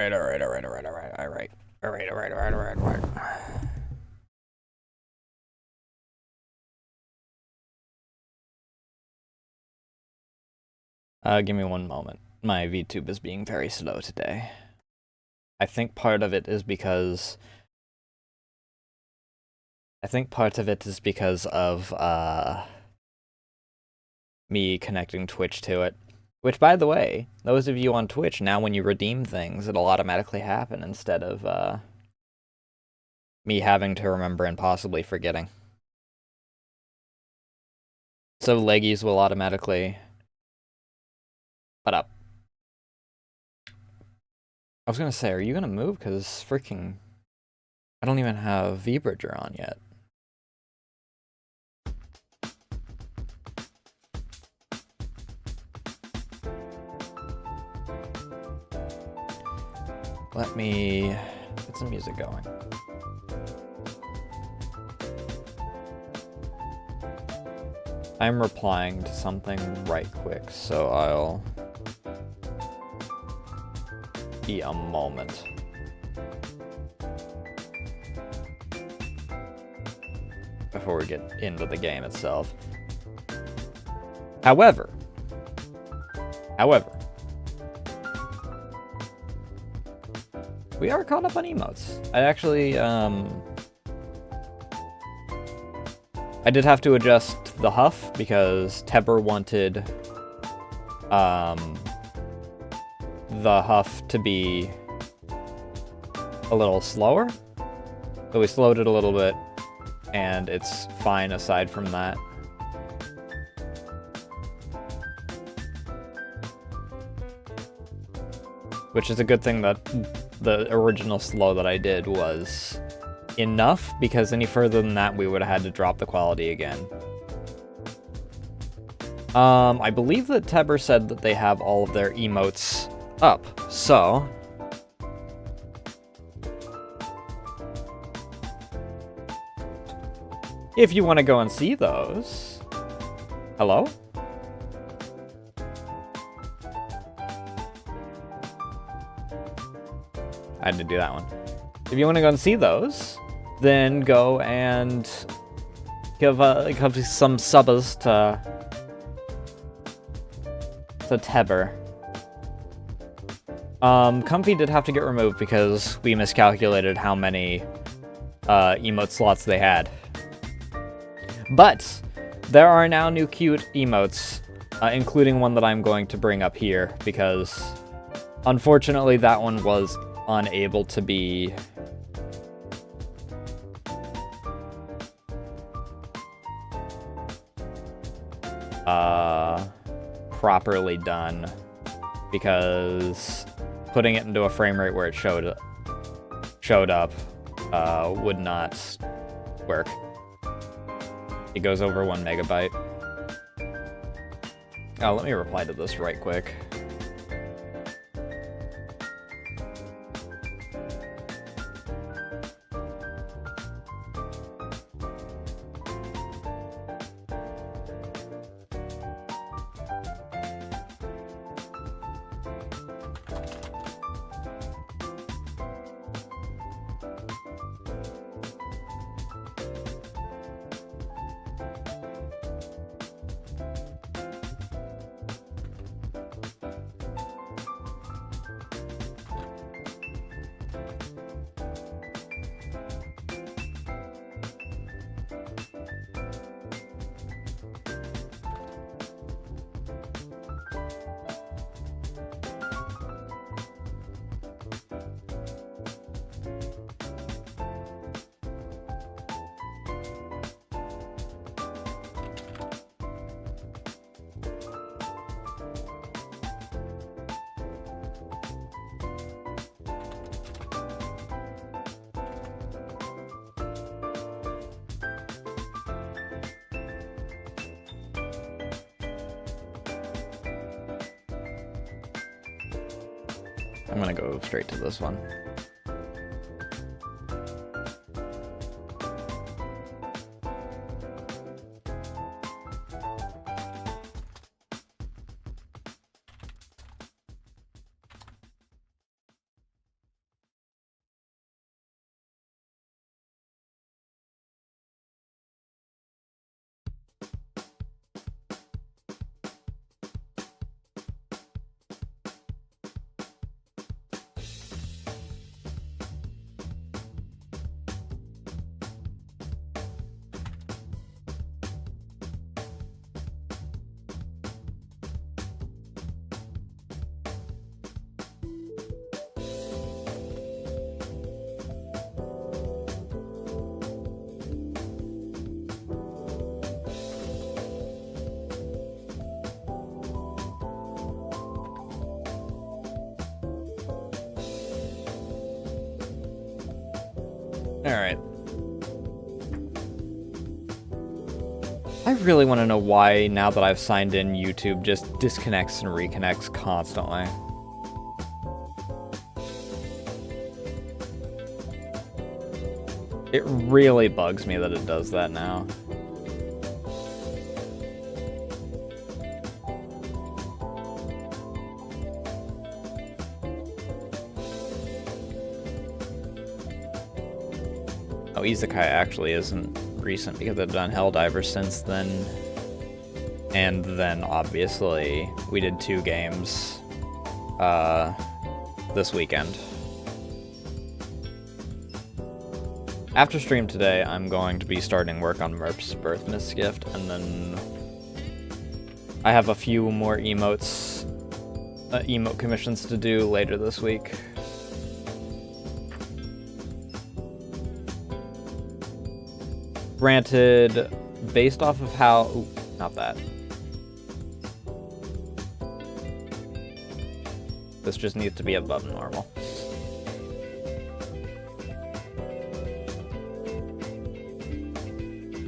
Give me one moment. My VTube is being very slow today. I think part of it is because of me connecting Twitch to it. Which, by the way, those of you on Twitch, now when you redeem things, it'll automatically happen instead of me having to remember and possibly forgetting. So leggies will automatically... What up? I was gonna say, are you gonna move? Because freaking... I don't even have V-Bridger on yet. Let me get some music going. I'm replying to something right quick, so I'll be a moment. Before we get into the game itself. However, we are caught up on emotes. I actually, I did have to adjust the huff because Tebber wanted, the huff to be a little slower. So we slowed it a little bit, and it's fine aside from that. Which is a good thing that the original slow that I did was enough, because any further than that we would have had to drop the quality again. I believe that Tebber said that they have all of their emotes up, so... if you want to go and see those... Hello? I had to do that one. If you want to go and see those, then go and give some subbers to Tebber. Comfy did have to get removed because we miscalculated how many emote slots they had. But there are now new cute emotes, including one that I'm going to bring up here because unfortunately that one was unable to be properly done because putting it into a frame rate where it showed up would not work. It goes over 1 megabyte. Oh, let me reply to this right quick. I'm gonna go straight to this one. Alright. I really want to know why, now that I've signed in, YouTube just disconnects and reconnects constantly. It really bugs me that it does that now. Oh, Izakaya actually isn't recent because I've done Helldivers since then. And then, obviously, we did 2 games this weekend. After stream today, I'm going to be starting work on Merp's Birth Misgift, and then I have a few more emotes, emote commissions to do later this week. Granted, based off of how... Ooh, not that. This just needs to be above normal.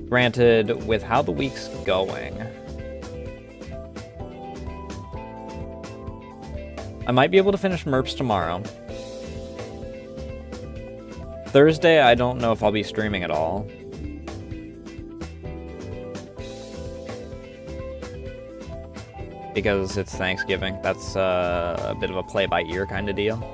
Granted, with how the week's going, I might be able to finish Merps tomorrow. Thursday, I don't know if I'll be streaming at all. Because it's Thanksgiving. That's a bit of a play-by-ear kind of deal.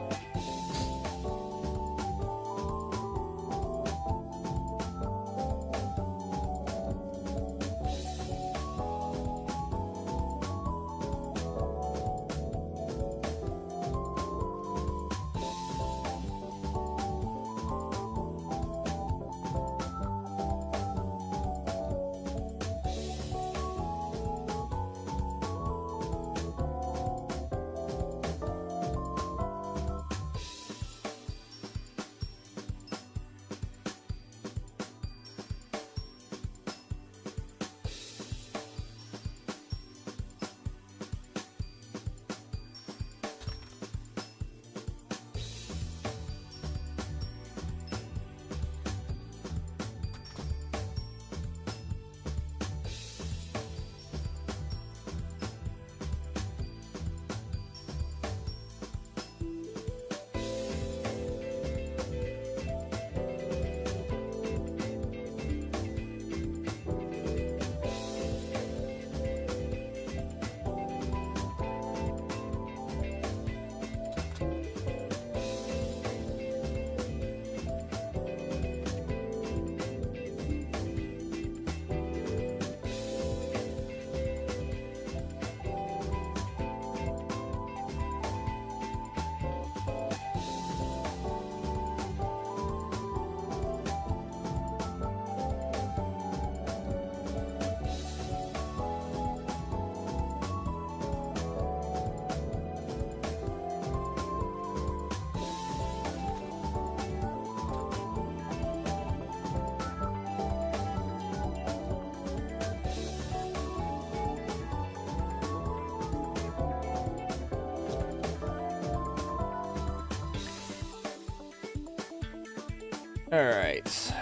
Alright.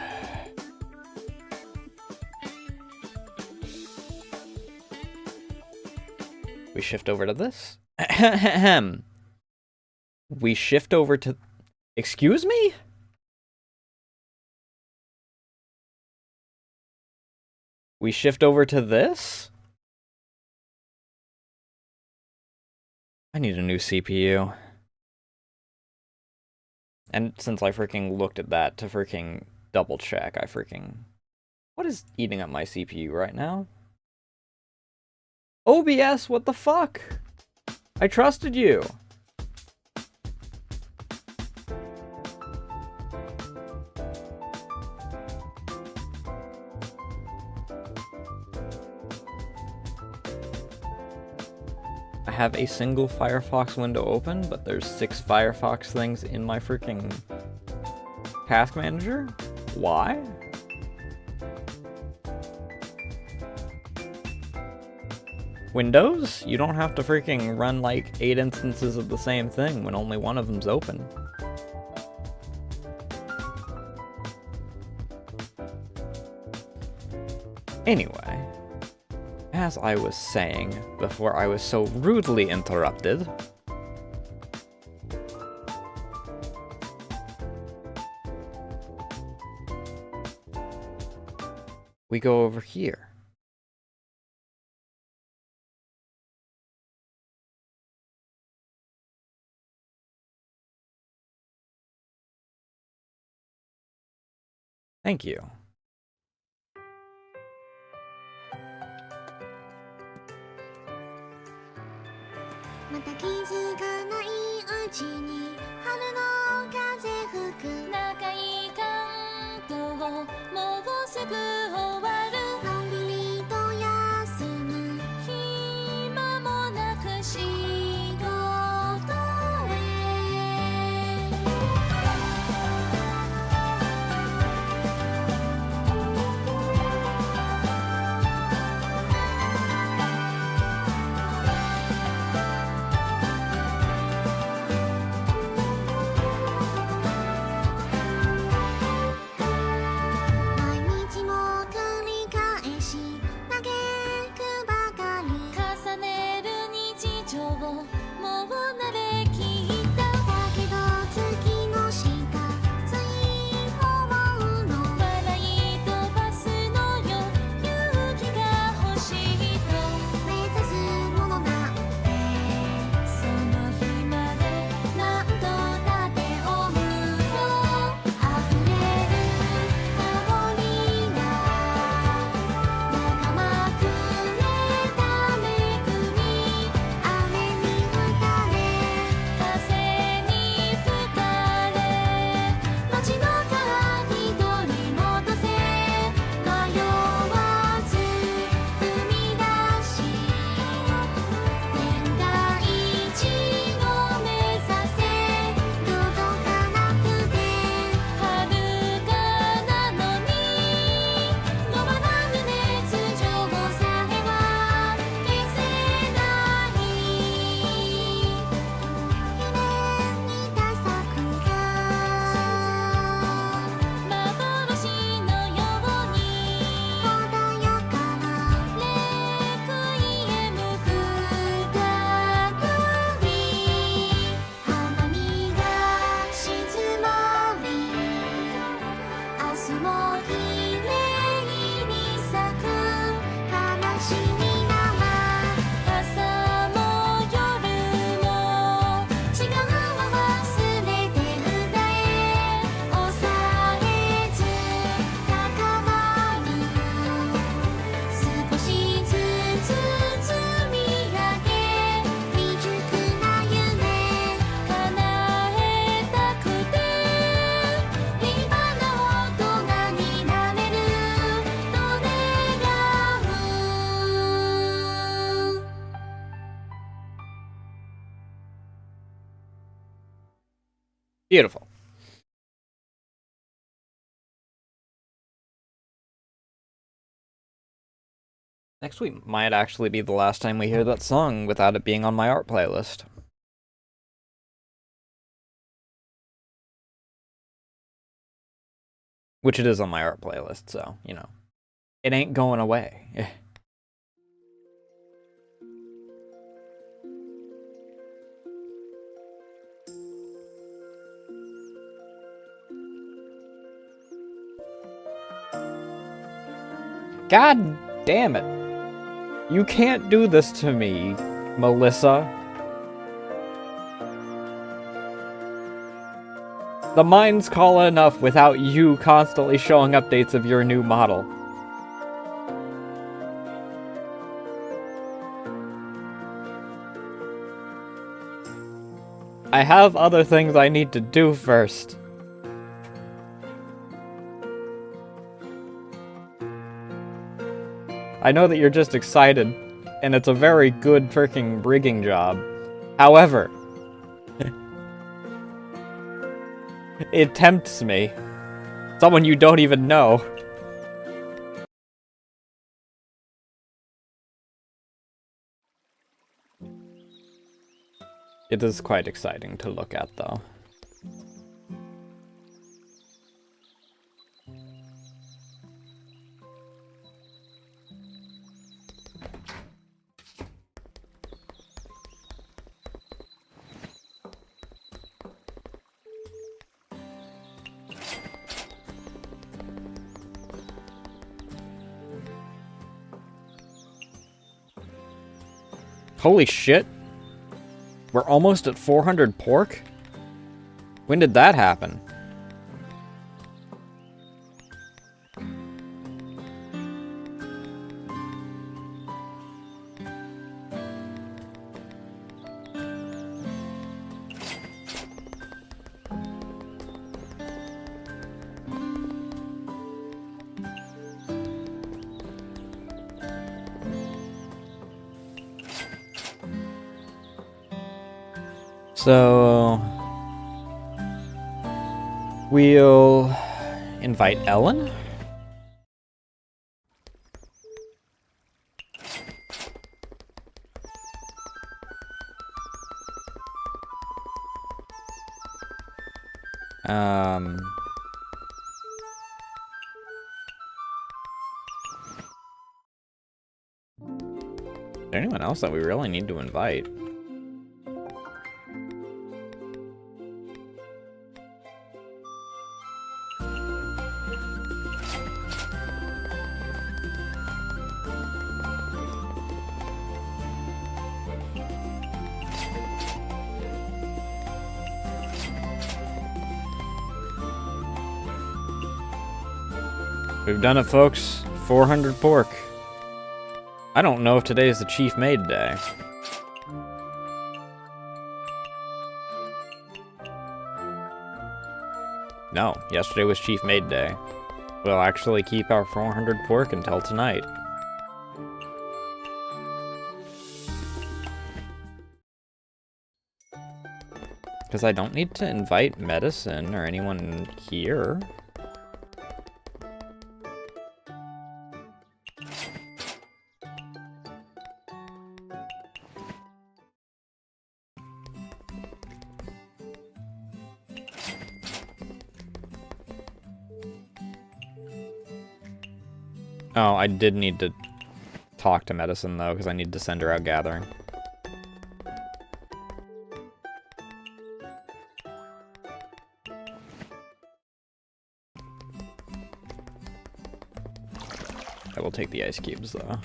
We shift over to this. We shift over to... Excuse me? We shift over to this? I need a new CPU. And since I freaking looked at that to freaking double check, I freaking... What is eating up my CPU right now? OBS, what the fuck? I trusted you. I have a single Firefox window open, but there's 6 Firefox things in my freaking task manager? Why? Windows? You don't have to freaking run like 8 instances of the same thing when only one of them's open. Anyway, as I was saying before I was so rudely interrupted, we go over here. Thank you. Beautiful. Next week might actually be the last time we hear that song without it being on my art playlist. Which it is on my art playlist, so, you know. It ain't going away. God damn it. You can't do this to me, Melissa. The mine's call enough without you constantly showing updates of your new model. I have other things I need to do first. I know that you're just excited, and it's a very good freaking rigging job. However, it tempts me. Someone you don't even know. It is quite exciting to look at, though. Holy shit. We're almost at 400 pork? When did that happen? So, we'll invite Ellen. Is there anyone else that we really need to invite? We've done it, folks. 400 pork. I don't know if today is the Chief Maid Day. No, yesterday was Chief Maid Day. We'll actually keep our 400 pork until tonight. Because I don't need to invite Medicine or anyone here. Oh, I did need to talk to Medicine, though, because I need to send her out gathering. I will take the ice cubes, though.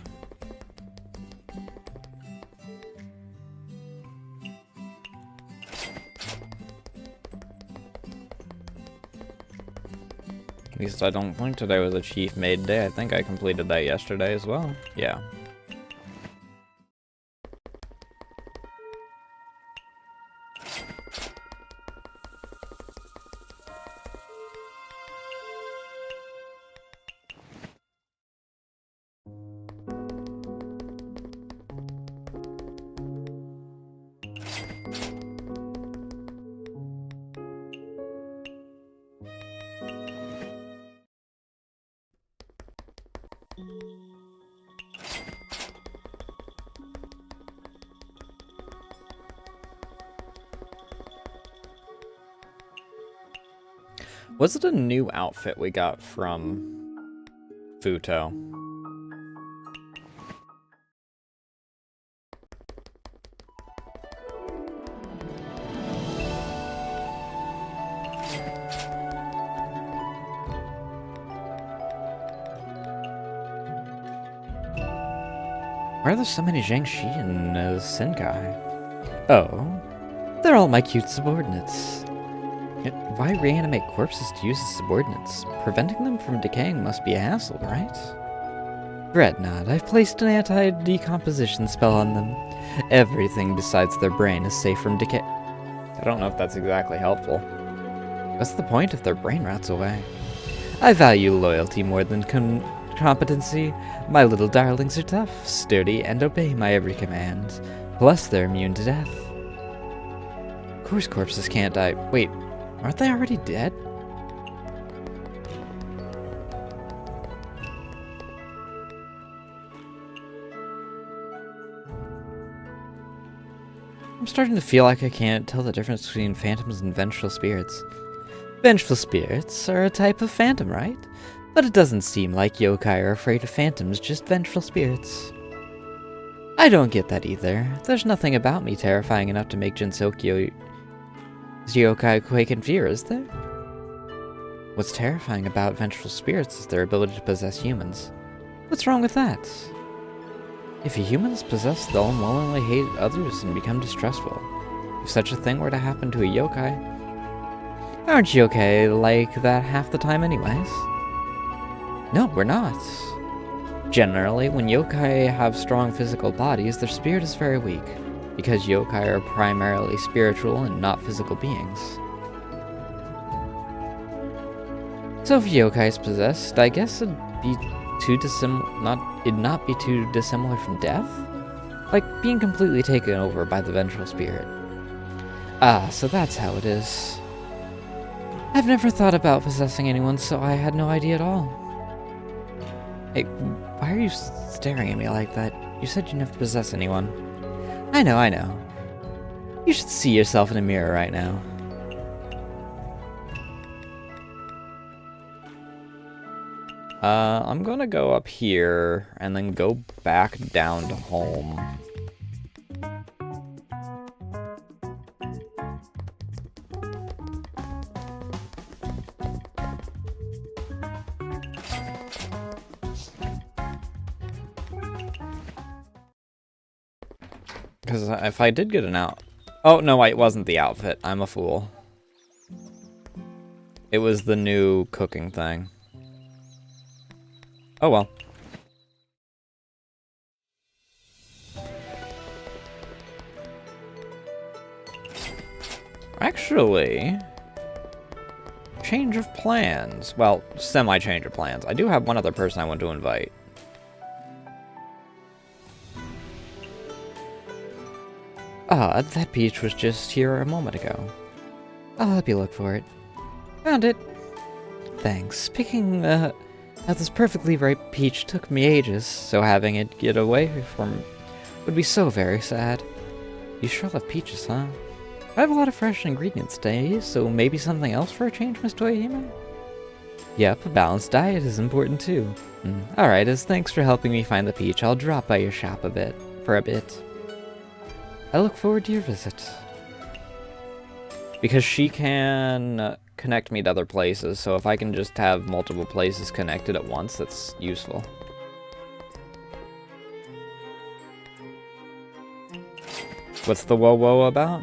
At least I don't think today was a Chief Maid Day. I think I completed that yesterday as well. Yeah. Was it a new outfit we got from Futo? Why are there so many Zhangxi and Senkai? Oh, they're all my cute subordinates. Why reanimate corpses to use as subordinates? Preventing them from decaying must be a hassle, right? Dread not, I've placed an anti-decomposition spell on them. Everything besides their brain is safe from decay. I don't know if that's exactly helpful. What's the point if their brain rots away? I value loyalty more than competency. My little darlings are tough, sturdy, and obey my every command. Plus, they're immune to death. Of course corpses can't die. Wait, aren't they already dead? I'm starting to feel like I can't tell the difference between phantoms and vengeful spirits. Vengeful spirits are a type of phantom, right? But it doesn't seem like yokai are afraid of phantoms, just vengeful spirits. I don't get that either. There's nothing about me terrifying enough to make Jinsokyo yokai quake in fear, is there? What's terrifying about vengeful spirits is their ability to possess humans. What's wrong with that? If a human is possessed, they'll unwillingly hate others and become distrustful. If such a thing were to happen to a yokai... Aren't yokai like that half the time anyways? No, we're not. Generally, when yokai have strong physical bodies, their spirit is very weak, because yokai are primarily spiritual and not physical beings. So if yokai is possessed, I guess it'd not be too dissimilar from death? Like being completely taken over by the vengeful spirit. Ah, so that's how it is. I've never thought about possessing anyone, so I had no idea at all. Hey, why are you staring at me like that? You said you never possess anyone. I know. You should see yourself in a mirror right now. I'm gonna go up here and then go back down to home. Because if I did get an out... Oh, no, it wasn't the outfit. I'm a fool. It was the new cooking thing. Oh well. Actually... Change of plans. Well, semi-change of plans. I do have one other person I want to invite. Ah, that peach was just here a moment ago. I'll help you look for it. Found it. Thanks. Picking out this perfectly ripe peach took me ages, so having it get away from would be so very sad. You sure love peaches, huh? I have a lot of fresh ingredients today, so maybe something else for a change, Miss Toyahime? Yep, a balanced diet is important too. Alright, as thanks for helping me find the peach, I'll drop by your shop for a bit. I look forward to your visit. Because she can connect me to other places, so if I can just have multiple places connected at once, that's useful. What's the whoa-whoa about?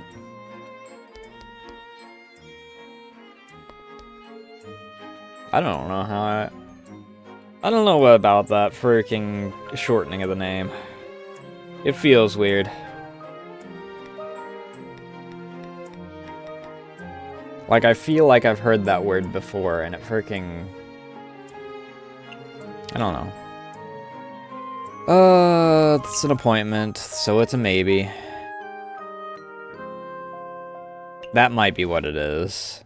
I don't know how I don't know about that freaking shortening of the name. It feels weird. Like, I feel like I've heard that word before, and it freaking... I don't know. It's an appointment, so it's a maybe. That might be what it is.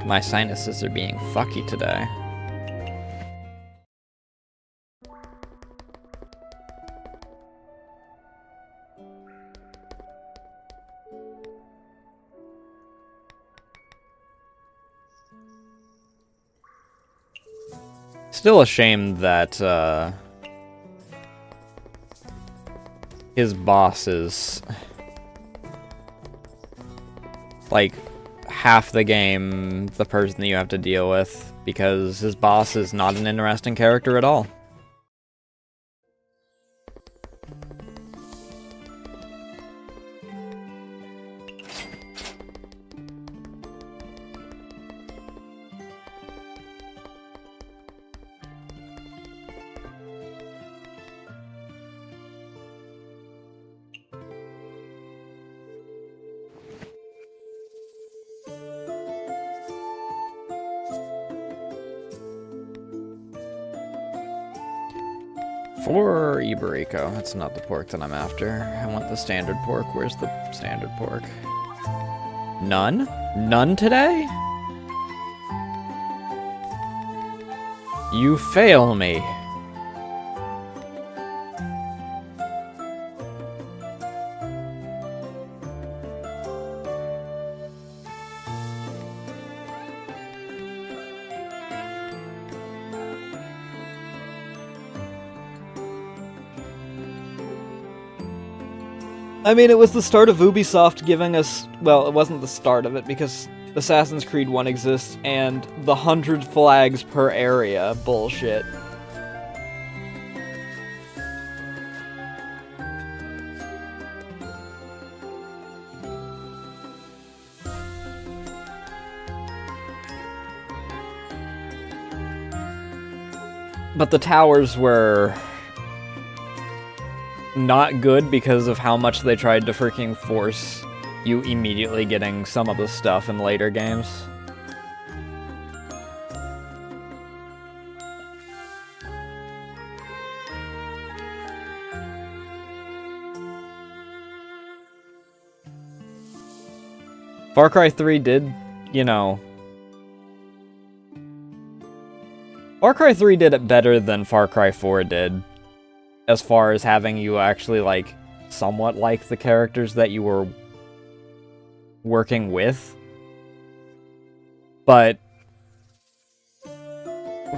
My sinuses are being fucky today. Still a shame that his boss is like half the game the person that you have to deal with, because his boss is not an interesting character at all. For Iberico, that's not the pork that I'm after. I want the standard pork. Where's the standard pork? None? None today? You fail me. I mean, it was the start of Ubisoft giving us... Well, it wasn't the start of it, because Assassin's Creed 1 exists, and the 100 flags per area bullshit. But the towers were... not good because of how much they tried to freaking force you immediately getting some of the stuff in later games. Far Cry 3 did, you know... Far Cry 3 did it better than Far Cry 4 did. As far as having you actually, like, somewhat like the characters that you were working with. But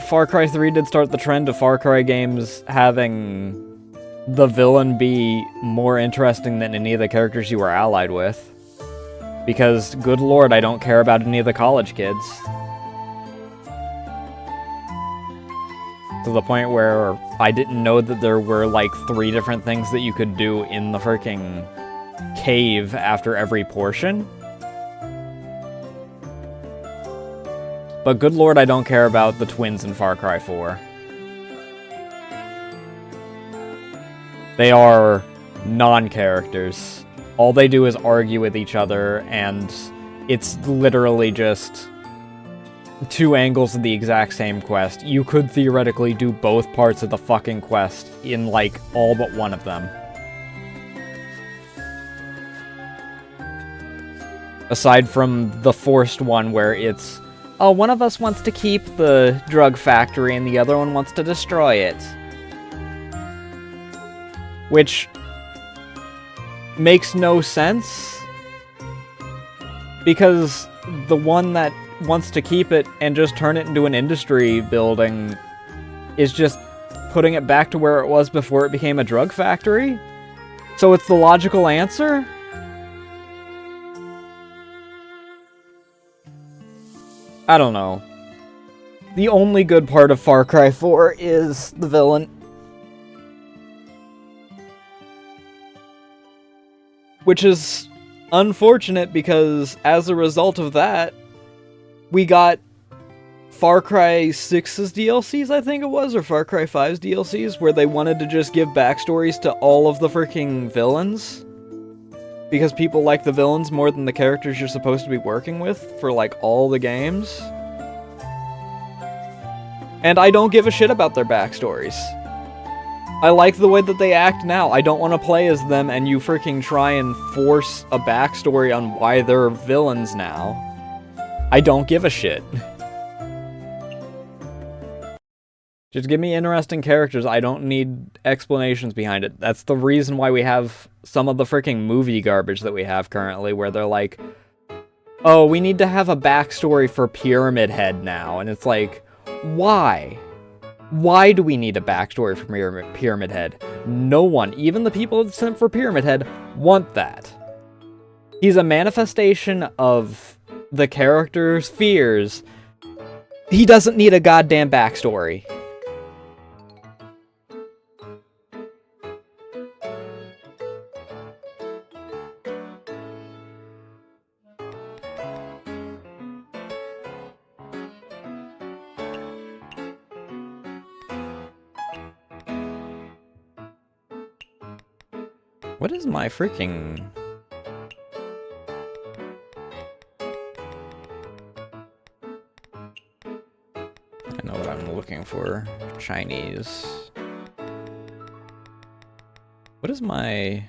Far Cry 3 did start the trend of Far Cry games having the villain be more interesting than any of the characters you were allied with. Because, good lord, I don't care about any of the college kids. To the point where I didn't know that there were, like, 3 different things that you could do in the freaking cave after every portion. But good lord, I don't care about the twins in Far Cry 4. They are non-characters. All they do is argue with each other, and it's literally just 2 angles of the exact same quest. You could theoretically do both parts of the fucking quest in, like, all but one of them. Aside from the forced one where it's, oh, one of us wants to keep the drug factory and the other one wants to destroy it. Which makes no sense, because the one that wants to keep it and just turn it into an industry building is just putting it back to where it was before it became a drug factory. So it's the logical answer? I don't know. The only good part of Far Cry 4 is the villain. Which is unfortunate because as a result of that, we got Far Cry 6's DLCs, I think it was, or Far Cry 5's DLCs, where they wanted to just give backstories to all of the freaking villains. Because people like the villains more than the characters you're supposed to be working with for, like, all the games. And I don't give a shit about their backstories. I like the way that they act now. I don't want to play as them and you freaking try and force a backstory on why they're villains now. I don't give a shit. Just give me interesting characters. I don't need explanations behind it. That's the reason why we have some of the freaking movie garbage that we have currently, where they're like, oh, we need to have a backstory for Pyramid Head now. And it's like, why? Why do we need a backstory for Pyramid Head? No one, even the people that sent for Pyramid Head, want that. He's a manifestation of the character's fears. He doesn't need a goddamn backstory. What is my freaking... I know what I'm looking for. Chinese. What is my...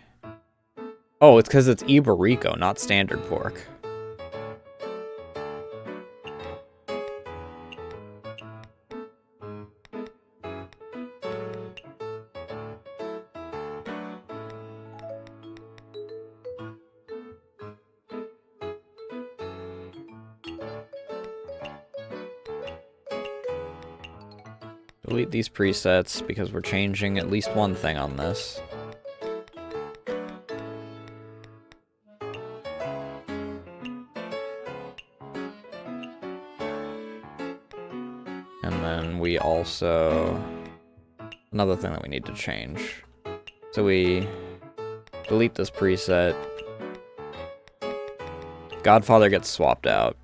Oh, it's because it's Iberico, not standard pork. Delete these presets because we're changing at least one thing on this. And then we also... Another thing that we need to change. So we delete this preset. Godfather gets swapped out.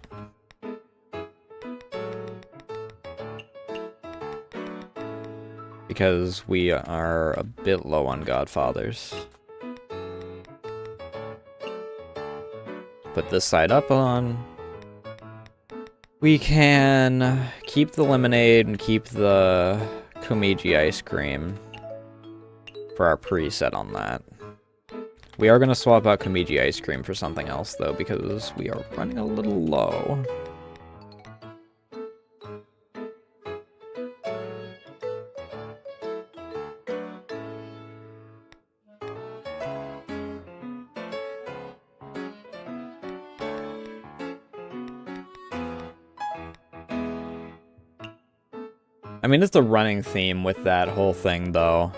Because we are a bit low on Godfathers. Put this side up on. We can keep the lemonade and keep the Komiji ice cream for our preset on that. We are going to swap out Komiji ice cream for something else, though, because we are running a little low. I mean, it's a running theme with that whole thing, though.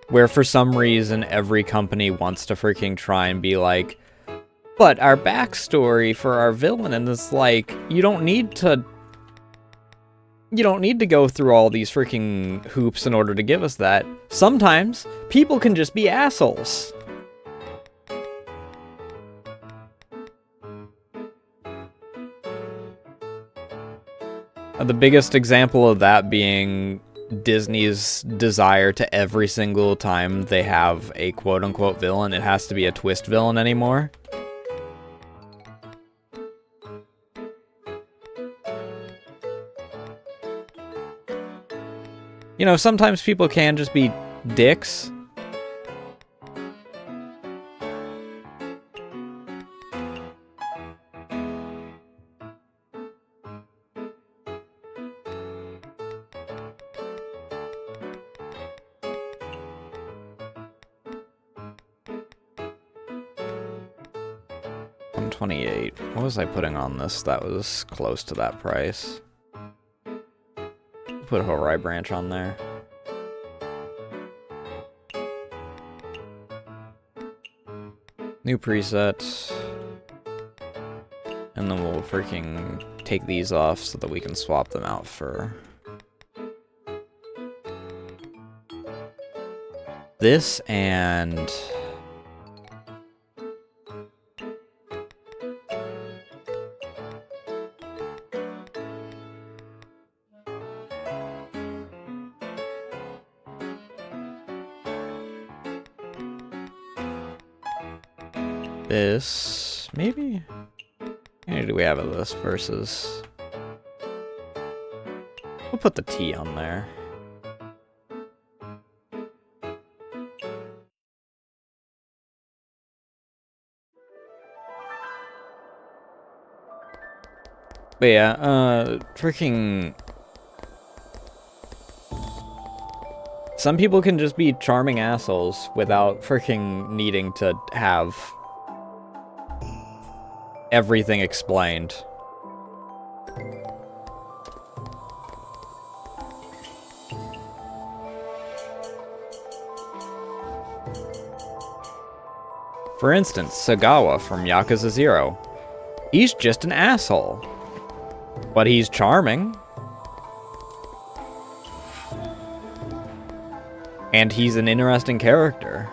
Where for some reason, every company wants to freaking try and be like, but our backstory for our villain, and it's like, you don't need to go through all these freaking hoops in order to give us that. Sometimes, people can just be assholes. The biggest example of that being Disney's desire to every single time they have a quote-unquote villain, it has to be a twist villain anymore. You know, sometimes people can just be dicks. $128. What was I putting on this that was close to that price? Put a Horai branch on there. New preset. And then we'll freaking take these off so that we can swap them out for this and this, maybe? How many do we have of this versus... We'll put the T on there. But yeah, freaking... Some people can just be charming assholes without freaking needing to have everything explained. For instance, Sagawa from Yakuza 0. He's just an asshole. But he's charming. And he's an interesting character.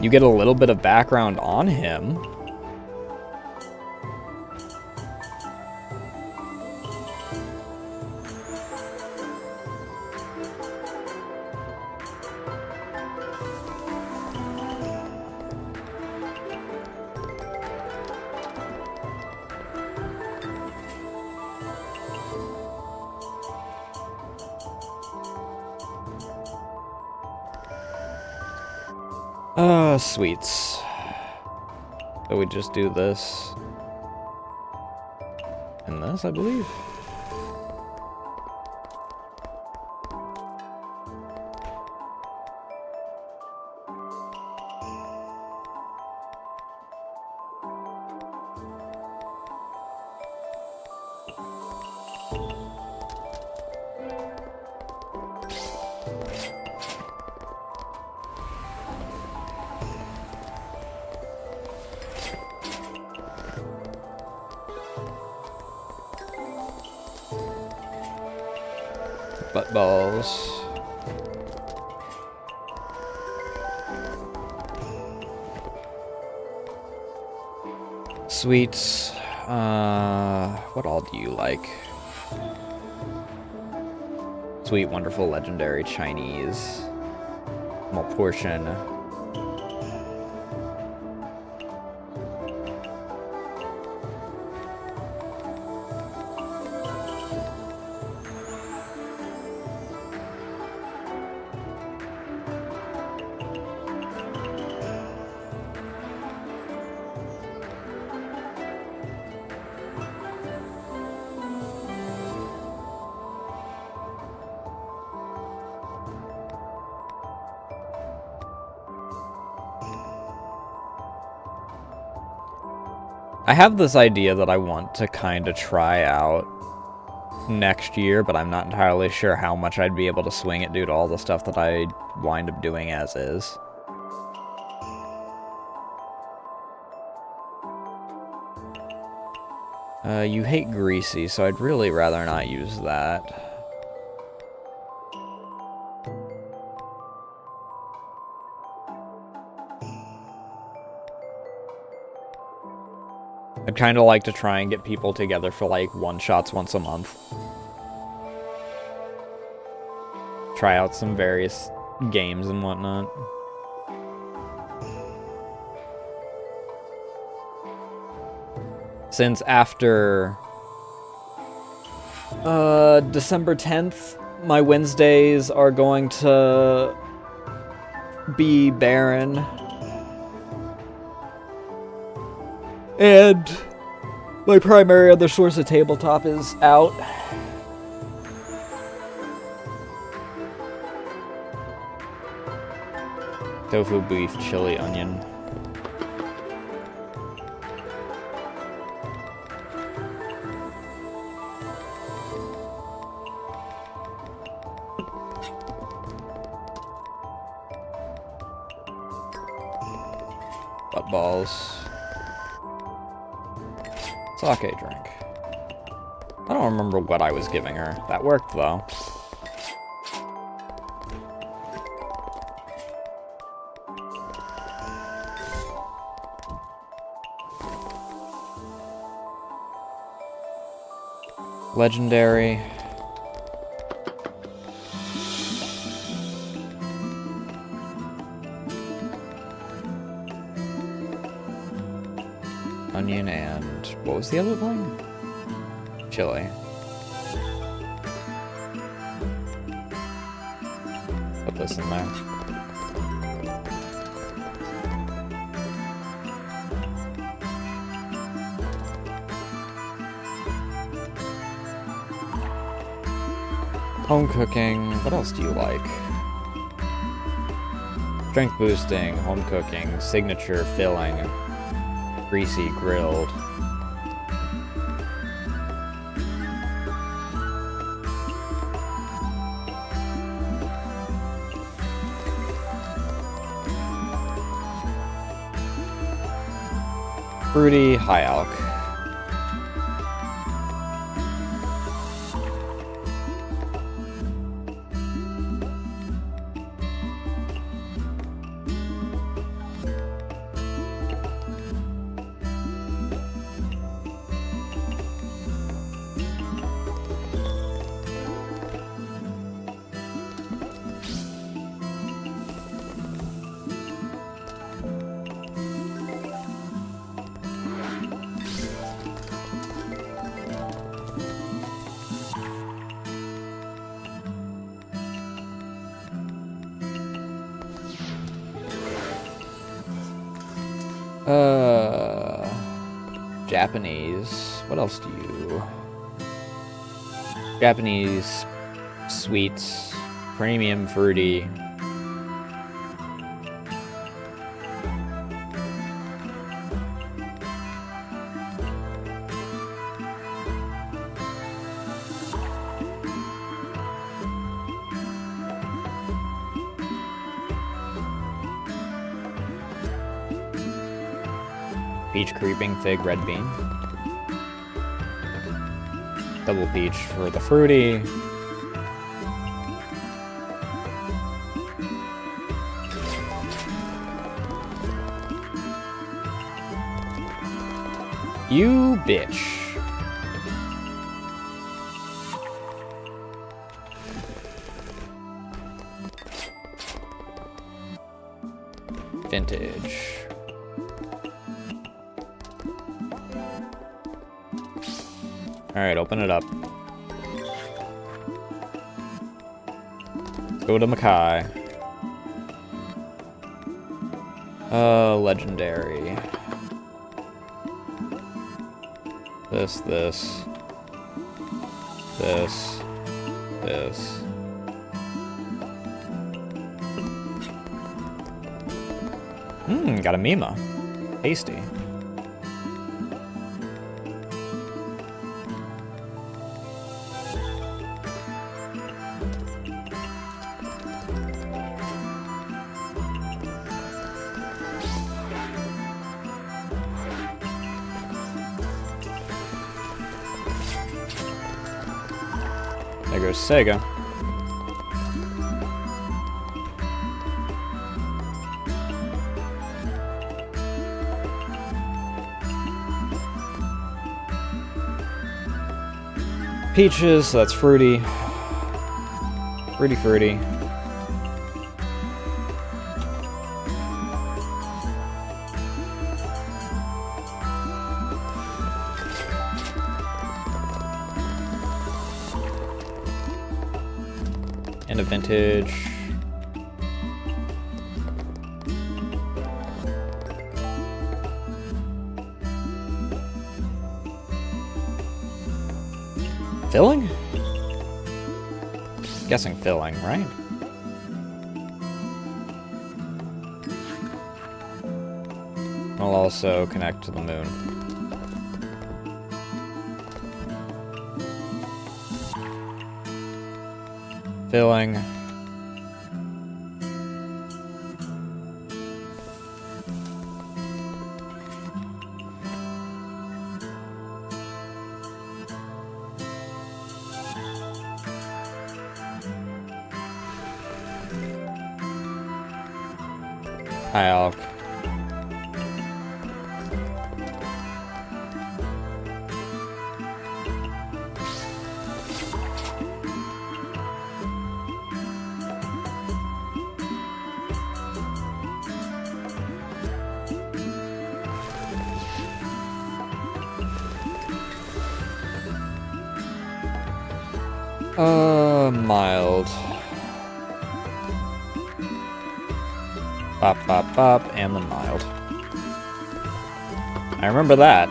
You get a little bit of background on him. Sweets. So we just do this. And this, I believe. Butt balls. Sweets. What all do you like? Sweet, wonderful, legendary, Chinese. Small portion. I have this idea that I want to kind of try out next year, but I'm not entirely sure how much I'd be able to swing it due to all the stuff that I wind up doing as is. You hate greasy, so I'd really rather not use that. I'd kind of like to try and get people together for like one-shots once a month. Try out some various games and whatnot. Since after December 10th, my Wednesdays are going to be barren. And my primary other source of tabletop is out. Tofu, beef, chili, onion. Butt balls. Sake drink. I don't remember what I was giving her. That worked, though. Legendary. Onion and... what was the other thing? Chili. Put this in there. Home cooking. What else do you like? Strength boosting, home cooking, signature filling, greasy grilled. Fruity, high alc. Japanese. What else do you... Japanese sweets, premium fruity. Peach creeping, fig, red bean. Double peach for the fruity. You bitch. Vintage. Alright, open it up. Let's go to Makai. Legendary. This. Got a Mima. Tasty. There goes Sega. Peaches, so that's fruity. Fruity. And a vintage. Filling? Guessing filling, right? I'll also connect to the moon. Filling. Hi, Alk. Mild. Bop, and then mild. I remember that.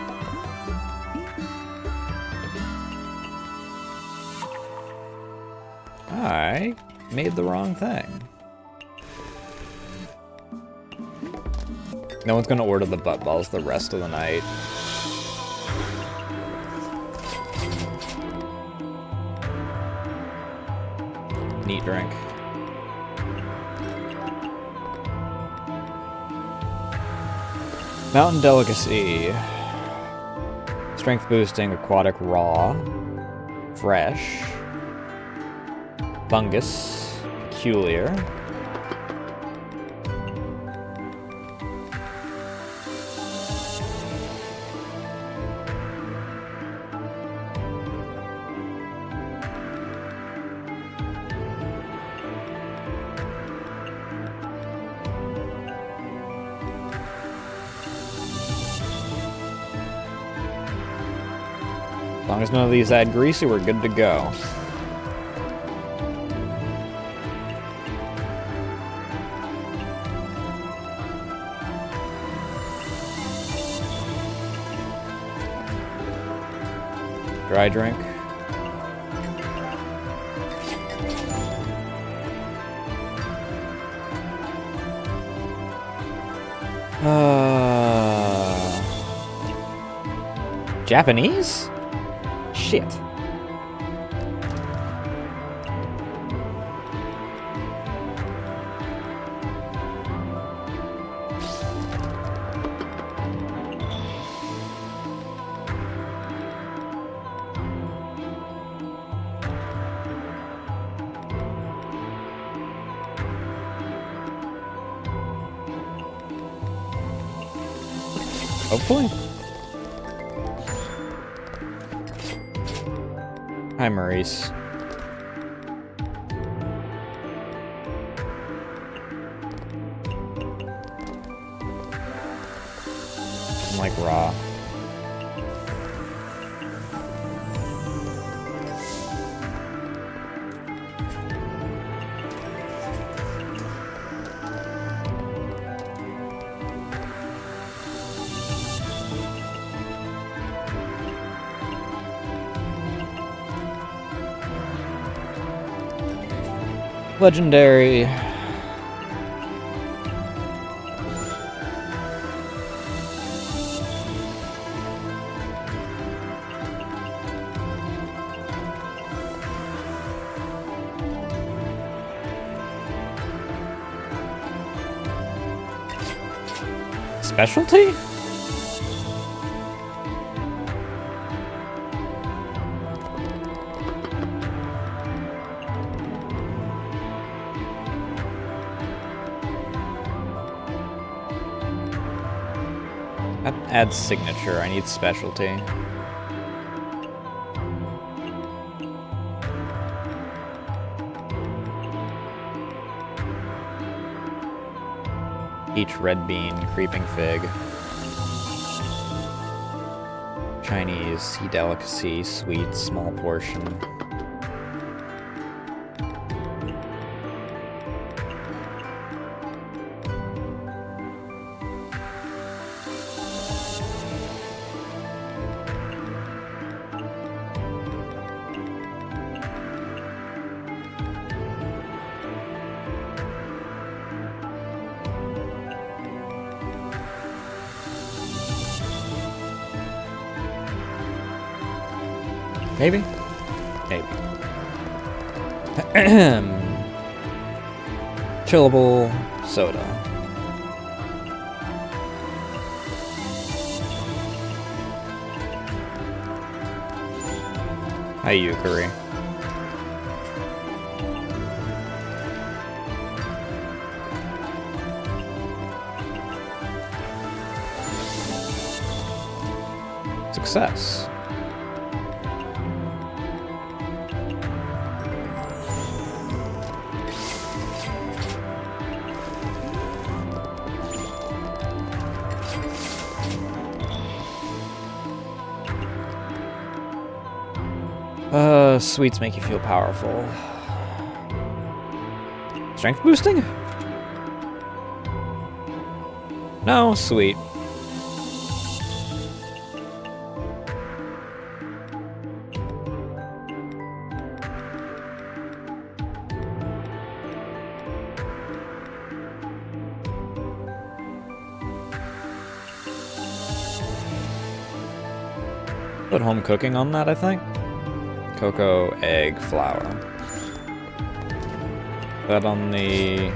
I made the wrong thing. No one's gonna order the butt balls the rest of the night. Neat drink. Mountain Delicacy. Strength boosting, aquatic raw. Fresh. Fungus. Peculiar. As long as none of these add greasy, we're good to go. Dry drink. Japanese? Shit. Hopefully. Hi, Maurice. I'm like raw. Legendary. Specialty? Add signature. I need specialty. Each red bean, creeping fig. Chinese, sea delicacy, sweet, small portion. Maybe? Maybe. Chillable soda. Hi, Yukari. Success. Sweets make you feel powerful. Strength boosting? No, sweet. Put home cooking on that, I think. Cocoa, egg, flour. That on the...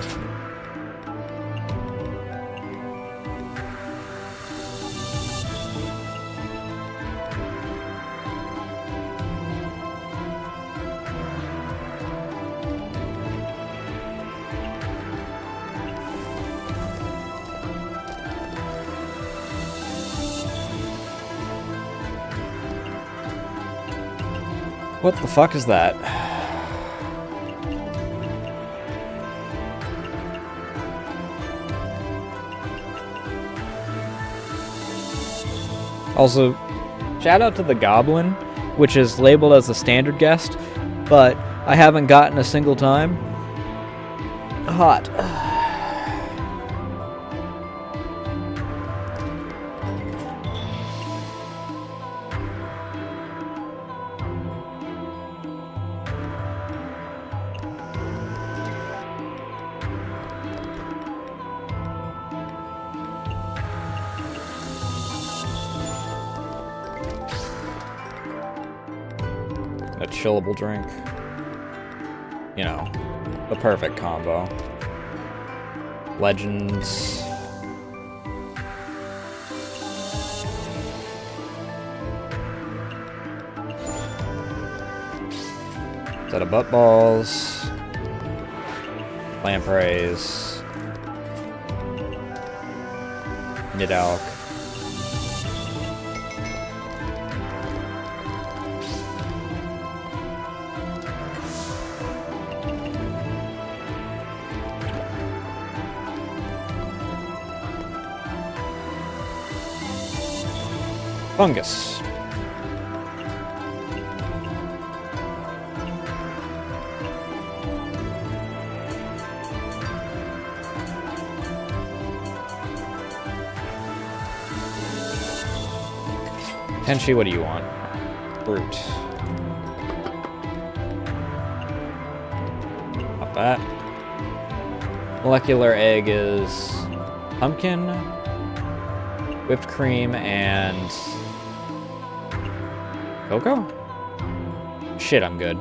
What the fuck is that? Also, shout out to the Goblin, which is labeled as a standard guest, but I haven't gotten a single time. Hot. A chillable drink. You know, the perfect combo. Legends. Set of butt balls. Lampreys. Nidalk. Fungus. Tenchi, what do you want? Fruit. Not that. Molecular egg is pumpkin, whipped cream, and cocoa? Shit, I'm good.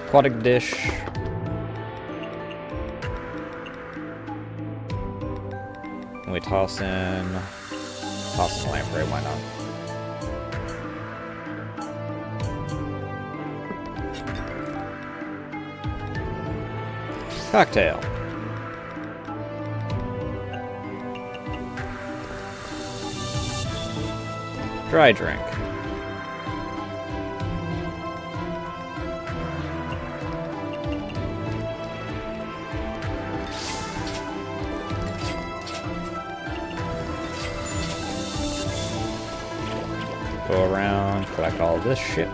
Aquatic dish. And we toss in lamprey, why not? Cocktail. Dry drink. Go around, collect all this shit.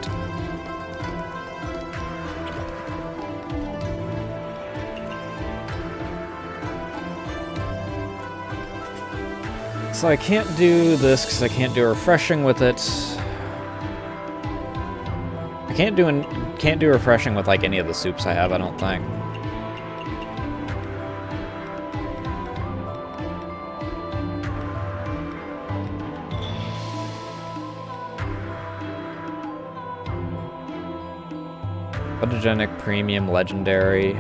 So I can't do this because I can't do refreshing with it. I can't do refreshing with like any of the soups I have, I don't think. Photogenic premium legendary.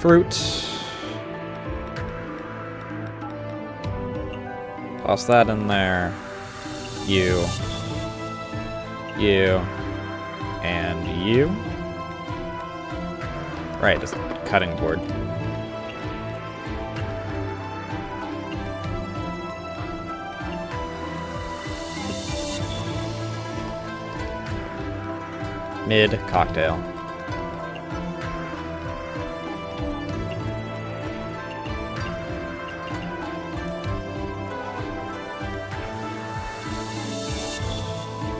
Fruit. Toss that in there. You. And you. Right, just cutting board. Mid cocktail.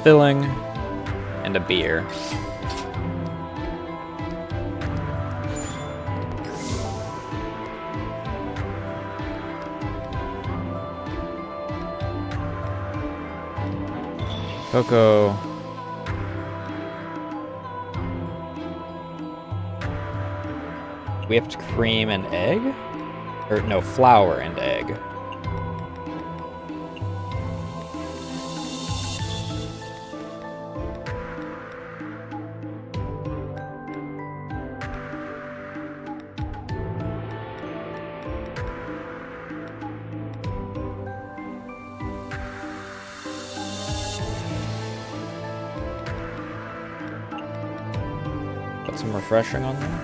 Filling, and a beer. Cocoa. Whipped cream and egg? Or no, flour and egg. Put some refreshing on there.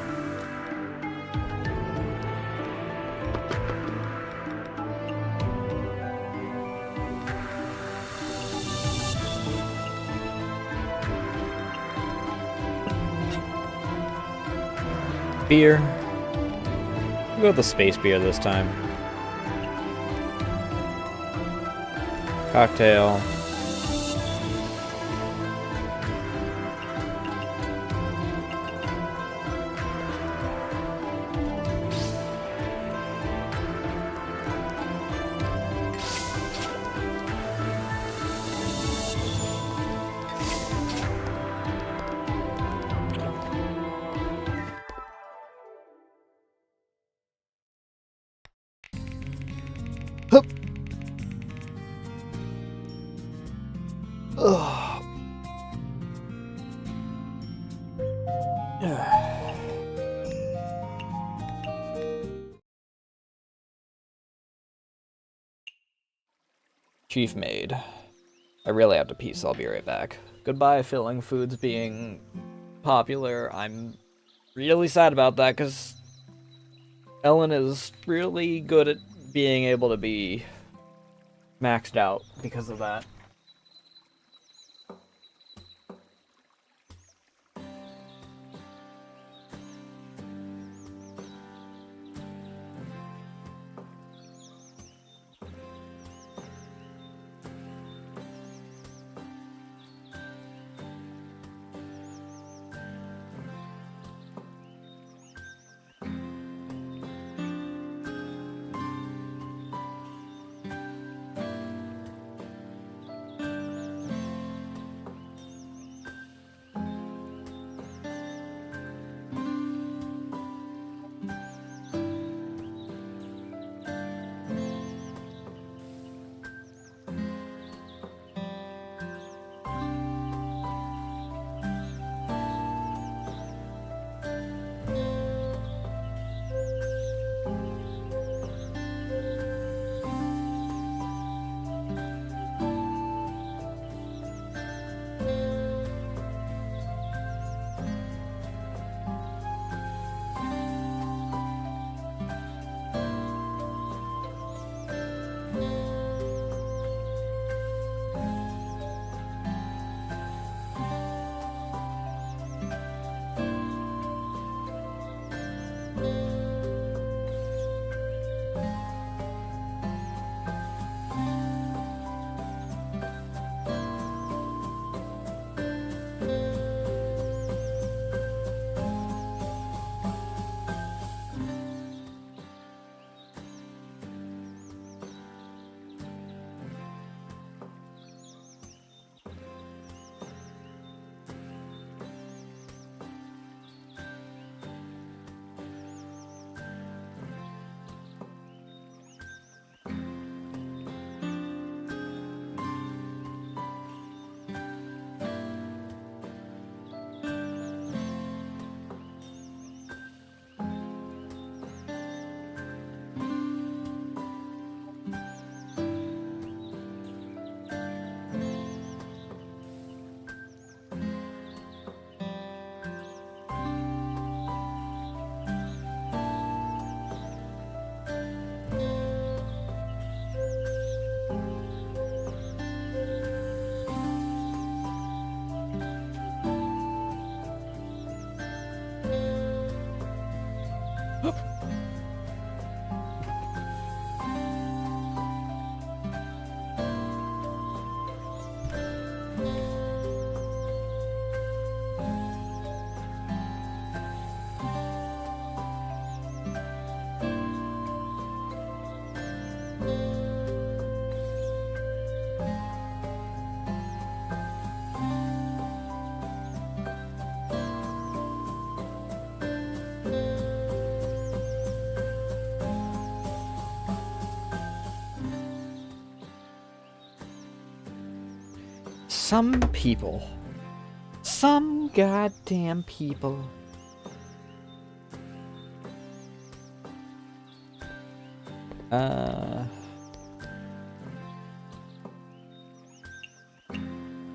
Beer. We'll go with the space beer this time. Cocktail. Chief Maid. I really have to pee, so I'll be right back. Goodbye, filling foods being popular. I'm really sad about that, because Ellen is really good at being able to be maxed out because of that. Some people. Some goddamn people.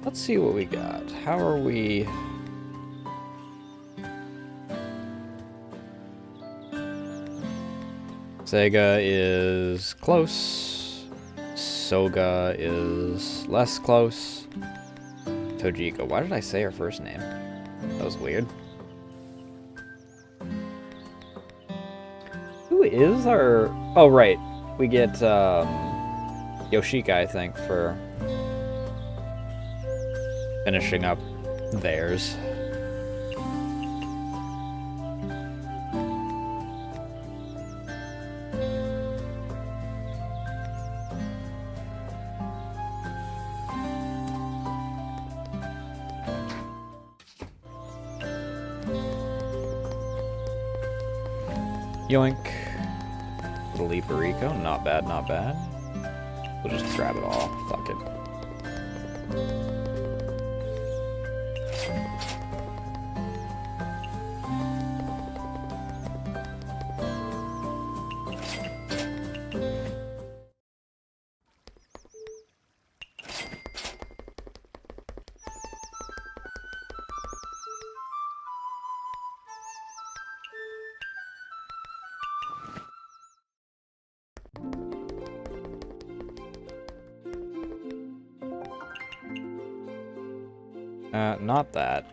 Let's see what we got. How are we? Sega is close. Soga is less close. Tojiko. Why did I say her first name? That was weird. Who is our... Oh, right. We get Yoshika, I think, for finishing up theirs. Yoink. Little Leaperico. Not bad, not bad. We'll just grab it all. Fuck it. Not that.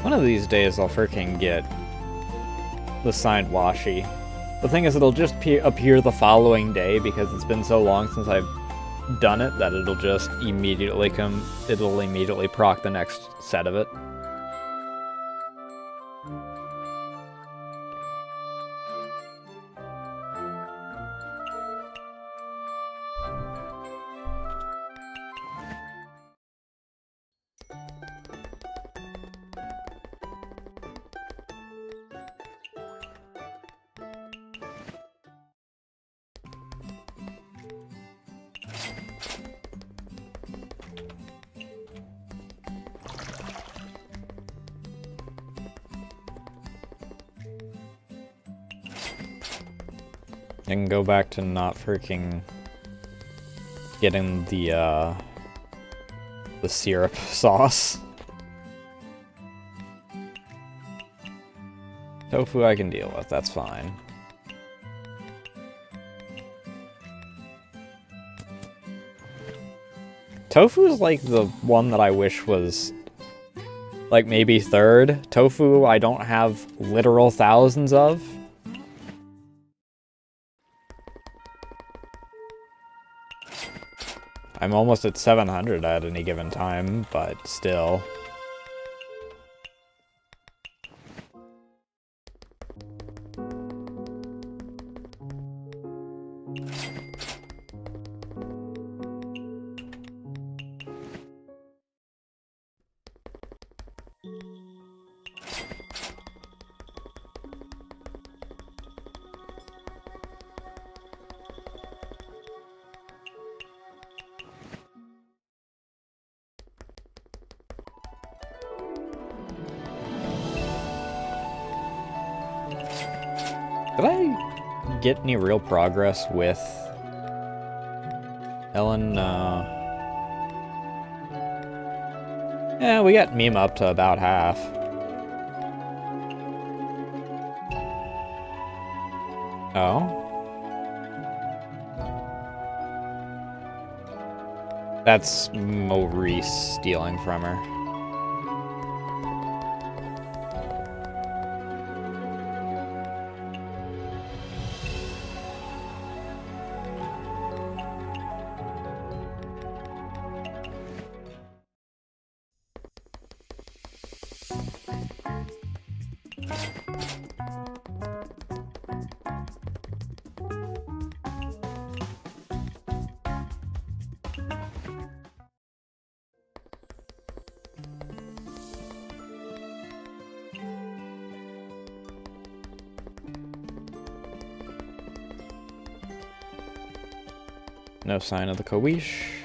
One of these days I'll freaking get the signed washi. The thing is, it'll just appear the following day because it's been so long since I've done it that it'll just immediately proc the next set of it. I can go back to not freaking getting the syrup sauce. Tofu I can deal with, that's fine. Tofu is like the one that I wish was like maybe third. Tofu I don't have literal thousands of. I'm almost at 700 at any given time, but still. Did I get any real progress with Ellen? Yeah, we got Meme up to about half. Oh? That's Maurice stealing from her. No sign of the Kowish.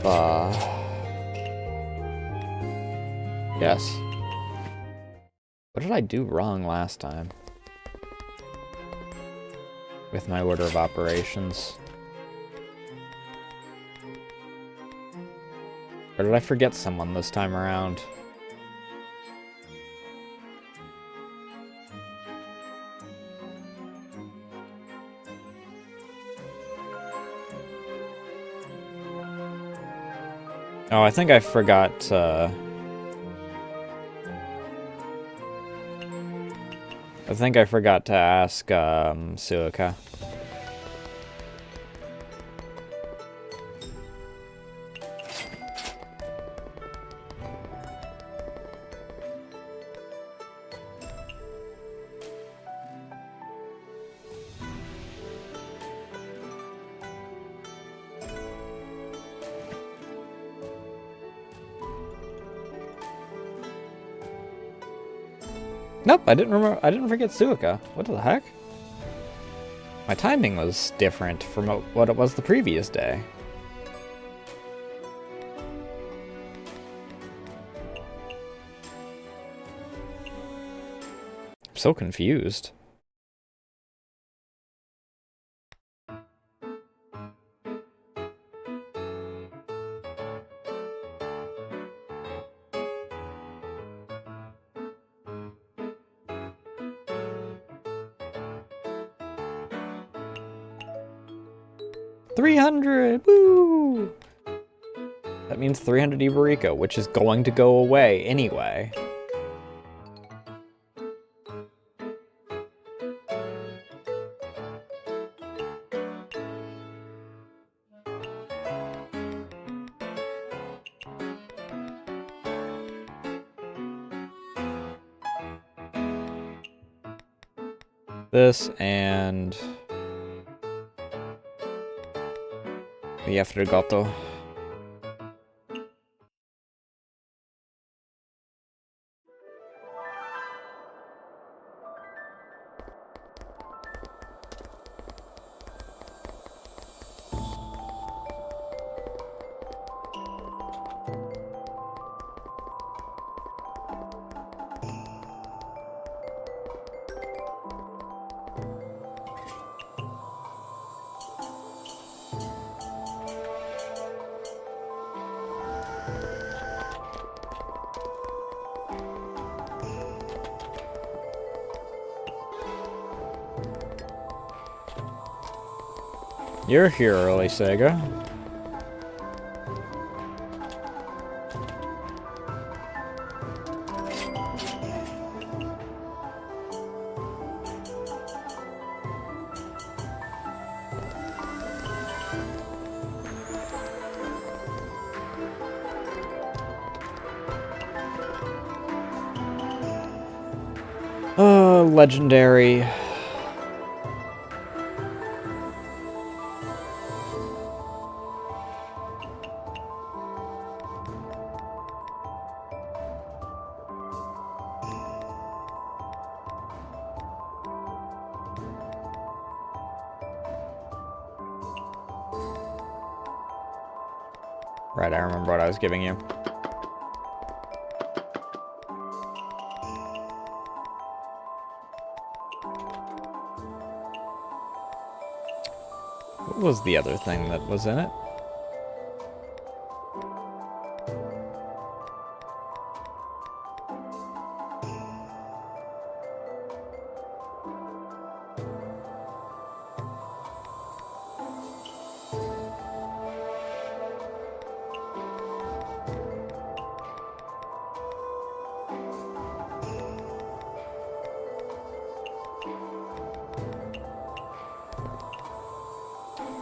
Ba. Yes. What did I do wrong last time? With my order of operations? Or did I forget someone this time around? Oh, I think I forgot, I think I forgot to ask Suika. Nope, I didn't remember. I didn't forget Suika. What the heck? My timing was different from what it was the previous day. I'm so confused. $300! Woo! That means 300 Iberico, which is going to go away anyway. This and the Afrigato. You're here early, Sega. Legendary. Right, I remember what I was giving you. What was the other thing that was in it?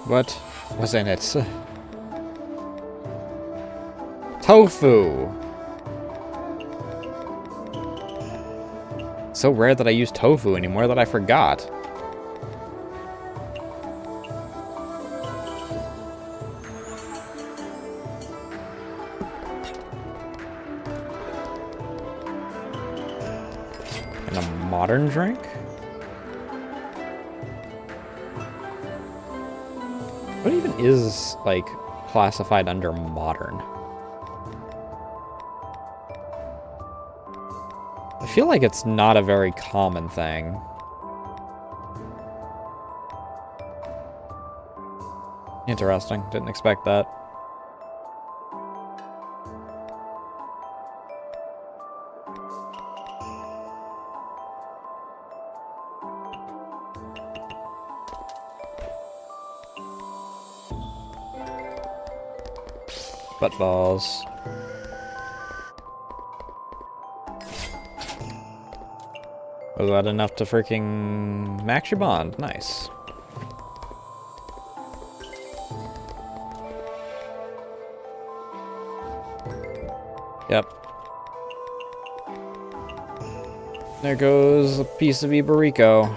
What was in it? Tofu! So rare that I use tofu anymore that I forgot. And a modern drink? What even is, like, classified under modern? I feel like it's not a very common thing. Interesting. Didn't expect that. Butt balls. Was that enough to freaking max your bond? Nice. Yep. There goes a piece of Iberico.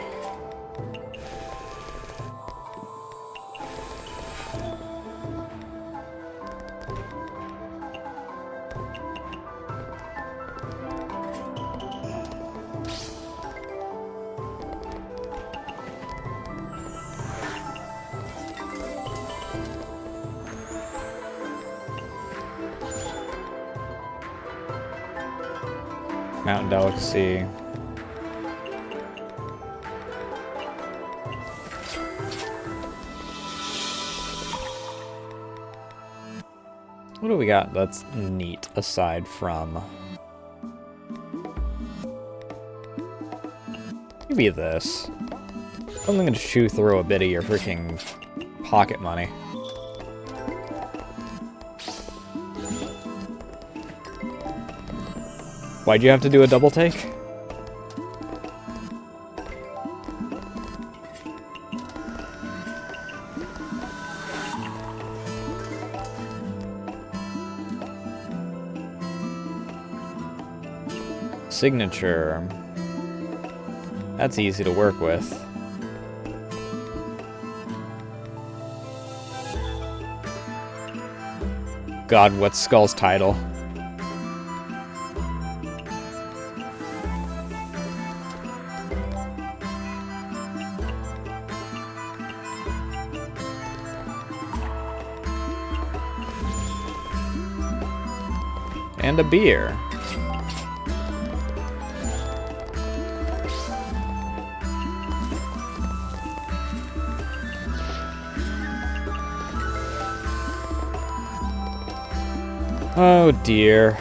Mountain Delicacy. What do we got that's neat aside from... Maybe this. I'm gonna chew through a bit of your freaking pocket money. Why'd you have to do a double take? Signature. That's easy to work with. God, what's Skull's title? And a beer. Oh dear.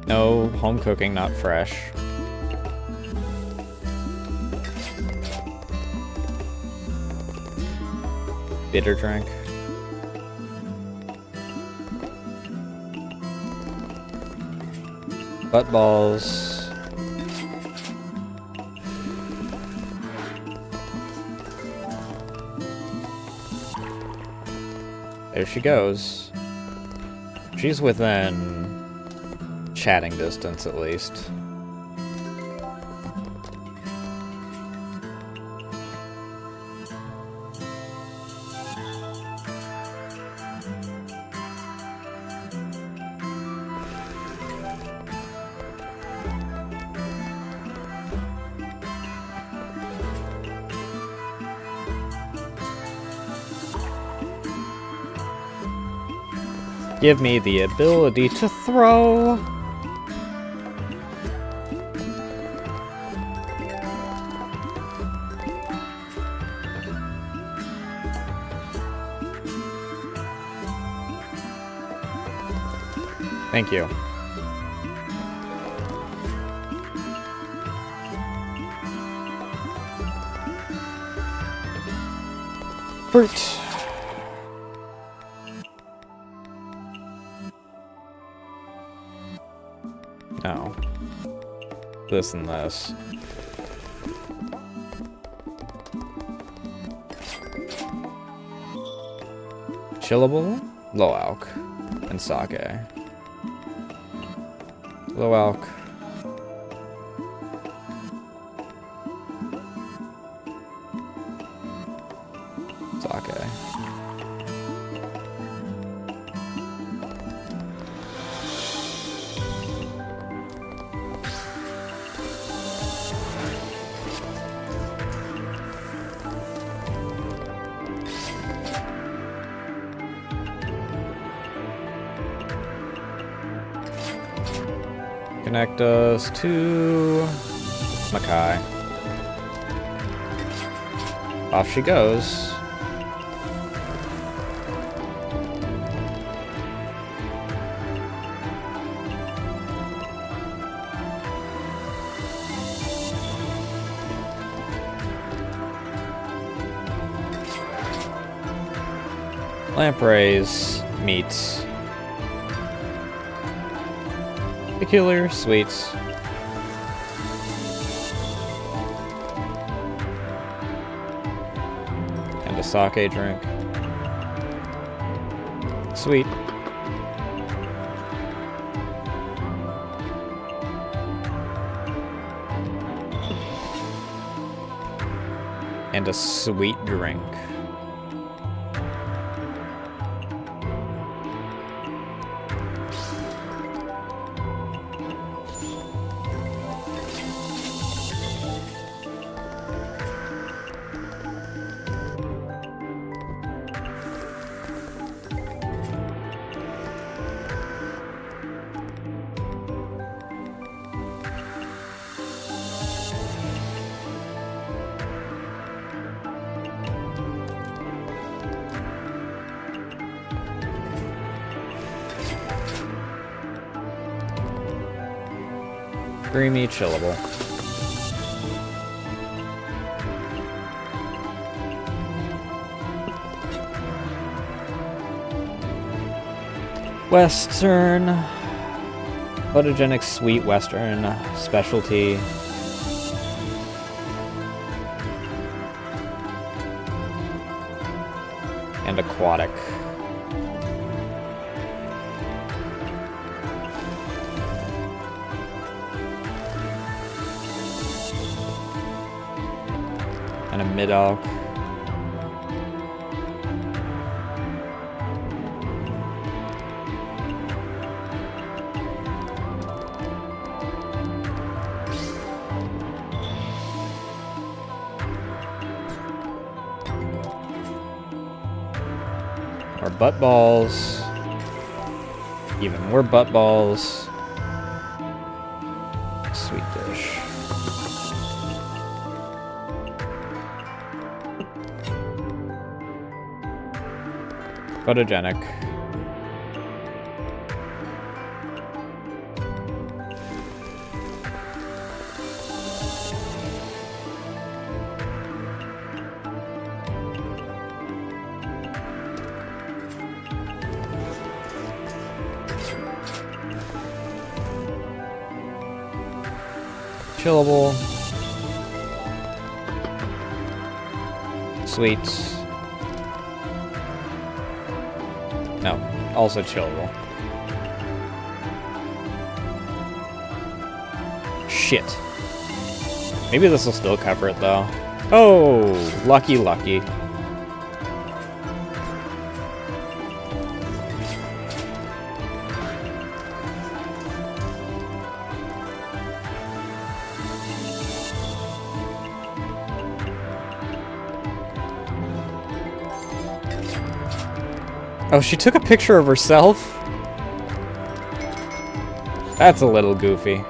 No, home cooking, not fresh. Bitter drink. Butt balls. There she goes. She's within chatting distance, at least. Give me the ability to throw. Thank you. Fruit. No. This and this. Chillable, low alc, and sake. Low alc. Sake. Connect us to Makai. Off she goes. Lampreys, meats. Peculiar sweets. And a sake drink. Sweet. And a sweet drink. Creamy chillable. Western. Photogenic sweet Western specialty. And aquatic. And a mid-alc. More butt balls. Even more butt balls. Sweet dish. Photogenic. Chillable. Sweets. No, also chillable. Shit. Maybe this will still cover it though. Oh, lucky, lucky. Oh, she took a picture of herself? That's a little goofy.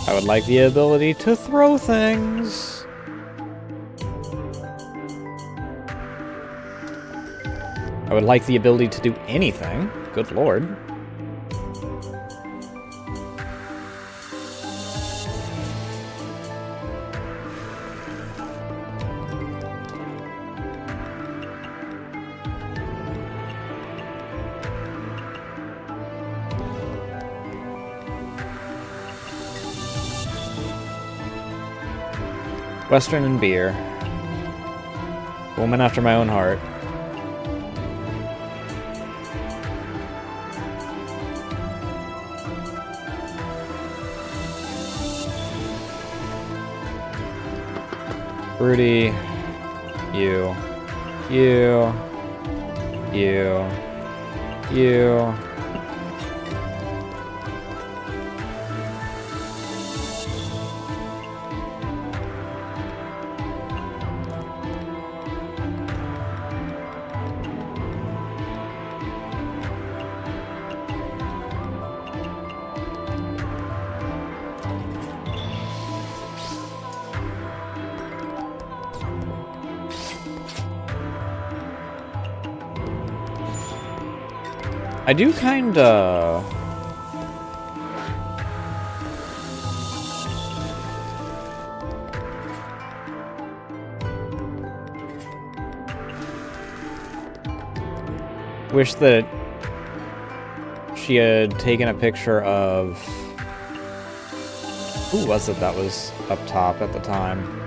I would like the ability to throw things. I would like the ability to do anything. Good lord. Western and beer. Woman after my own heart. Rudy, you, you, you. I do kinda... wish that she had taken a picture of... Who was it that was up top at the time?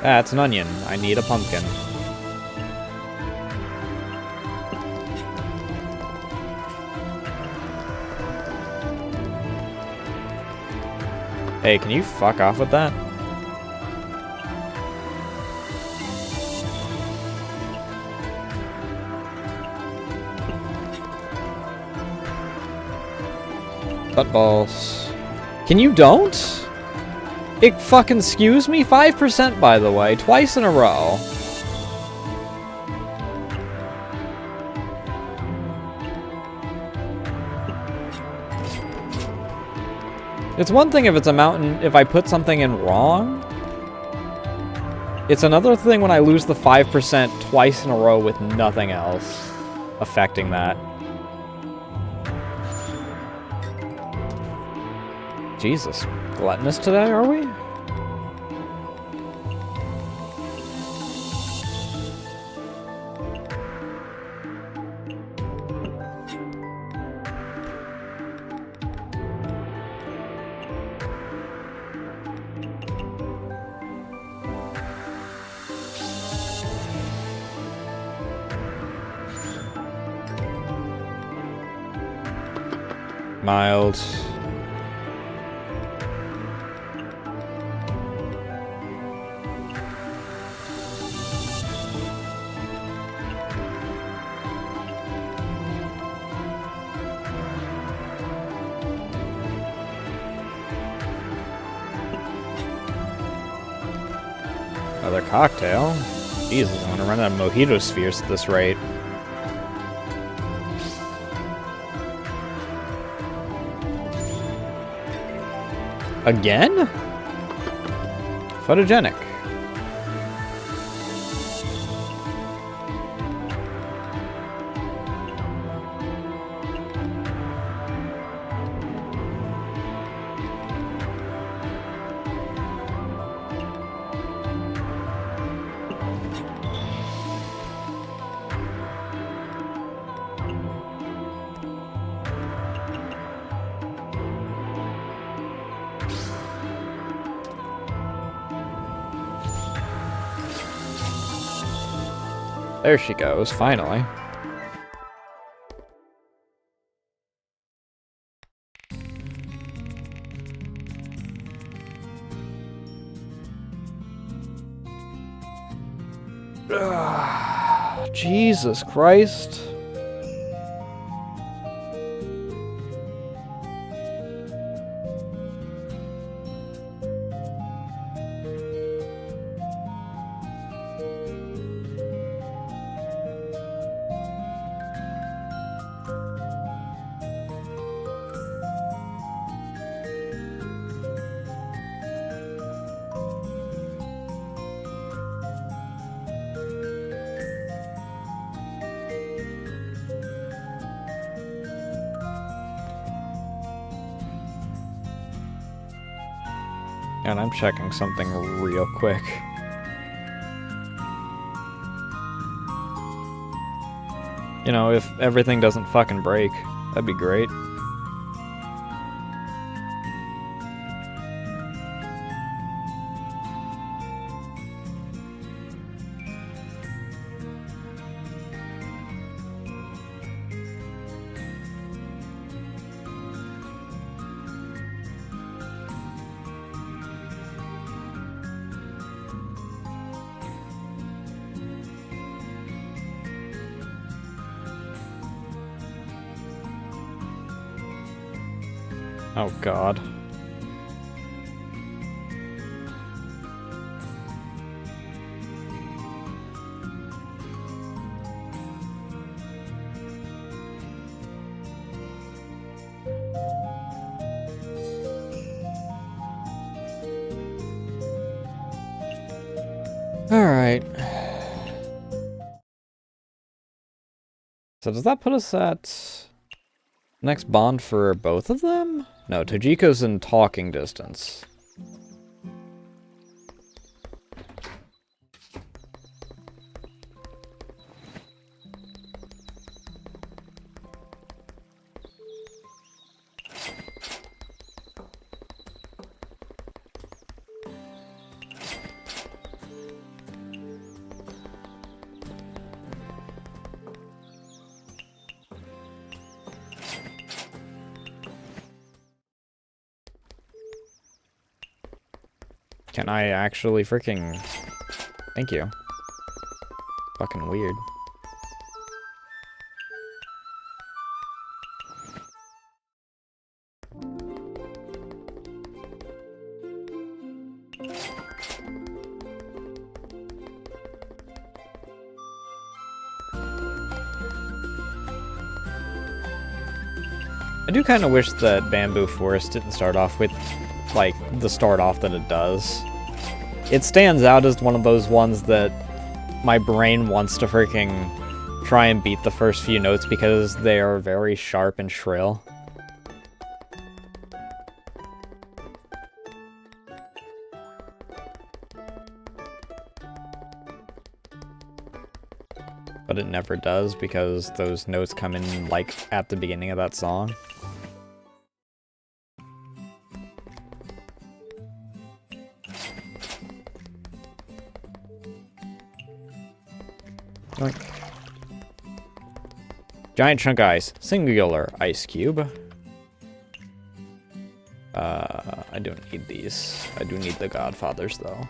Ah, it's an onion. I need a pumpkin. Hey, can you fuck off with that? Buttballs. Can you don't? It fucking skews me 5%, by the way, twice in a row. It's one thing if it's a mountain, if I put something in wrong. It's another thing when I lose the 5% twice in a row with nothing else affecting that. Jesus. Gluttonous today, are we? Mild. Another cocktail? Jesus, I'm gonna run out of mojito spheres at this rate. Again? Photogenic. There she goes, finally. Jesus Christ. And I'm checking something real quick. You know, if everything doesn't fucking break, that'd be great. Oh God. Alright. So does that put us at next bond for both of them? No, Tojiko's in talking distance. Can I actually freaking... Thank you. Fucking weird. I do kind of wish that Bamboo Forest didn't start off with, like, the start off that it does. It stands out as one of those ones that my brain wants to freaking try and beat the first few notes because they are very sharp and shrill. But it never does because those notes come in, like, at the beginning of that song. Like, giant chunk ice, singular ice cube. I don't need these. I do need the Godfathers though.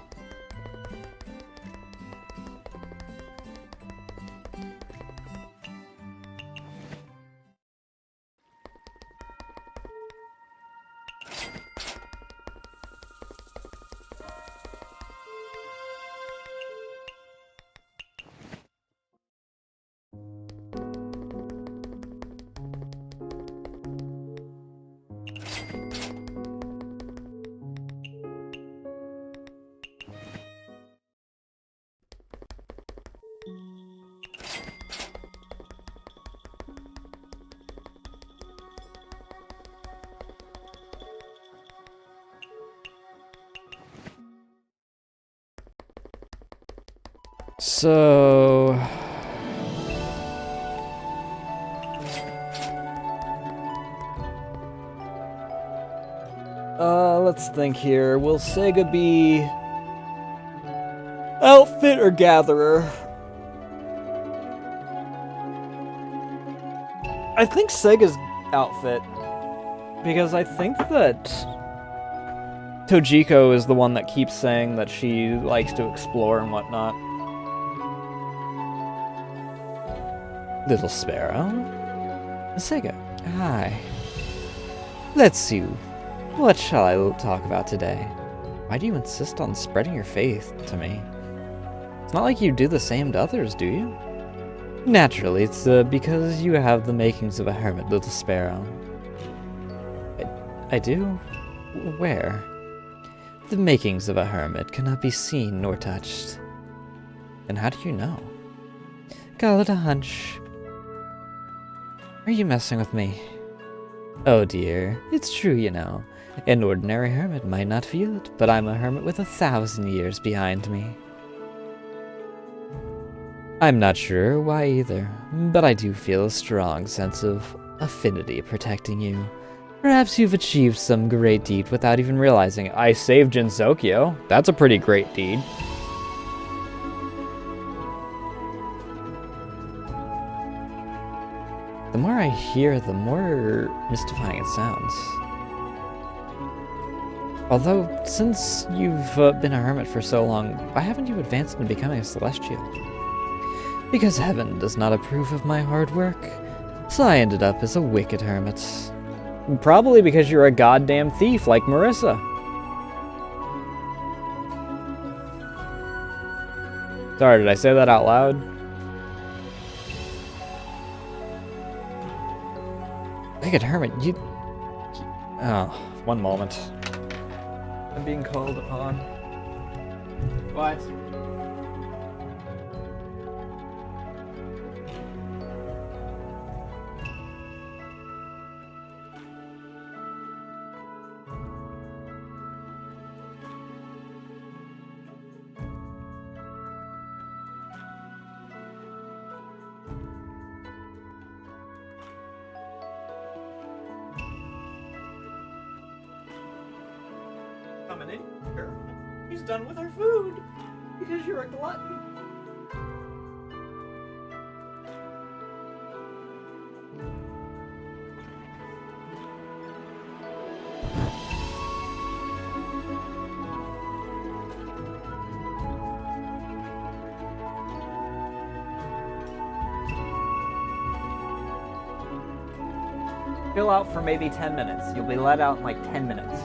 So... let's think here. Will Sega be... outfit or gatherer? I think Sega's outfit. Because I think that Tojiko is the one that keeps saying that she likes to explore and whatnot. Little Sparrow? Sega, hi. Let's see. What shall I talk about today? Why do you insist on spreading your faith to me? It's not like you do the same to others, do you? Naturally, it's because you have the makings of a hermit, Little Sparrow. I do? Where? The makings of a hermit cannot be seen nor touched. And how do you know? Call it a hunch. Are you messing with me? Oh dear, it's true, you know. An ordinary hermit might not feel it, but I'm a hermit with 1,000 years behind me. I'm not sure why either, but I do feel a strong sense of affinity protecting you. Perhaps you've achieved some great deed without even realizing it. I saved Jinsokyo. That's a pretty great deed. The more I hear, the more mystifying it sounds. Although, since you've been a hermit for so long, why haven't you advanced into becoming a celestial? Because heaven does not approve of my hard work, so I ended up as a wicked hermit. Probably because you're a goddamn thief like Marissa. Sorry, did I say that out loud? Wicked hermit, you... Oh, one moment. I'm being called upon. What? Coming in here. He's done with our food because you're a glutton. Chill out for maybe 10 minutes. You'll be let out in like 10 minutes.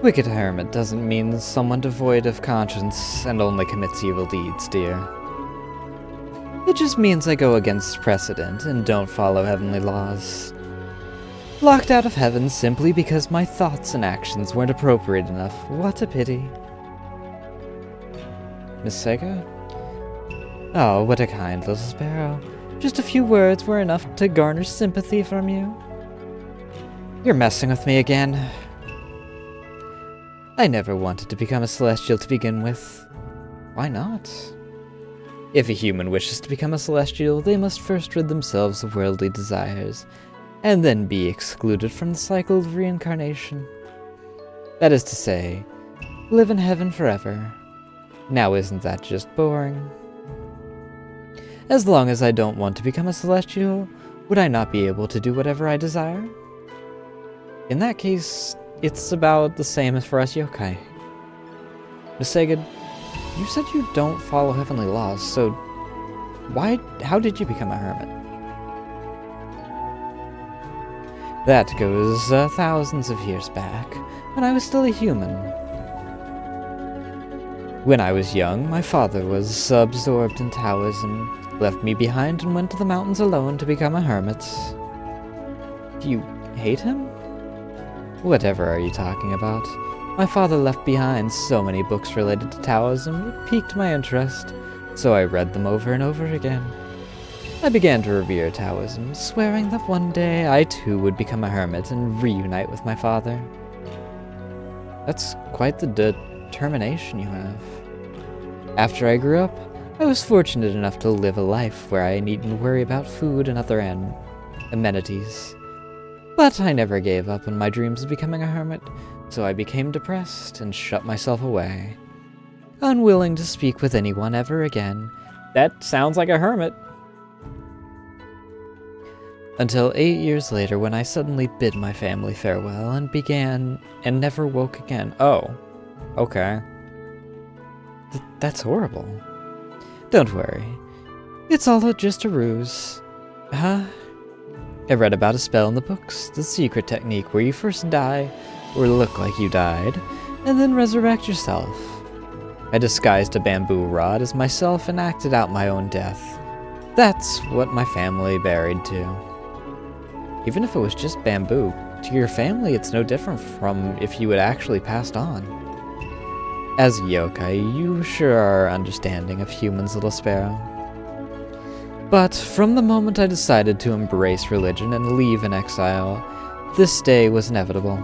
Wicked hermit doesn't mean someone devoid of conscience and only commits evil deeds, dear. It just means I go against precedent and don't follow heavenly laws. Locked out of heaven simply because my thoughts and actions weren't appropriate enough. What a pity. Miss Sega? Oh, what a kind little sparrow. Just a few words were enough to garner sympathy from you. You're messing with me again. I never wanted to become a celestial to begin with. Why not? If a human wishes to become a celestial, they must first rid themselves of worldly desires, and then be excluded from the cycle of reincarnation. That is to say, live in heaven forever. Now isn't that just boring? As long as I don't want to become a celestial, would I not be able to do whatever I desire? In that case, it's about the same as for us yokai. Miss Sega, you said you don't follow heavenly laws, so how did you become a hermit? That goes thousands of years back, when I was still a human. When I was young, my father was absorbed in Taoism, left me behind and went to the mountains alone to become a hermit. Do you hate him? Whatever are you talking about? My father left behind so many books related to Taoism, it piqued my interest, so I read them over and over again. I began to revere Taoism, swearing that one day I too would become a hermit and reunite with my father. That's quite the determination you have. After I grew up, I was fortunate enough to live a life where I needn't worry about food and other amenities. But I never gave up on my dreams of becoming a hermit, so I became depressed and shut myself away. Unwilling to speak with anyone ever again. That sounds like a hermit. Until 8 years later when I suddenly bid my family farewell and never woke again. Oh, okay. That's horrible. Don't worry. It's all just a ruse. Huh? I read about a spell in the books, the secret technique where you first die, or look like you died, and then resurrect yourself. I disguised a bamboo rod as myself and acted out my own death. That's what my family buried too. Even if it was just bamboo, to your family it's no different from if you had actually passed on. As a yokai, you sure are understanding of humans, little sparrow. But from the moment I decided to embrace religion and leave in exile, this day was inevitable.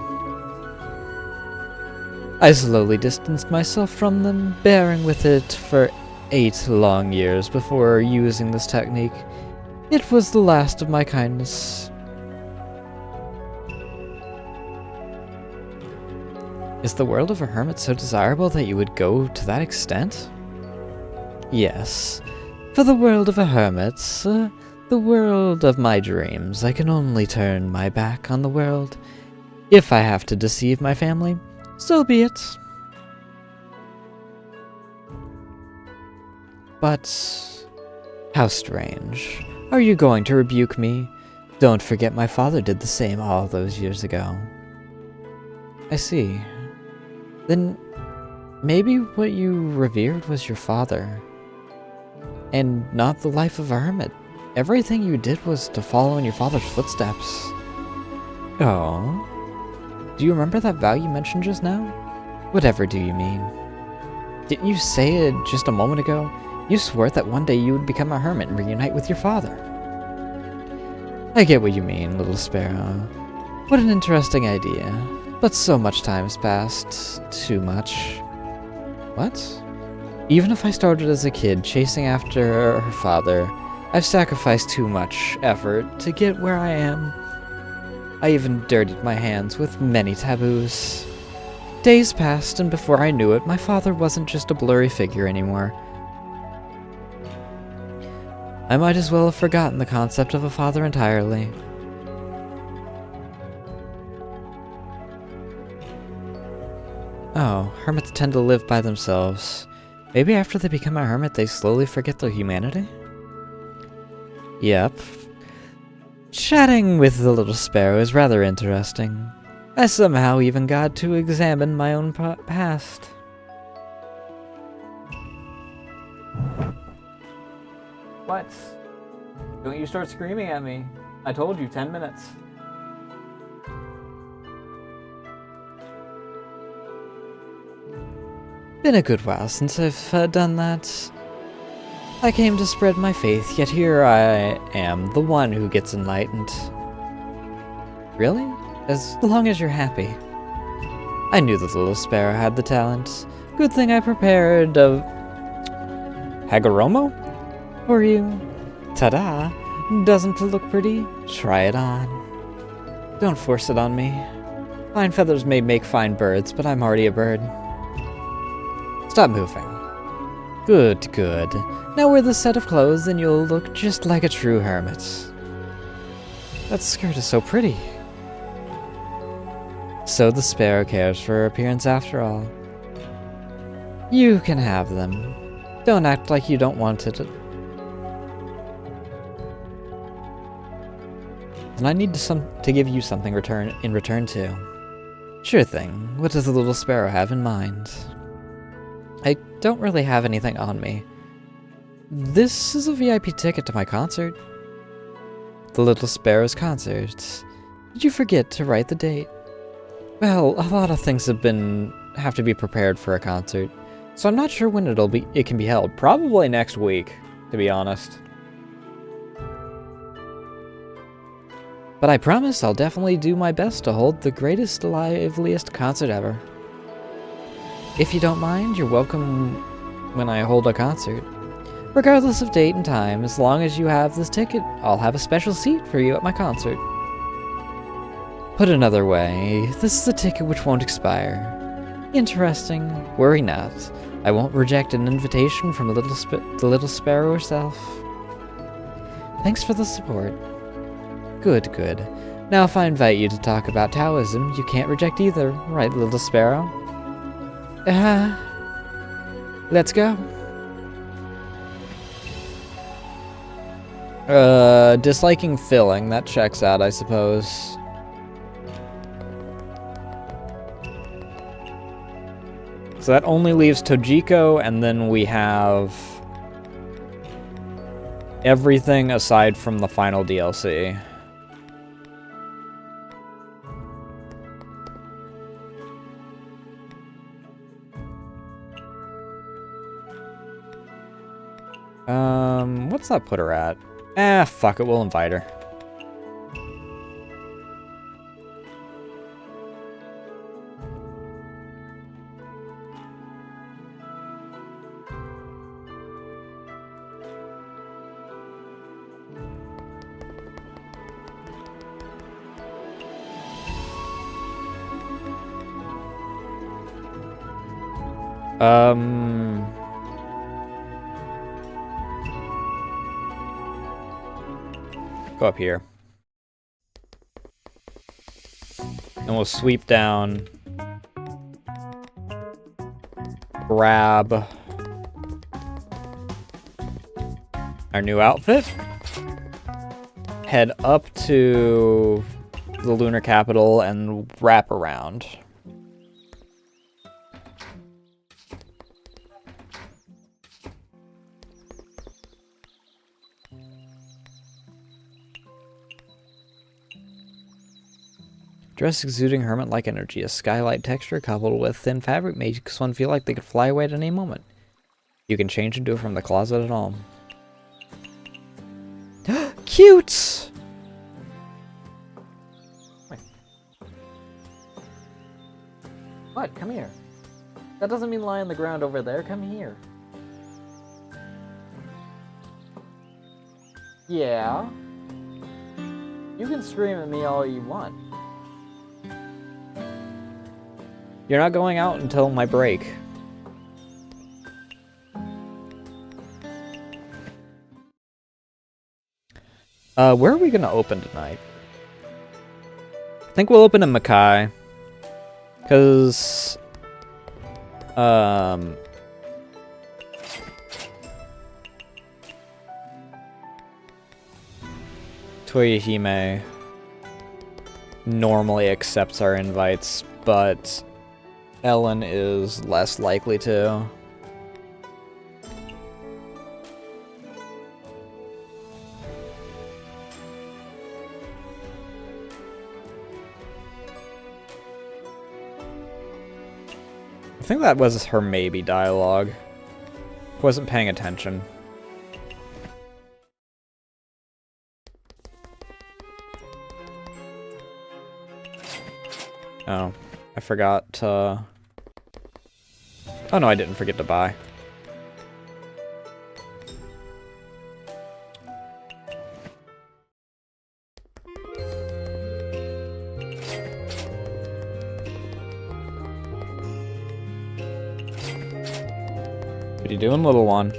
I slowly distanced myself from them, bearing with it for 8 long years before using this technique. It was the last of my kindness. Is the world of a hermit so desirable that you would go to that extent? Yes. For the world of a hermit, the world of my dreams, I can only turn my back on the world. If I have to deceive my family, so be it. But how strange. Are you going to rebuke me? Don't forget my father did the same all those years ago. I see. Then maybe what you revered was your father, and not the life of a hermit. Everything you did was to follow in your father's footsteps. Oh? Do you remember that vow you mentioned just now? Whatever do you mean? Didn't you say it just a moment ago? You swore that one day you would become a hermit and reunite with your father. I get what you mean, little sparrow. What an interesting idea. But so much time has passed. Too much. What? Even if I started as a kid chasing after her father, I've sacrificed too much effort to get where I am. I even dirtied my hands with many taboos. Days passed, and before I knew it, my father wasn't just a blurry figure anymore. I might as well have forgotten the concept of a father entirely. Oh, hermits tend to live by themselves. Maybe after they become a hermit, they slowly forget their humanity? Yep. Chatting with the little sparrow is rather interesting. I somehow even got to examine my own past. What? Don't you start screaming at me. I told you, 10 minutes. Been a good while since I've done that. I came to spread my faith, yet here I am, the one who gets enlightened. Really? As long as you're happy. I knew the little sparrow had the talent. Good thing I prepared a Hagoromo for you. Ta-da! Doesn't it look pretty? Try it on. Don't force it on me. Fine feathers may make fine birds, but I'm already a bird. Stop moving. Good, good. Now wear this set of clothes and you'll look just like a true hermit. That skirt is so pretty. So the sparrow cares for her appearance after all. You can have them. Don't act like you don't want it. And I need to give you something in return too. Sure thing. What does the little sparrow have in mind? I don't really have anything on me. This is a VIP ticket to my concert. The Little Sparrow's concert. Did you forget to write the date? Well, a lot of things have to be prepared for a concert, so I'm not sure when it can be held. Probably next week, to be honest. But I promise I'll definitely do my best to hold the greatest, liveliest concert ever. If you don't mind, you're welcome when I hold a concert. Regardless of date and time, as long as you have this ticket, I'll have a special seat for you at my concert. Put another way, this is a ticket which won't expire. Interesting. Worry not. I won't reject an invitation from the little sparrow herself. Thanks for the support. Good, good. Now if I invite you to talk about Taoism, you can't reject either, right, little sparrow? Let's go. Disliking filling, that checks out, I suppose. So that only leaves Tojiko, and then we have everything aside from the final DLC. What's that put her at? Fuck it, we'll invite her. Go up here. And we'll sweep down. Grab our new outfit. Head up to the lunar capital and wrap around. Dress exuding hermit-like energy. A skylight texture coupled with thin fabric makes one feel like they could fly away at any moment. You can change into it from the closet at home. Cute! What? Come here. That doesn't mean lie on the ground over there. Come here. Yeah? You can scream at me all you want. You're not going out until my break. Where are we gonna open tonight? I think we'll open in Makai. Cause Toyohime normally accepts our invites, but Ellen is less likely to. I think that was her maybe dialogue. Wasn't paying attention. Oh, I forgot to... Oh no, I didn't forget to buy. What are you doing, little one?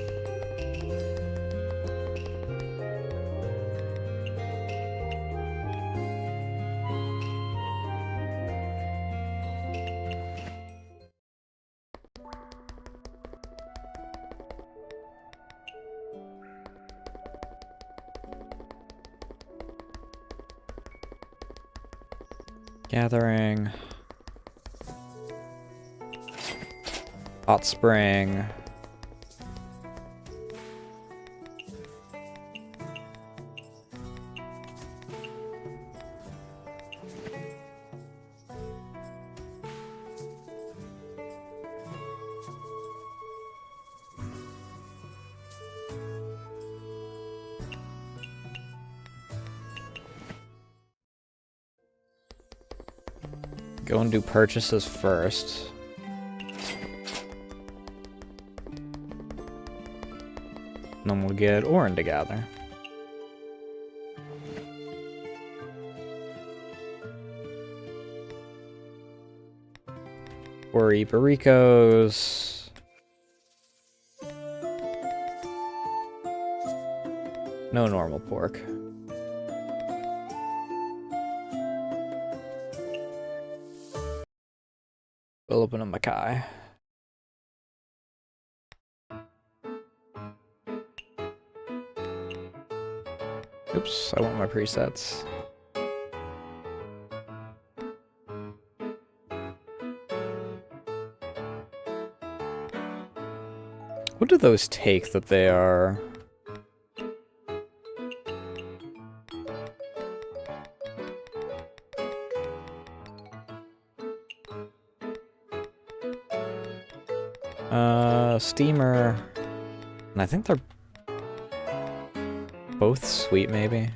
Gathering. Hot spring. Go and do purchases first. And then we'll get Orin to gather. Or eat burritos. No normal pork. We'll open a Makai. Oops, I want my presets. What do those take that they are? Steamer. And I think they're both sweet, maybe.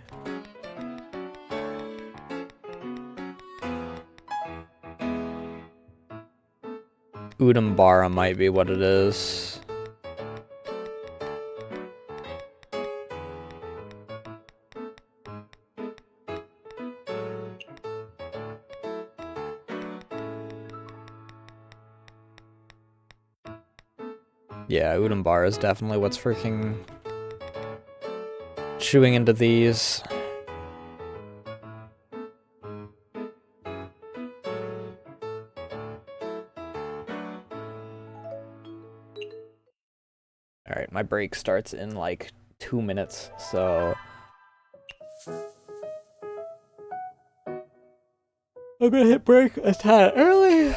Udambara might be what it is. Yeah, Udambara is definitely what's freaking chewing into these. Alright, my break starts in like 2 minutes, so... I'm gonna hit break a tad early!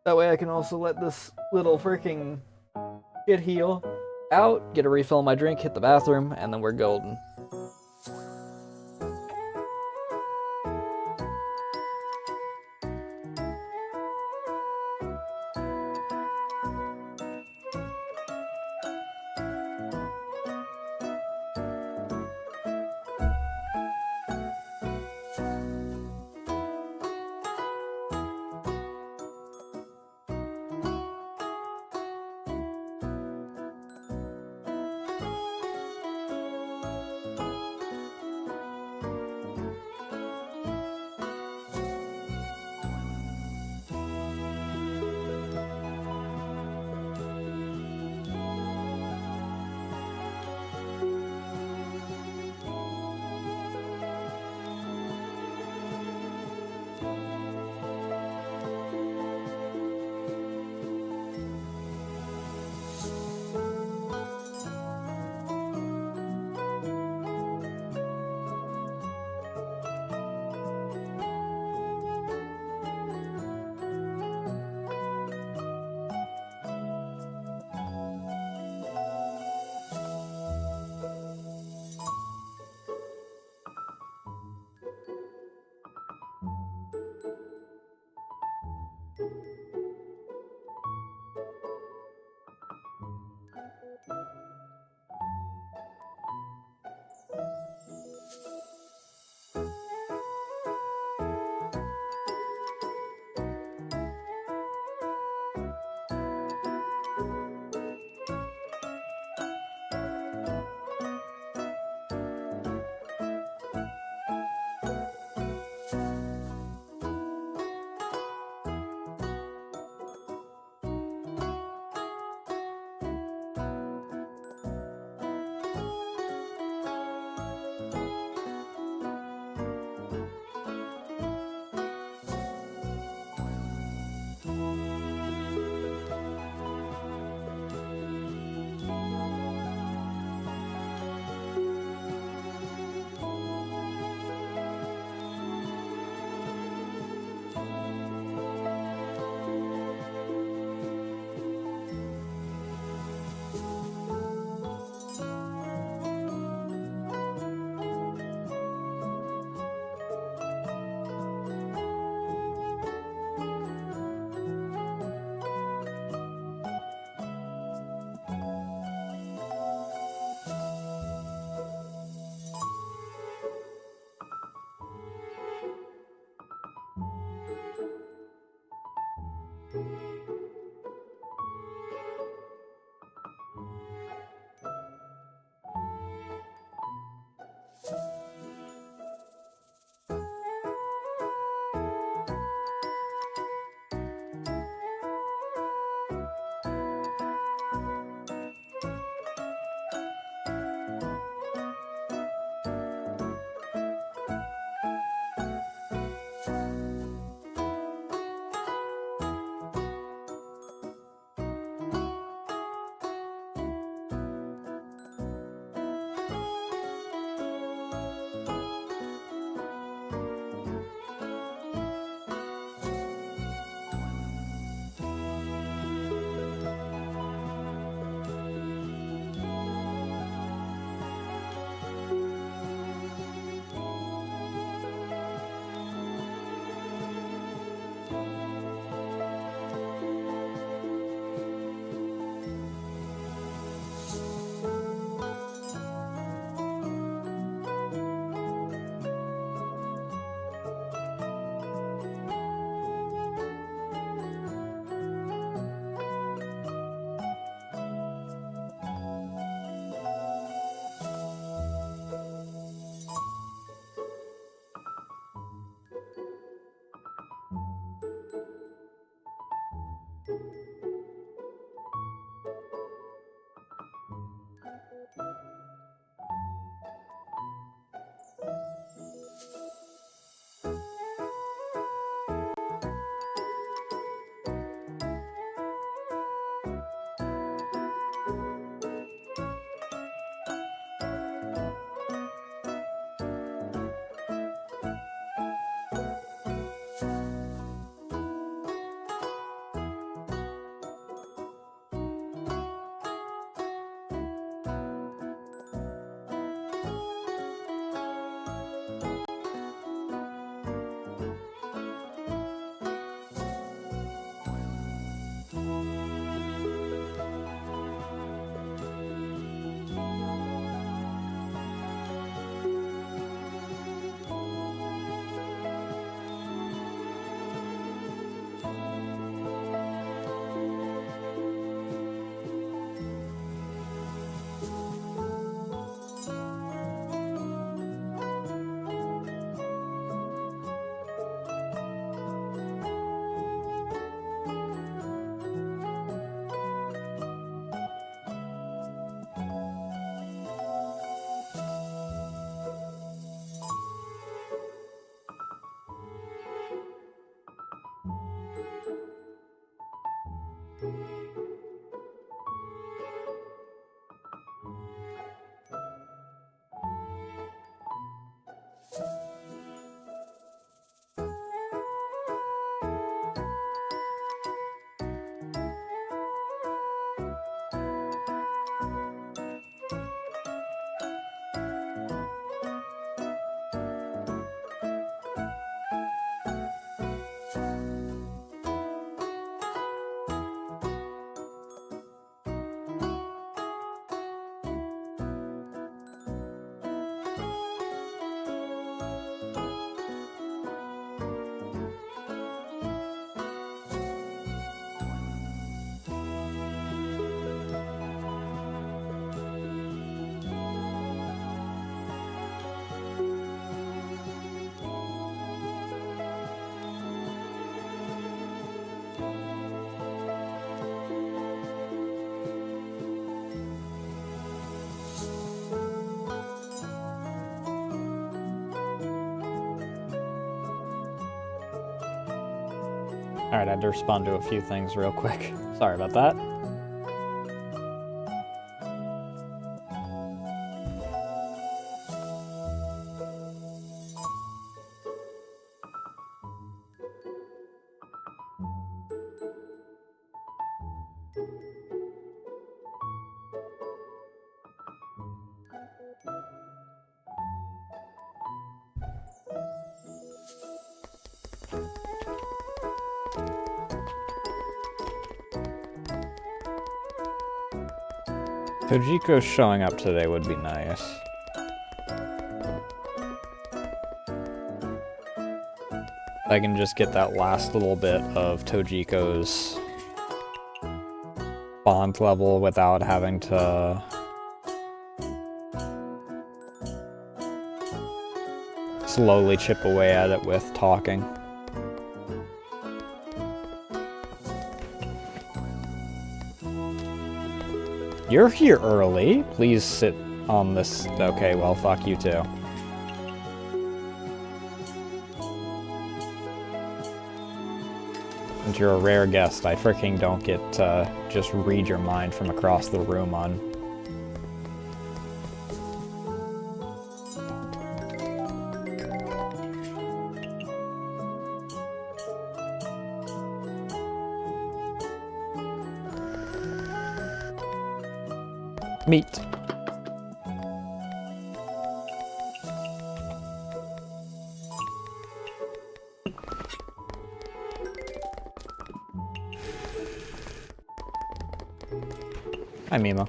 That way I can also let this little freaking shit heal out, get a refill of my drink, hit the bathroom, and then we're golden. Alright, I had to respond to a few things real quick. Sorry about that. Kojiko showing up today would be nice. I can just get that last little bit of Tojiko's bond level without having to slowly chip away at it with talking. You're here early. Please sit on this. Okay, well, fuck you too. Since you're a rare guest, I freaking don't get to just read your mind from across the room on. Meat. Hi, Mima.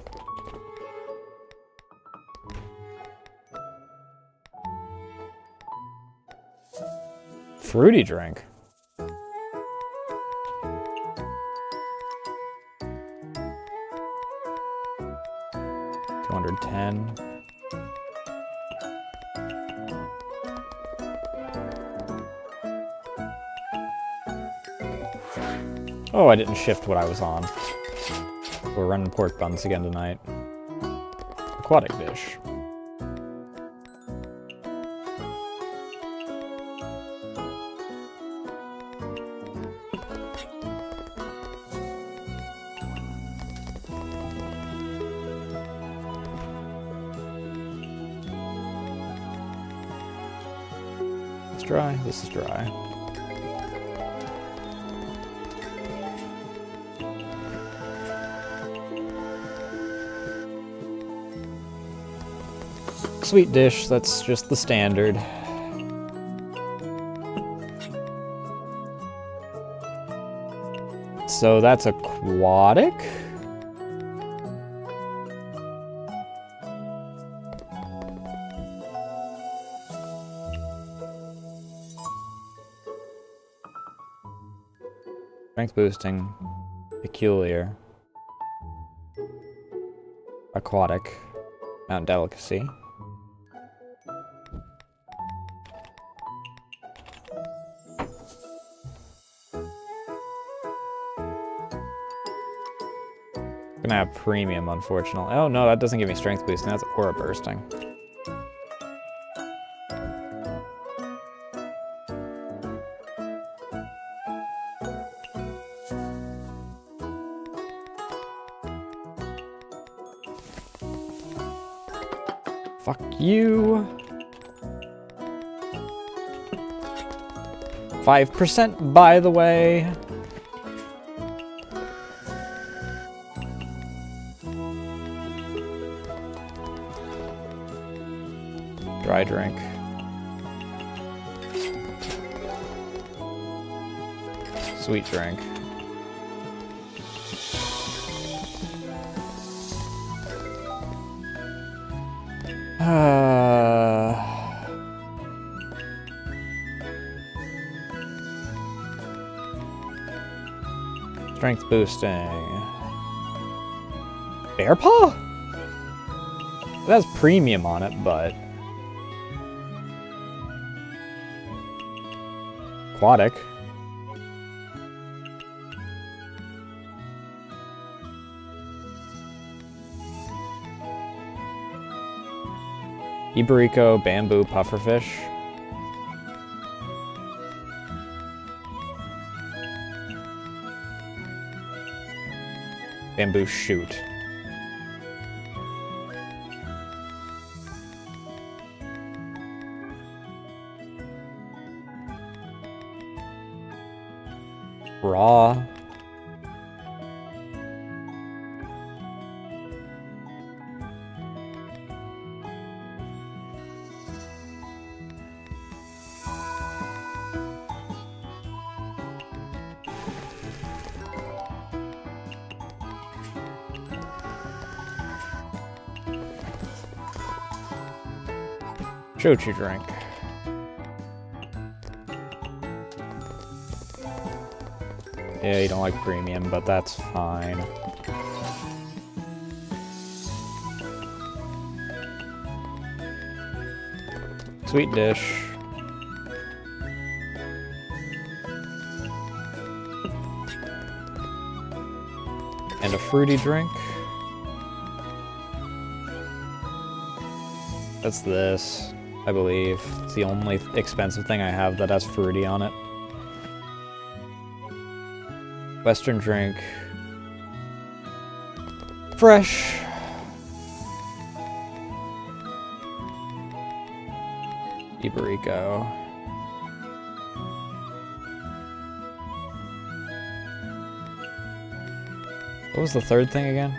Fruity drink. $210. Oh, I didn't shift what I was on. We're running pork buns again tonight. Aquatic dish. It's dry. This is dry. Sweet dish, that's just the standard. So that's aquatic? Strength boosting. Peculiar. Aquatic. Mount delicacy. Gonna have premium, unfortunately. Oh no, that doesn't give me strength boosting. That's aura bursting. Fuck you. 5%, by the way. Dry drink. Sweet drink. Strength boosting. Bear paw? It has premium on it, but aquatic. Iberico bamboo pufferfish. Bamboo shoot. Raw. Shochu drink. Yeah, you don't like premium, but that's fine. Sweet dish. And a fruity drink. That's this, I believe. It's the only expensive thing I have that has fruity on it. Western drink. Fresh. Iberico. What was the third thing again?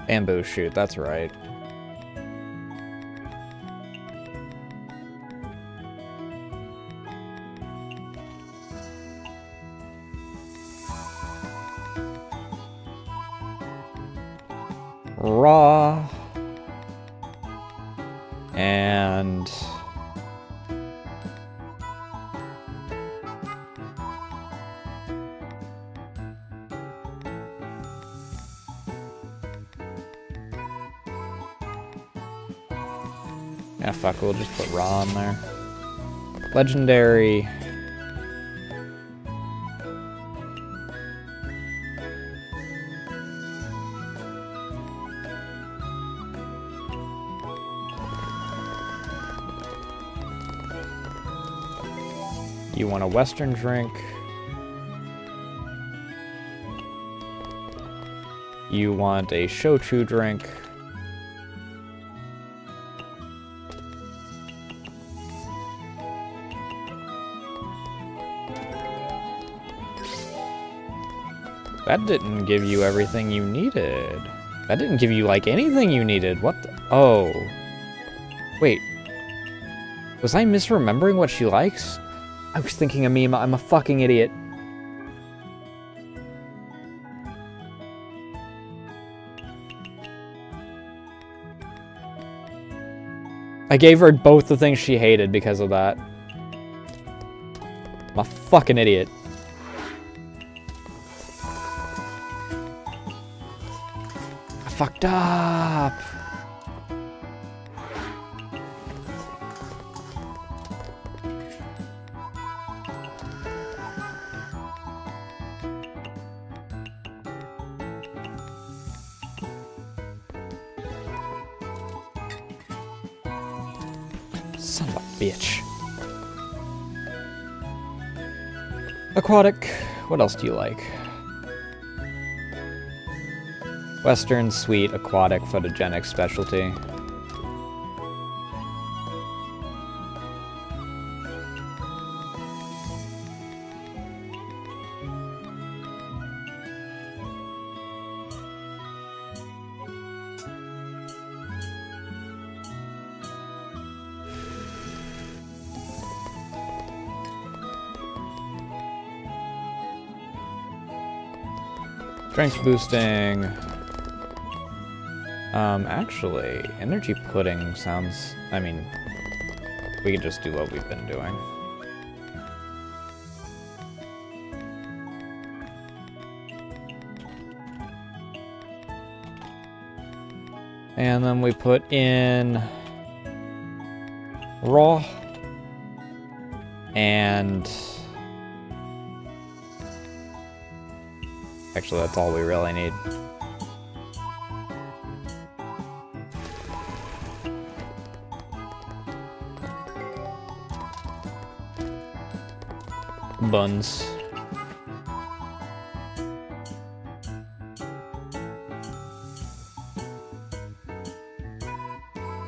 Bamboo shoot, that's right. Raw. And yeah, fuck, we'll just put raw in there. Legendary. You want a Western drink. You want a shochu drink. That didn't give you everything you needed. That didn't give you, like, anything you needed. What the? Oh. Wait. Was I misremembering what she likes? I was thinking of Mima. I'm a fucking idiot. I gave her both the things she hated because of that. I'm a fucking idiot. I fucked up. Son of a bitch. Aquatic. What else do you like? Western, sweet, aquatic, photogenic, specialty. Strength boosting. Actually, energy pudding sounds... I mean, we could just do what we've been doing. And then we put in raw and... Actually, that's all we really need. Buns.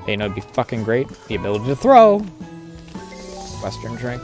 Hey, you know, it'd be fucking great. The ability to throw. Western drink.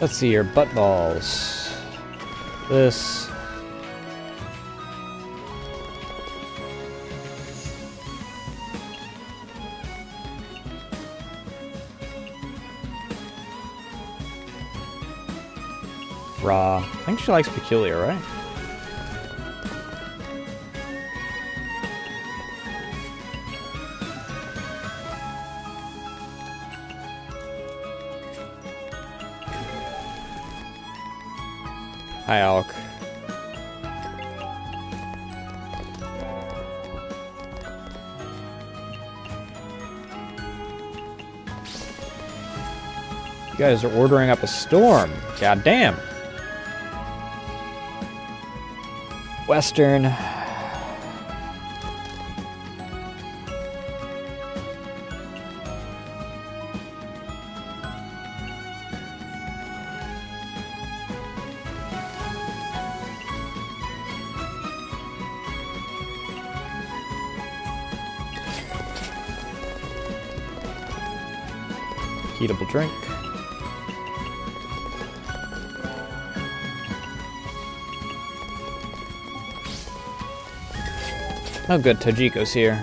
Let's see your butt balls. This. Raw. I think she likes peculiar, right? Hi, Alk. You guys are ordering up a storm. God damn. Western. Heatable drink. Oh good, Tajiko's here.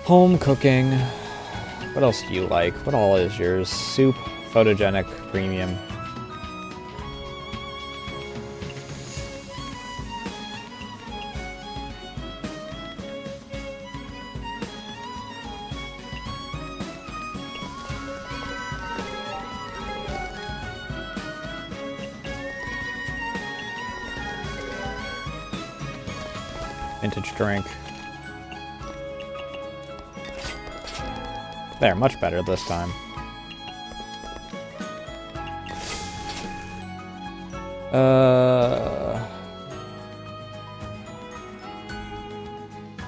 Home cooking. What else do you like? What all is yours? Soup, photogenic, premium. Vintage drink. There, much better this time.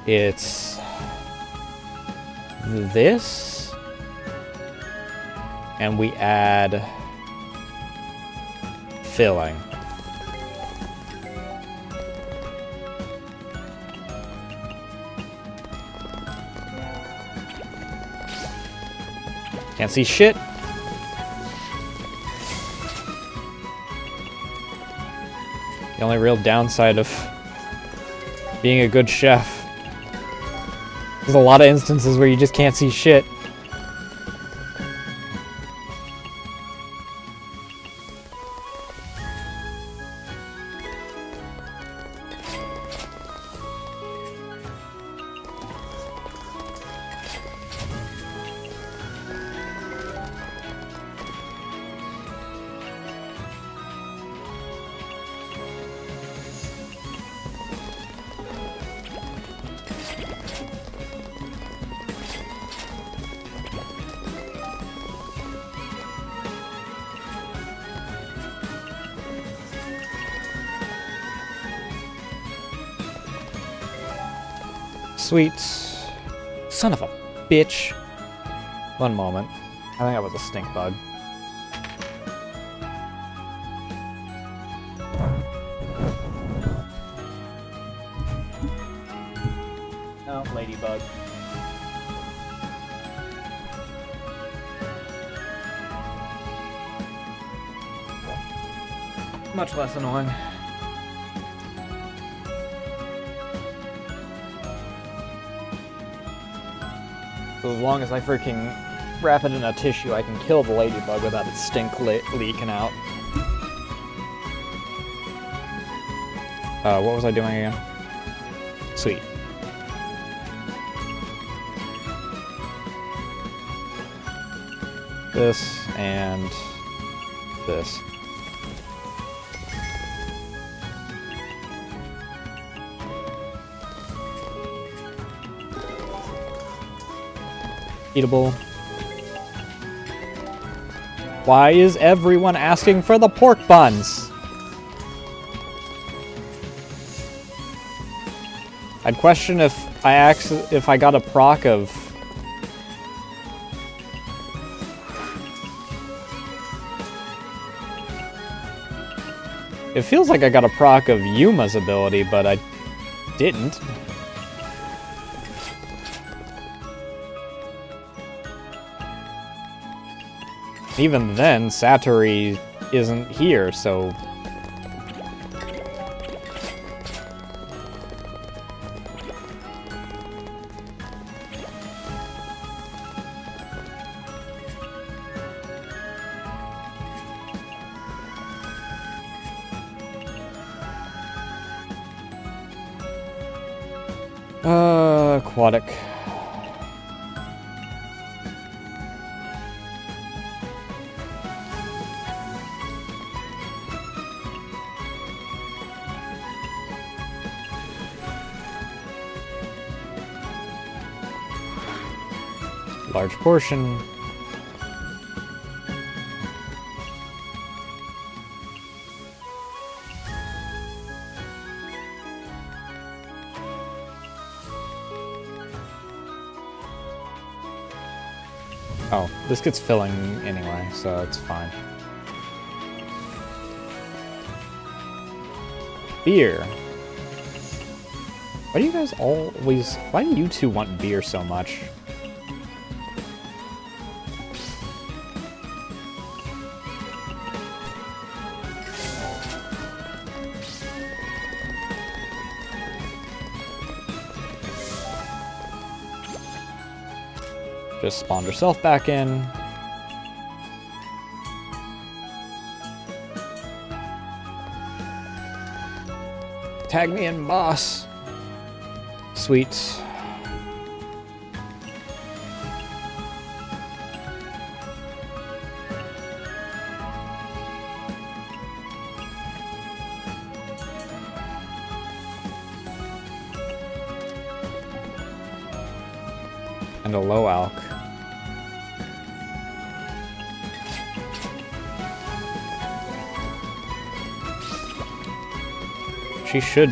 It's this, and we add filling. Can't see shit. The only real downside of being a good chef. There's a lot of instances where you just can't see shit. Sweet. Son of a bitch. One moment. I think that was a stink bug. Oh, ladybug. Much less annoying. As long as I freaking wrap it in a tissue, I can kill the ladybug without its stink leaking out. What was I doing again? Sweet. This and this. Eatable. Why is everyone asking for the pork buns? I'd question if I got a proc of It feels like I got a proc of Yuma's ability, but I didn't. Even then, Satori isn't here, so... Aquatic. Large portion. Oh, this gets filling anyway, so it's fine. Beer. Why do you guys always... Why do you two want beer so much? Just spawned herself back in. Tag me in, boss. Sweet. And a low alk. She should...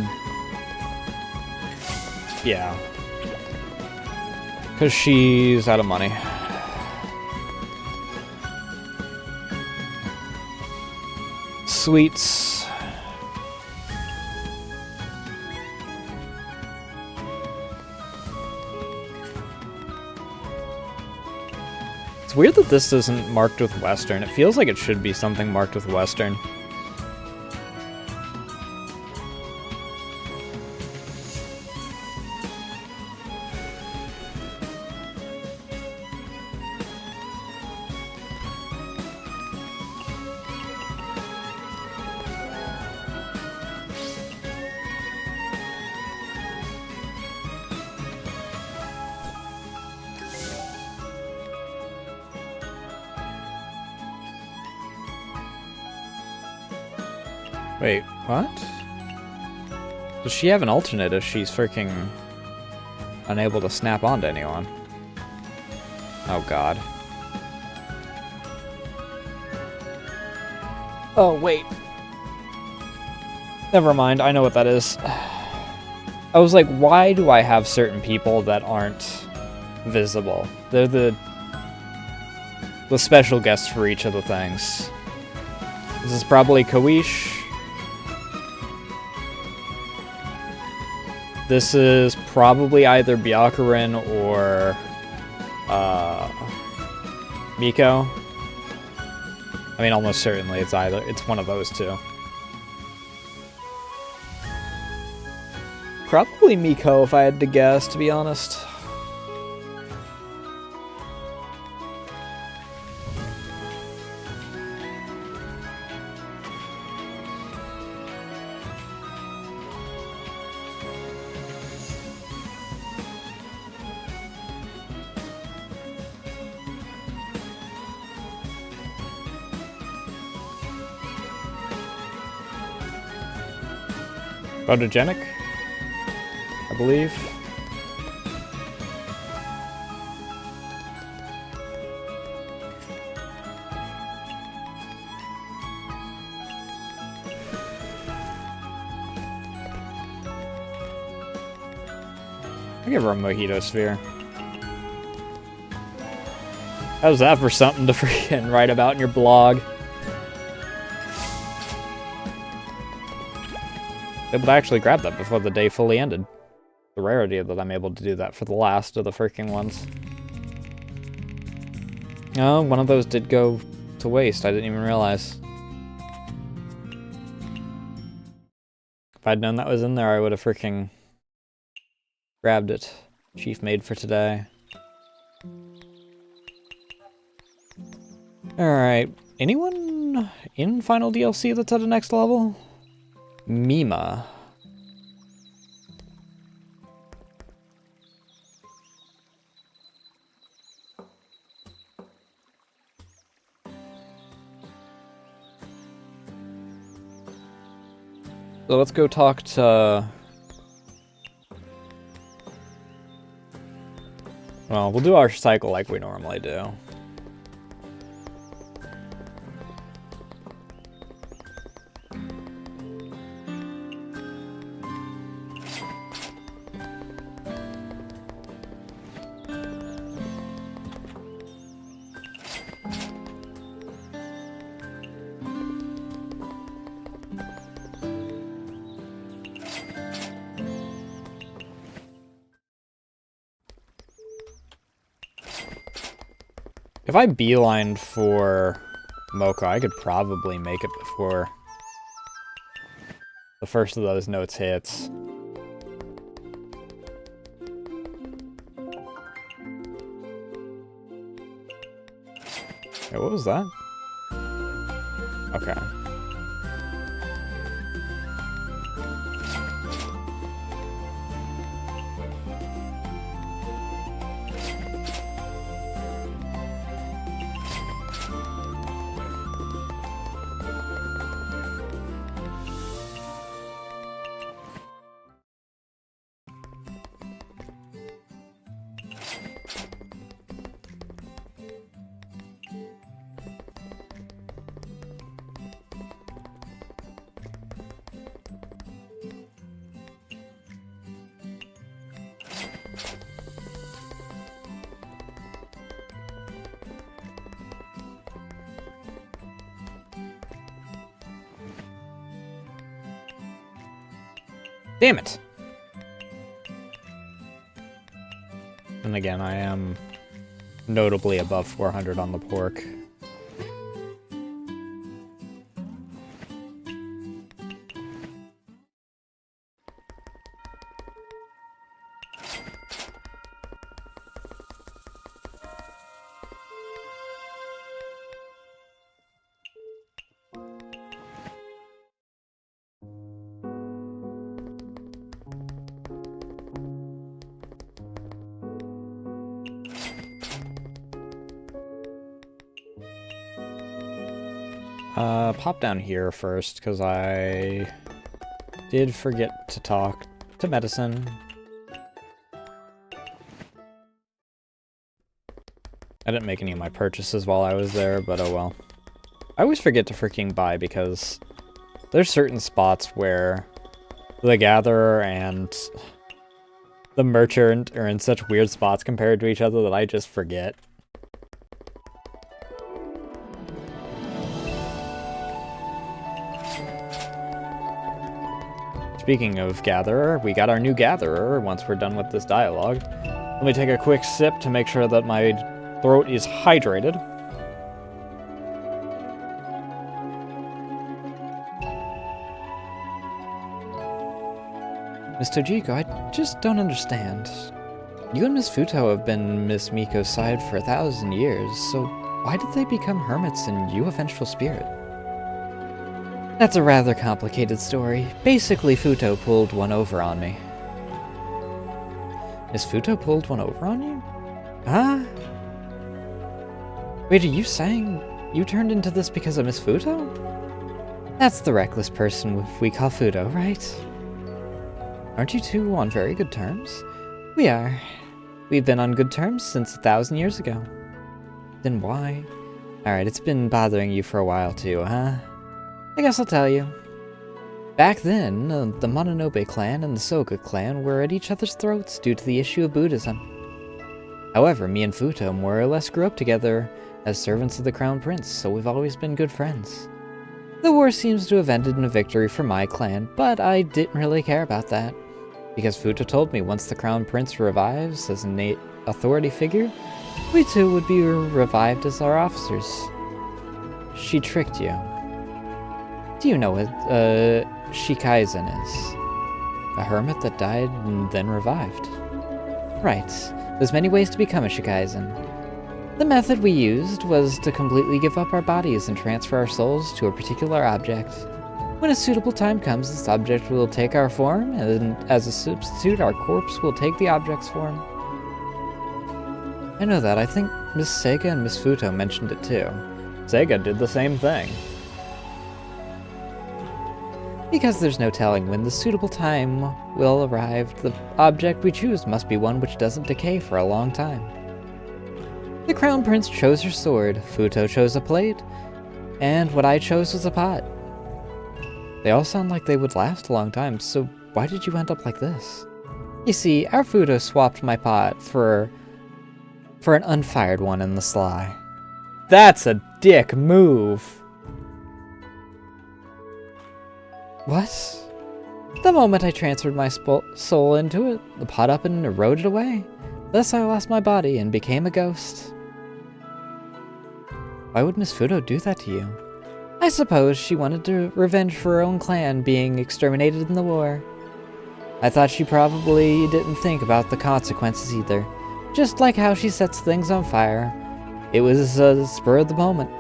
Yeah. Because she's out of money. Sweets. It's weird that this isn't marked with Western. It feels like it should be something marked with Western. Wait, what? Does she have an alternate if she's freaking unable to snap onto anyone? Oh god. Oh, wait. Never mind, I know what that is. I was like, why do I have certain people that aren't visible? They're the special guests for each of the things. This is probably Kawish. This is probably either Byakurin or Miko. I mean, almost certainly it's one of those two. Probably Miko if I had to guess, to be honest. Photogenic, I believe. I'll give her a Mojito Sphere. How's that for something to freaking write about in your blog? Able to actually grab that before the day fully ended. The rarity that I'm able to do that for the last of the freaking ones. Oh, one of those did go to to waste. I didn't even realize. If I'd known that was in there, I would have freaking grabbed it. Chief made for today. Alright. Anyone in final DLC that's at a next level? Mima. So let's go talk to... Well, we'll do our cycle like we normally do. If I beelined for Mocha, I could probably make it before the first of those notes hits. Hey, what was that? Okay. Damn it! And again, I am notably above 400 on the pork. Pop down here first, because I did forget to talk to Medicine. I didn't make any of my purchases while I was there, but oh well. I always forget to freaking buy, because there's certain spots where the Gatherer and the Merchant are in such weird spots compared to each other that I just forget. Speaking of Gatherer, we got our new Gatherer once we're done with this dialogue. Let me take a quick sip to make sure that my throat is hydrated. Miss Tojiko, I just don't understand. You and Miss Futo have been Miss Miko's side for 1,000 years, so why did they become hermits and you a vengeful spirit? That's a rather complicated story. Basically, Futo pulled one over on me. Miss Futo pulled one over on you? Huh? Wait, are you saying you turned into this because of Miss Futo? That's the reckless person we call Futo, right? Aren't you two on very good terms? We are. We've been on good terms since 1,000 years ago. Then why? Alright, it's been bothering you for a while too, huh? I guess I'll tell you. Back then, the Mononobe clan and the Soga clan were at each other's throats due to the issue of Buddhism. However, me and Futo more or less grew up together as servants of the Crown Prince, so we've always been good friends. The war seems to have ended in a victory for my clan, but I didn't really care about that, because Futo told me once the Crown Prince revives as an authority figure, we too would be revived as our officers. she tricked you. Do you know what Shikaizen is? A hermit that died and then revived. Right. There's many ways to become a Shikaizen. The method we used was to completely give up our bodies and transfer our souls to a particular object. When a suitable time comes, this object will take our form, and as a substitute, our corpse will take the object's form. I know that. I think Miss Sega and Miss Futo mentioned it too. Sega did the same thing. Because there's no telling when the suitable time will arrive, the object we choose must be one which doesn't decay for a long time. The Crown Prince chose her sword, Futo chose a plate, and what I chose was a pot. They all sound like they would last a long time, so why did you end up like this? You see, our Futo swapped my pot for an unfired one in the sly. That's a dick move. What? The moment I transferred my soul into it, the pot up and eroded away. Thus I lost my body and became a ghost. Why would Miss Futo do that to you? I suppose she wanted to revenge for her own clan being exterminated in the war. I thought she probably didn't think about the consequences either. Just like how she sets things on fire. It was a spur of the moment.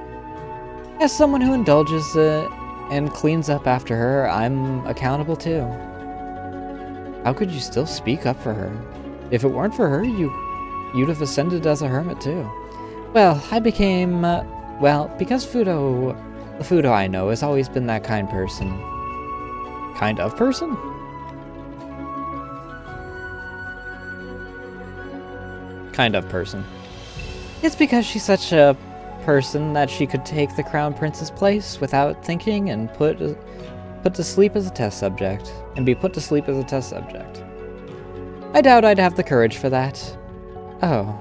As someone who indulges and cleans up after her, I'm accountable too. How could you still speak up for her? If it weren't for her, you'd have ascended as a hermit too. Well, I became, because the Futo I know has always been that kind person. Kind of person? Kind of person. It's because she's such a person that she could take the Crown Prince's place without thinking and put to sleep as a test subject. I doubt I'd have the courage for that. Oh.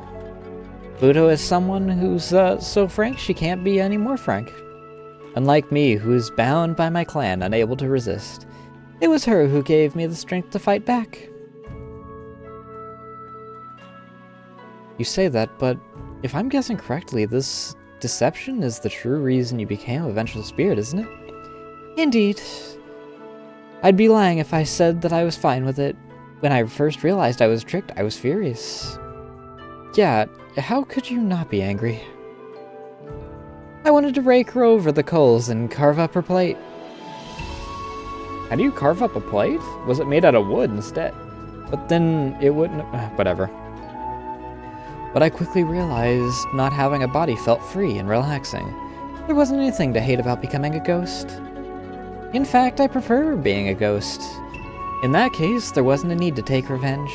Futo is someone who's so frank she can't be any more frank. Unlike me, who's bound by my clan, unable to resist. It was her who gave me the strength to fight back. You say that, but if I'm guessing correctly, this deception is the true reason you became a vengeful spirit, isn't it? Indeed. I'd be lying if I said that I was fine with it. When I first realized I was tricked, I was furious. Yeah, how could you not be angry? I wanted to rake her over the coals and carve up her plate. How do you carve up a plate? Was it made out of wood instead? But then it wouldn't... whatever. But I quickly realized not having a body felt free and relaxing. There wasn't anything to hate about becoming a ghost. In fact, I prefer being a ghost. In that case, there wasn't a need to take revenge.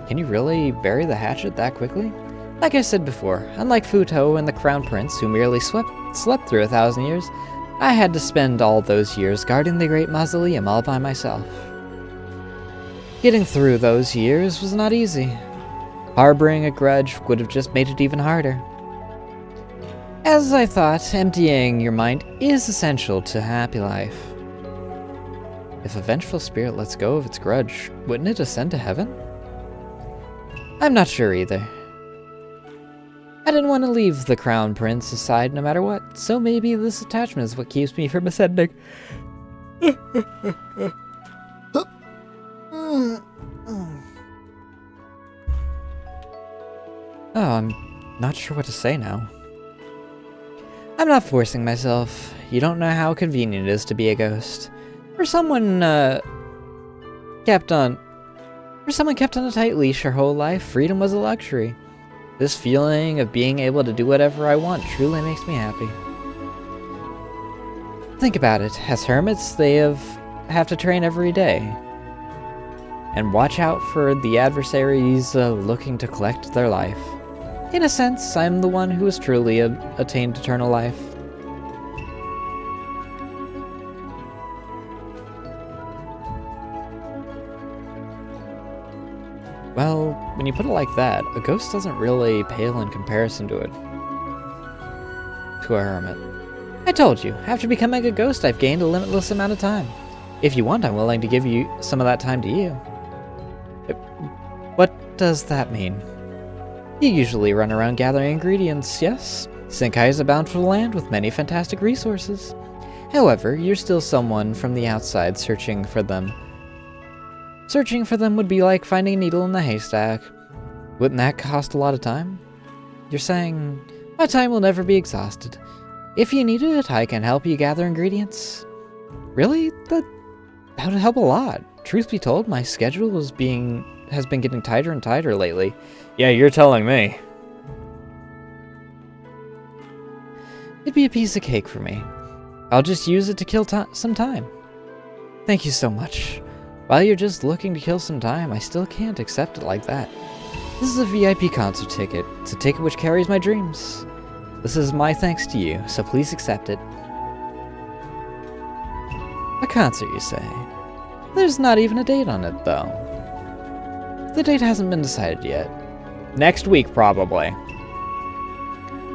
Can you really bury the hatchet that quickly? Like I said before, unlike Futo and the Crown Prince, who merely slept through 1,000 years, I had to spend all those years guarding the Great Mausoleum all by myself. Getting through those years was not easy. Harboring a grudge would have just made it even harder. As I thought, emptying your mind is essential to a happy life. If a vengeful spirit lets go of its grudge, wouldn't it ascend to heaven? I'm not sure either. I didn't want to leave the Crown Prince aside no matter what, so maybe this attachment is what keeps me from ascending. Oh, I'm not sure what to say now. I'm not forcing myself. You don't know how convenient it is to be a ghost. For someone kept on a tight leash her whole life, freedom was a luxury. This feeling of being able to do whatever I want truly makes me happy. Think about it. As hermits, they have to train every day. And watch out for the adversaries looking to collect their life. In a sense, I'm the one who has truly attained eternal life. Well, when you put it like that, a ghost doesn't really pale in comparison to a hermit. I told you, after becoming a ghost, I've gained a limitless amount of time. If you want, I'm willing to give you some of that time to you. What does that mean? You usually run around gathering ingredients, yes? Izakaya is a bountiful land with many fantastic resources. However, you're still someone from the outside searching for them. Searching for them would be like finding a needle in a haystack. Wouldn't that cost a lot of time? You're saying, my time will never be exhausted. If you need it, I can help you gather ingredients. Really? That would help a lot. Truth be told, my schedule has been getting tighter and tighter lately. Yeah, you're telling me. It'd be a piece of cake for me. I'll just use it to kill some time. Thank you so much. While you're just looking to kill some time, I still can't accept it like that. This is a VIP concert ticket. It's a ticket which carries my dreams. This is my thanks to you, so please accept it. A concert, you say? There's not even a date on it, though. The date hasn't been decided yet. Next week, probably.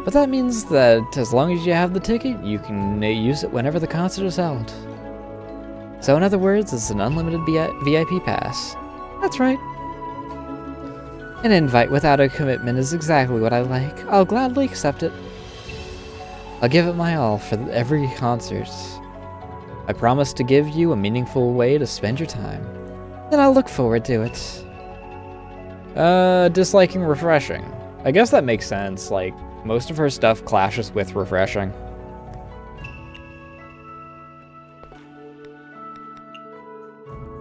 But that means that as long as you have the ticket, you can use it whenever the concert is held. So in other words, it's an unlimited VIP pass. That's right. An invite without a commitment is exactly what I like. I'll gladly accept it. I'll give it my all for every concert. I promise to give you a meaningful way to spend your time. Then I'll look forward to it. Disliking refreshing. I guess that makes sense, like, most of her stuff clashes with refreshing.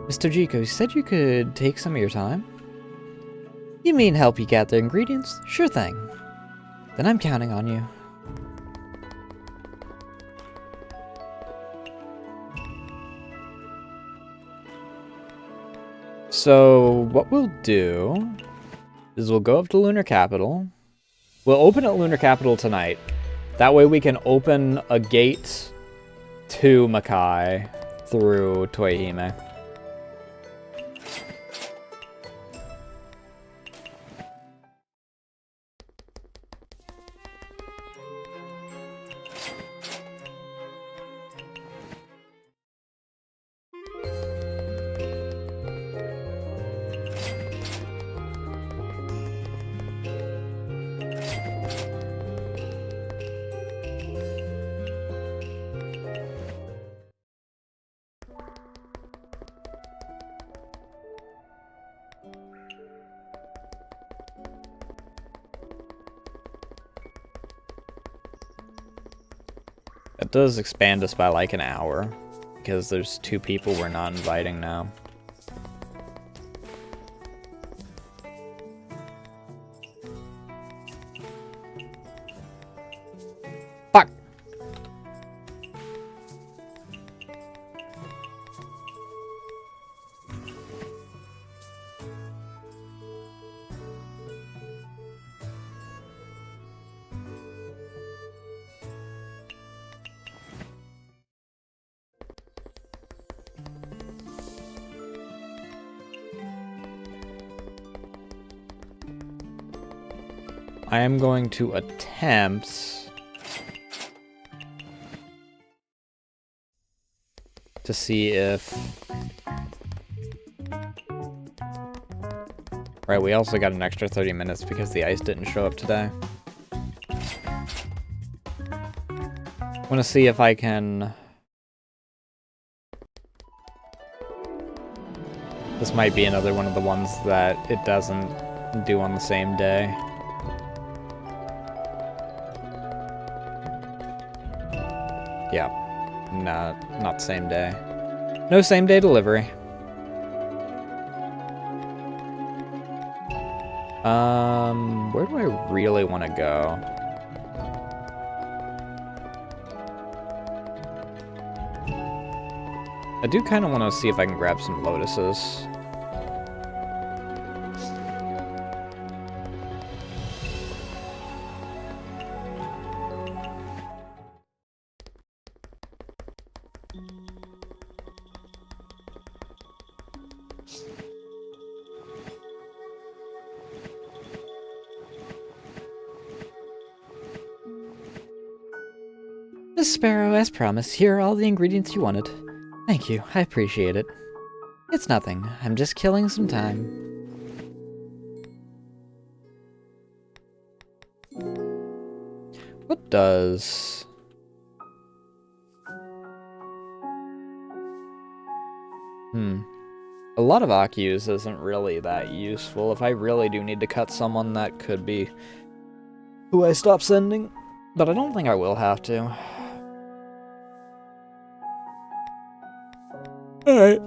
Mr. Jiko, you said you could take some of your time? You mean help you gather ingredients? Sure thing. Then I'm counting on you. So, what we'll do is we'll go up to Lunar Capital. We'll open at Lunar Capital tonight. That way we can open a gate to Makai through Toihime. That does expand us by like an hour, because there's 2 people we're not inviting now. Fuck! I am going to attempt to see if... Right, we also got an extra 30 minutes because the ice didn't show up today. I want to see if I can... This might be another one of the ones that it doesn't do on the same day. Yeah, not same day. No same day delivery. Where do I really want to go? I do kind of want to see if I can grab some lotuses. Miss Sparrow, as promised, here are all the ingredients you wanted. Thank you, I appreciate it. It's nothing, I'm just killing some time. What does... A lot of Akyus isn't really that useful. If I really do need to cut someone, that could be who I stop sending. But I don't think I will have to. Alright.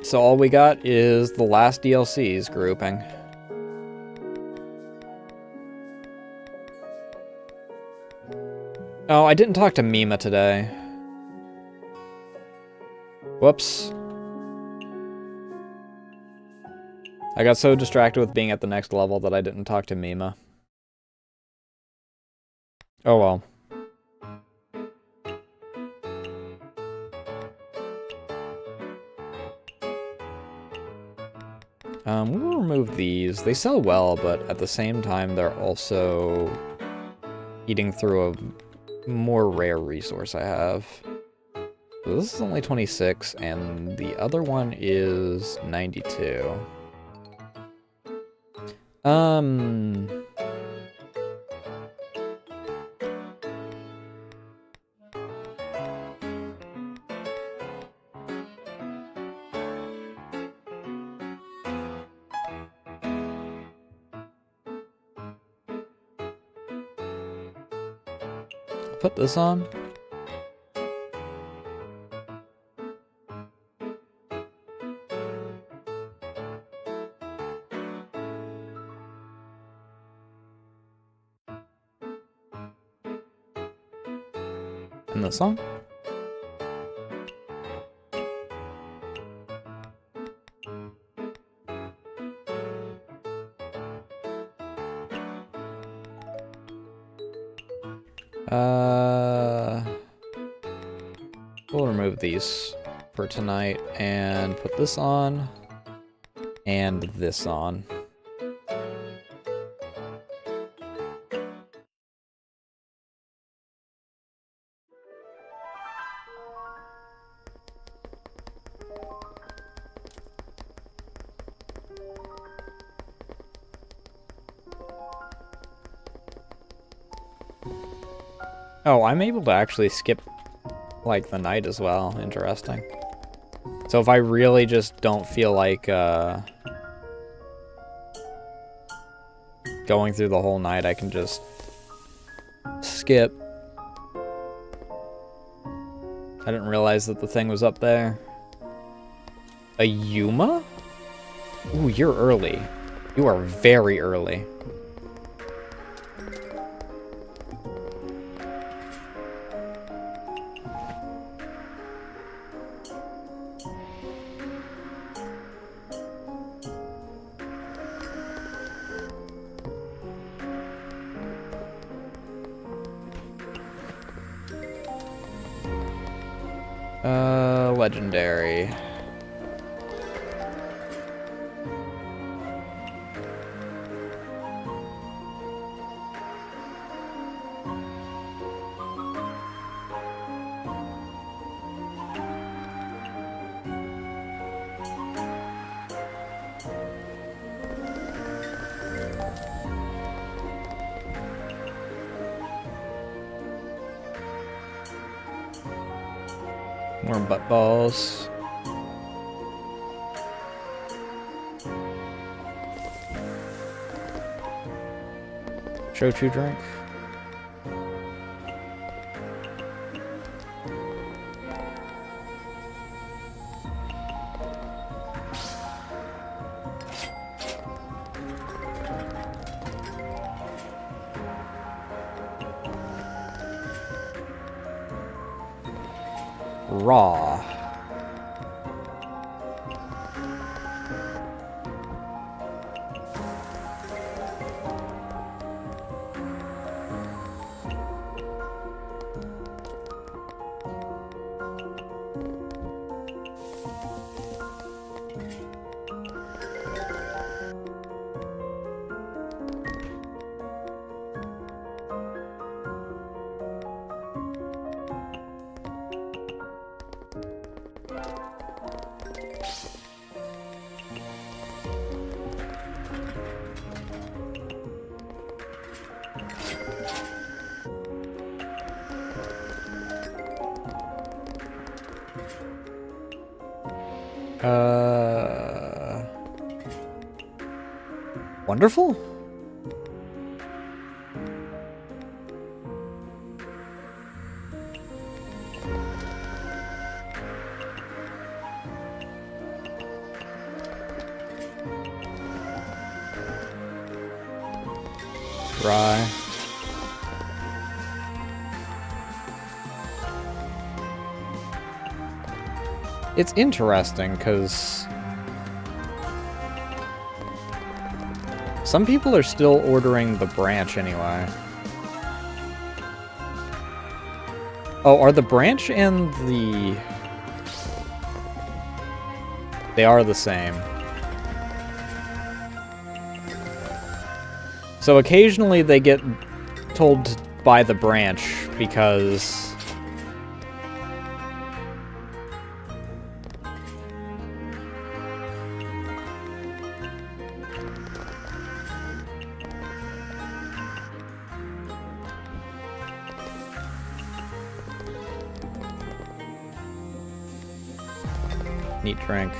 So all we got is the last DLC's grouping. Oh, I didn't talk to Mima today. Whoops. I got so distracted with being at the next level that I didn't talk to Mima. Oh well. We'll remove these. They sell well, but at the same time, they're also eating through a more rare resource I have. So this is only 26, and the other one is 92. Put this on. And this on. We'll remove these for tonight and put this on and this on. Oh, I'm able to actually skip, like, the night as well. Interesting. So if I really just don't feel like, going through the whole night, I can just skip. I didn't realize that the thing was up there. A Yuma? Ooh, you're early. You are very early. Legendary. More butt balls. Shochu drink. Raw. Wonderful? Dry. It's interesting, because some people are still ordering the branch anyway. Oh, are the branch and the... They are the same. So occasionally they get told to buy the branch because... Neat drink.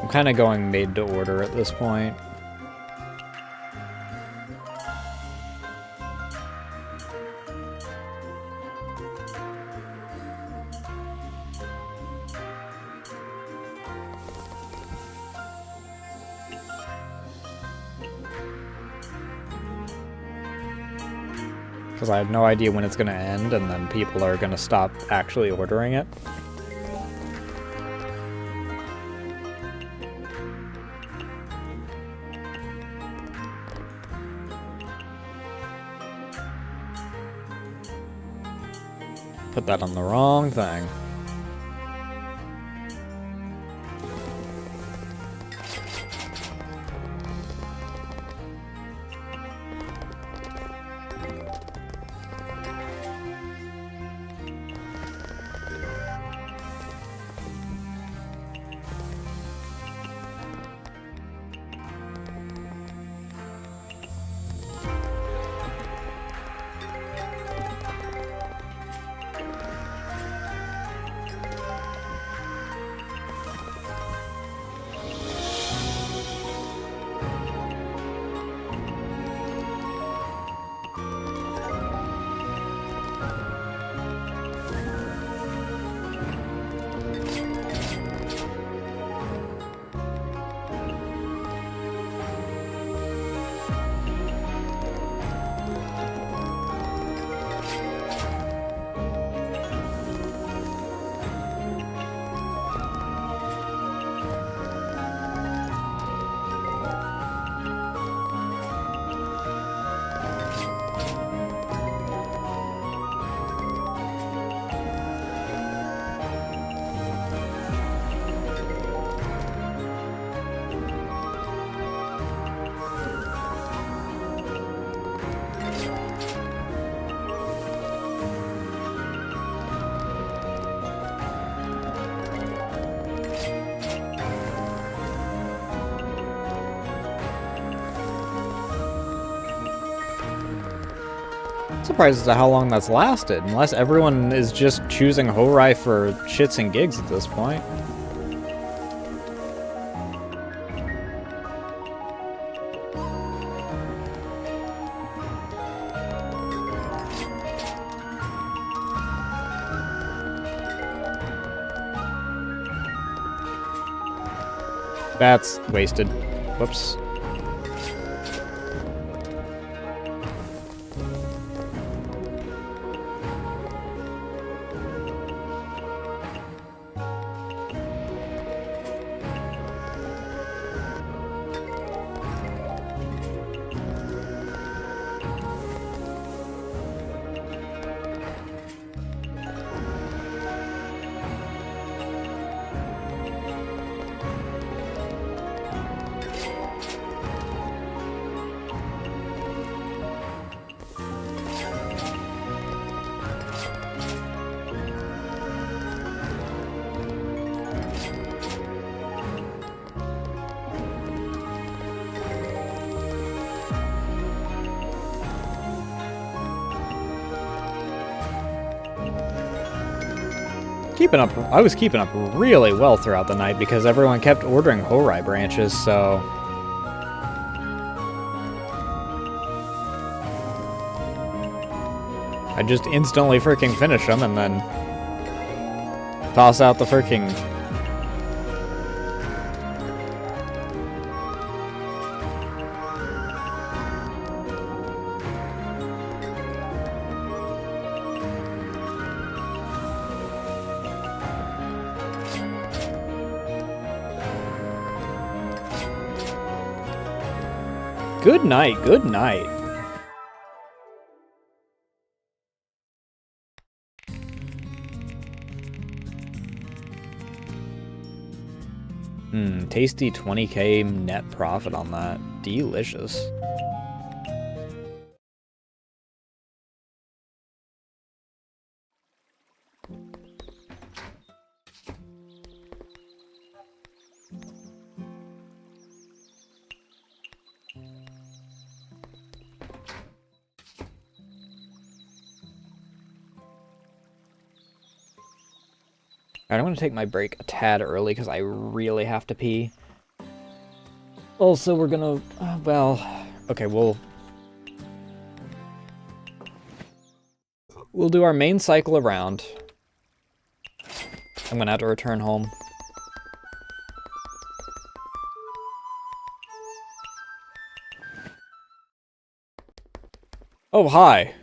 I'm kind of going made to order at this point. Because I have no idea when it's going to end, and then people are going to stop actually ordering it. Put that on the wrong thing. Surprised as to how long that's lasted, unless everyone is just choosing Horai for shits and gigs at this point. That's wasted. Whoops. I was keeping up really well throughout the night because everyone kept ordering Horai branches, so... I just instantly freaking finish them and then toss out the freaking... Good night, good night. Tasty 20k net profit on that. Delicious. Alright, I'm going to take my break a tad early because I really have to pee. Also, we're going to... well... Okay, we'll do our main cycle around. I'm going to have to return home. Oh, hi.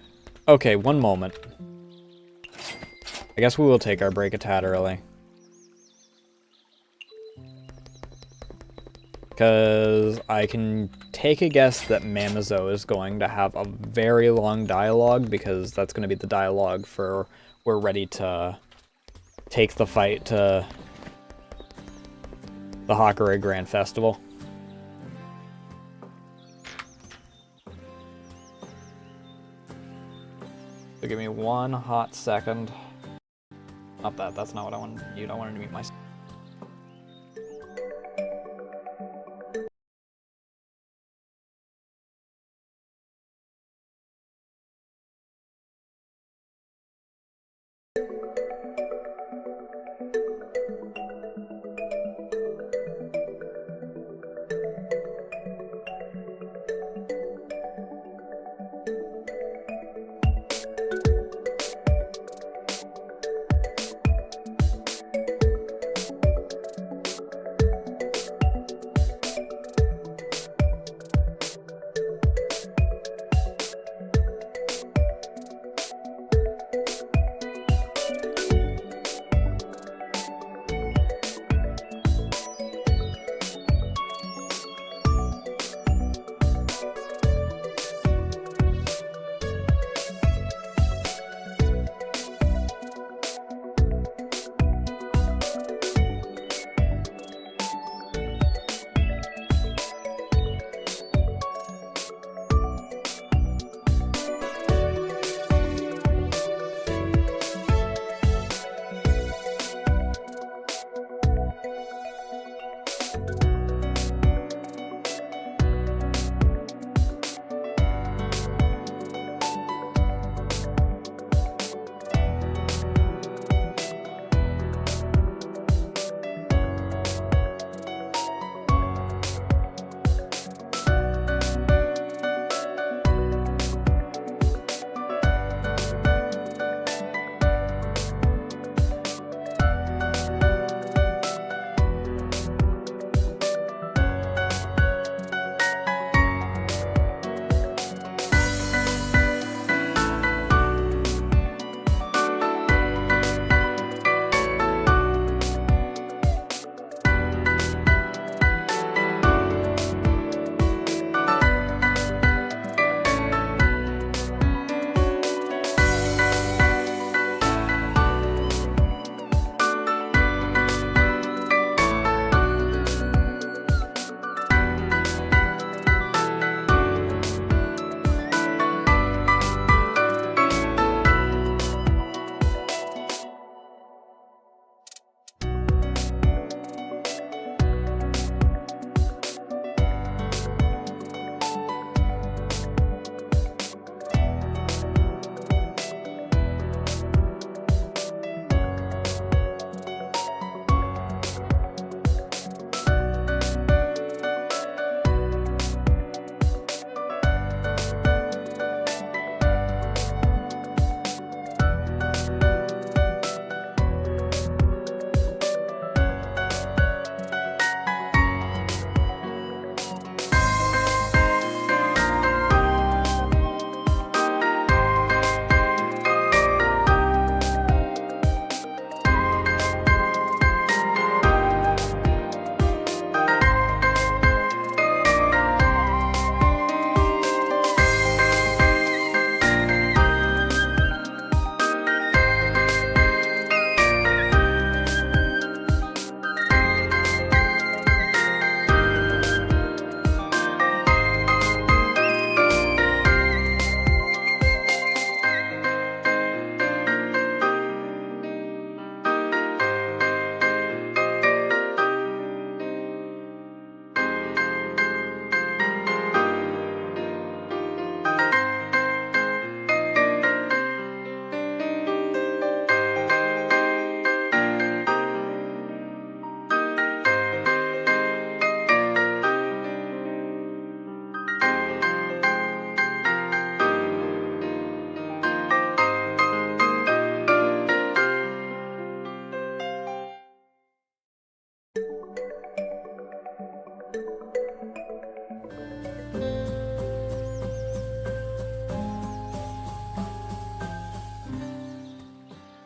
Okay, one moment. I guess we will take our break a tad early. Because I can take a guess that Mamizo is going to have a very long dialogue, because that's going to be the dialogue for we're ready to take the fight to the Hakare Grand Festival. So give me one hot second. Not that, that's not what I wanted to mute. I wanted to mute myself.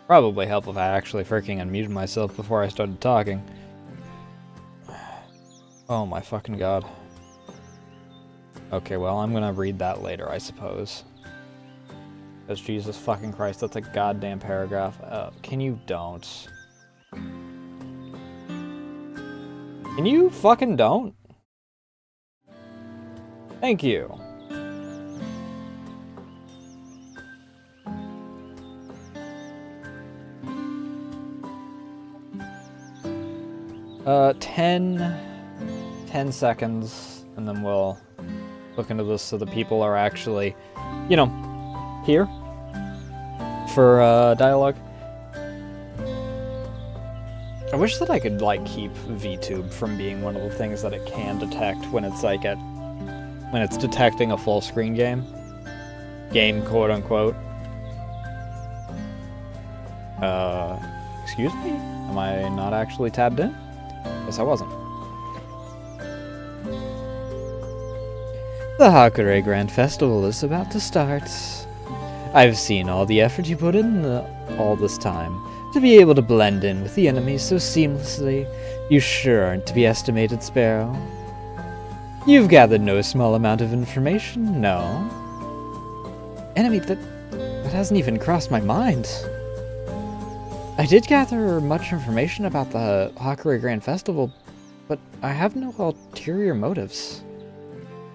Probably help if I actually freaking unmuted myself before I started talking. Oh my fucking god. Okay, well, I'm gonna read that later, I suppose. Because Jesus fucking Christ, that's a goddamn paragraph. Can you don't? Can you fucking don't? Thank you. Uh, 10 seconds, and then we'll look into this so the people are actually, you know, here for dialogue. I wish that I could like keep VTube from being one of the things that it can detect when it's like when it's detecting a full screen game, quote unquote. Excuse me? Am I not actually tabbed in? Guess I wasn't. The Hakure Grand Festival is about to start. I've seen all the effort you put in all this time. To be able to blend in with the enemies so seamlessly, you sure aren't to be estimated, Sparrow. You've gathered no small amount of information, no? Enemy, that hasn't even crossed my mind. I did gather much information about the Hakure Grand Festival, but I have no ulterior motives.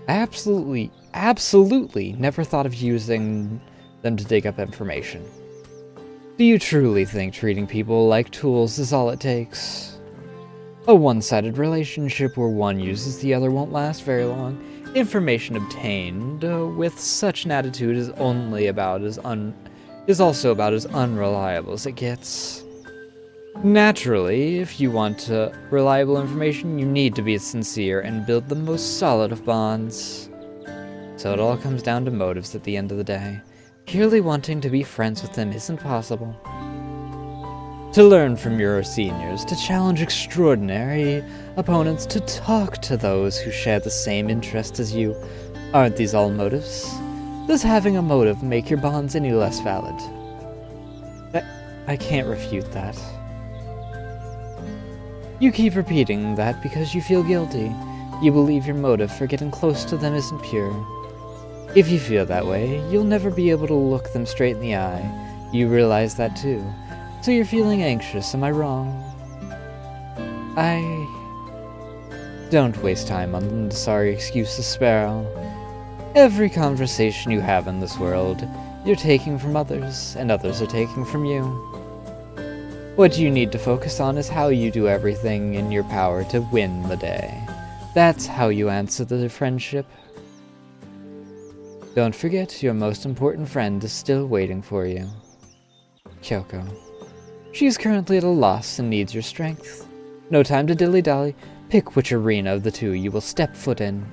I absolutely never thought of using them to dig up information. Do you truly think treating people like tools is all it takes? A one-sided relationship where one uses the other won't last very long. Information obtained with such an attitude is also about as unreliable as it gets. Naturally, if you want reliable information, you need to be sincere and build the most solid of bonds. So it all comes down to motives at the end of the day. Purely wanting to be friends with them isn't possible. To learn from your seniors, to challenge extraordinary opponents, to talk to those who share the same interests as you. Aren't these all motives? Does having a motive make your bonds any less valid? I can't refute that. You keep repeating that because you feel guilty. You believe your motive for getting close to them isn't pure. If you feel that way, you'll never be able to look them straight in the eye. You realize that too. So you're feeling anxious, am I wrong? Don't waste time on sorry excuses, Sparrow. Every conversation you have in this world, you're taking from others, and others are taking from you. What you need to focus on is how you do everything in your power to win the day. That's how you answer the friendship. Don't forget, your most important friend is still waiting for you. Kyoko. She's currently at a loss and needs your strength. No time to dilly-dally. Pick which arena of the two you will step foot in.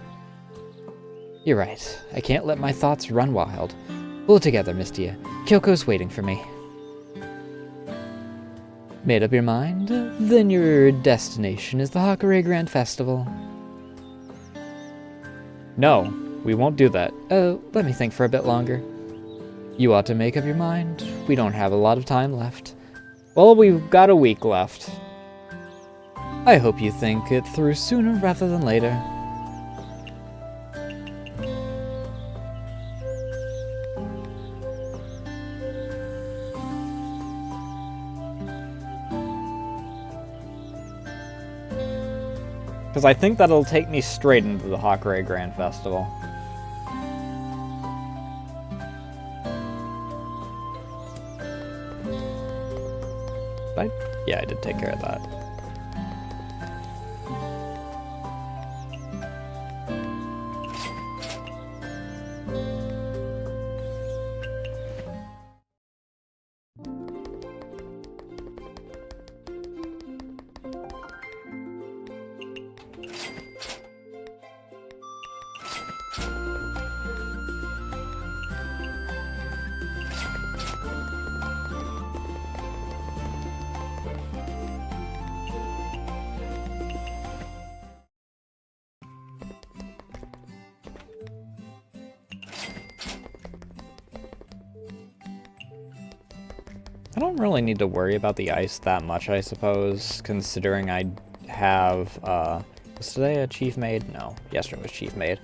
You're right. I can't let my thoughts run wild. Pull it together, Mystia. Kyoko's waiting for me. Made up your mind? Then your destination is the Hakure Grand Festival. No, we won't do that. Let me think for a bit longer. You ought to make up your mind. We don't have a lot of time left. Well, we've got a week left. I hope you think it through sooner rather than later. Because I think that'll take me straight into the Hakure Grand Festival. Yeah, I did take care of that. I don't really need to worry about the ice that much, I suppose, considering I have, was today a chief maid? No, yesterday was chief maid.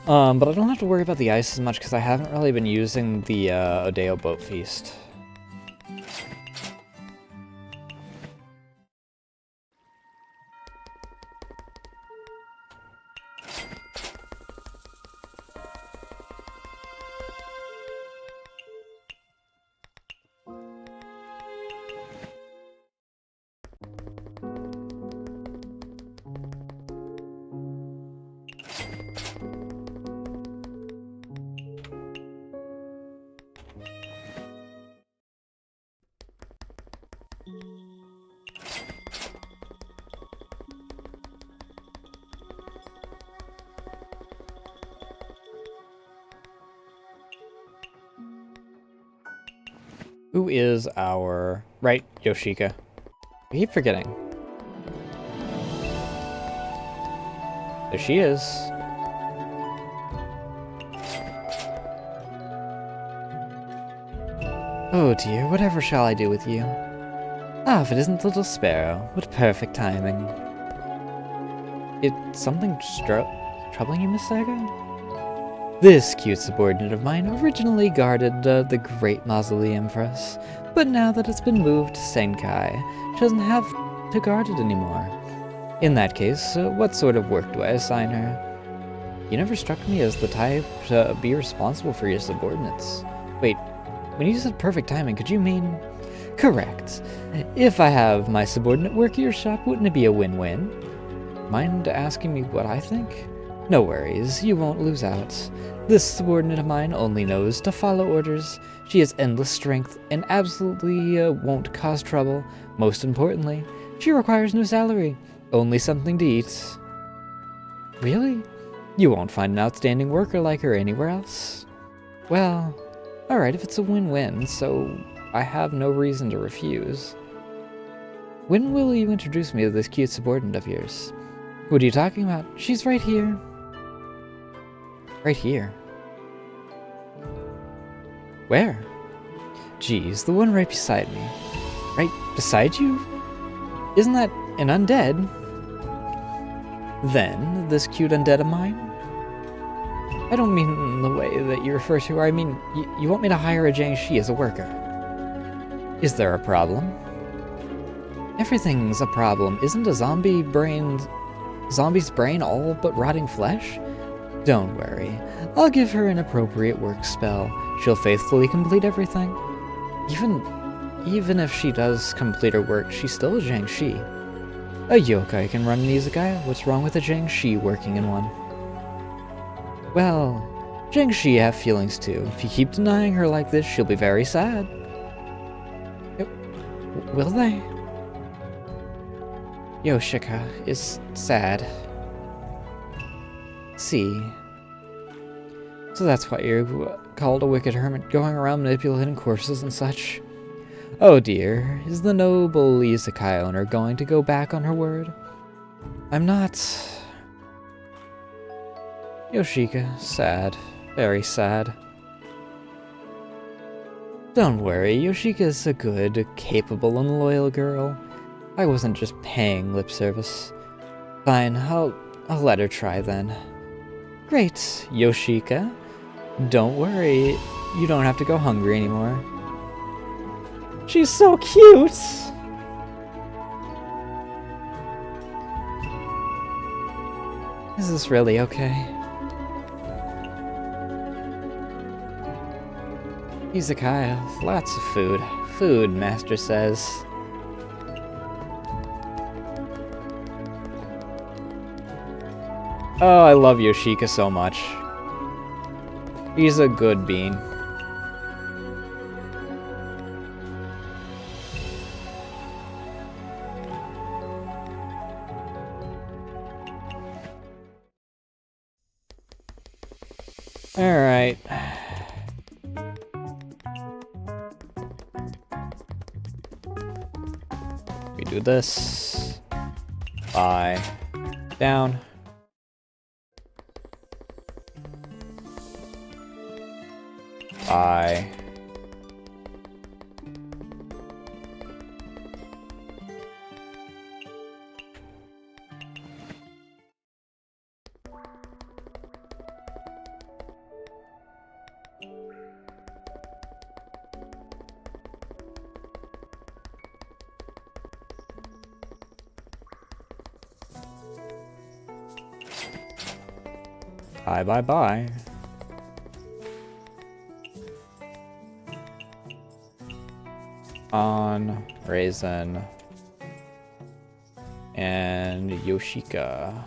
But I don't have to worry about the ice as much because I haven't really been using the Odeo Boat Feast. Who is our... Right, Yoshika. I keep forgetting. There she is. Oh dear, whatever shall I do with you? Ah, if it isn't Little Sparrow. What perfect timing. It's something troubling you, Miss Saga? This cute subordinate of mine originally guarded the Great Mausoleum for us, but now that it's been moved to Senkai, she doesn't have to guard it anymore. In that case, what sort of work do I assign her? You never struck me as the type to be responsible for your subordinates. Wait, when you said perfect timing, could you mean... Correct. If I have my subordinate work at your shop, wouldn't it be a win-win? Mind asking me what I think? No worries, you won't lose out. This subordinate of mine only knows to follow orders. She has endless strength and absolutely won't cause trouble. Most importantly, she requires no salary, only something to eat. Really? You won't find an outstanding worker like her anywhere else. Well, alright if it's a win-win, so I have no reason to refuse. When will you introduce me to this cute subordinate of yours? What are you talking about? She's right here. Right here? Where? Geez, the one right beside me. Right beside you? Isn't that an undead? Then, this cute undead of mine? I don't mean in the way that you refer to her. I mean, you want me to hire a Jiangshi as a worker. Is there a problem? Everything's a problem. Isn't a zombie's brain all but rotting flesh? Don't worry. I'll give her an appropriate work spell. She'll faithfully complete everything. Even if she does complete her work, she's still a Jiangshi. A yokai can run an Izakaya. What's wrong with a Jiangshi working in one? Well, Jiangshi have feelings too. If you keep denying her like this, she'll be very sad. Will they? Yoshika is sad. See. So that's why you're called a wicked hermit, going around manipulating corpses and such. Oh dear, is the noble Izakaya owner going to go back on her word? I'm not. Yoshika, sad. Very sad. Don't worry, Yoshika's a good, capable, and loyal girl. I wasn't just paying lip service. Fine, I'll let her try then. Great, Yoshika. Don't worry, you don't have to go hungry anymore. She's so cute! Is this really okay? Izakaya, lots of food. Food, Master says. Oh, I love Yoshika so much. He's a good bean. Alright. We do this. Bye. Down. Bye. Bye, bye, bye. On Raisin and Yoshika.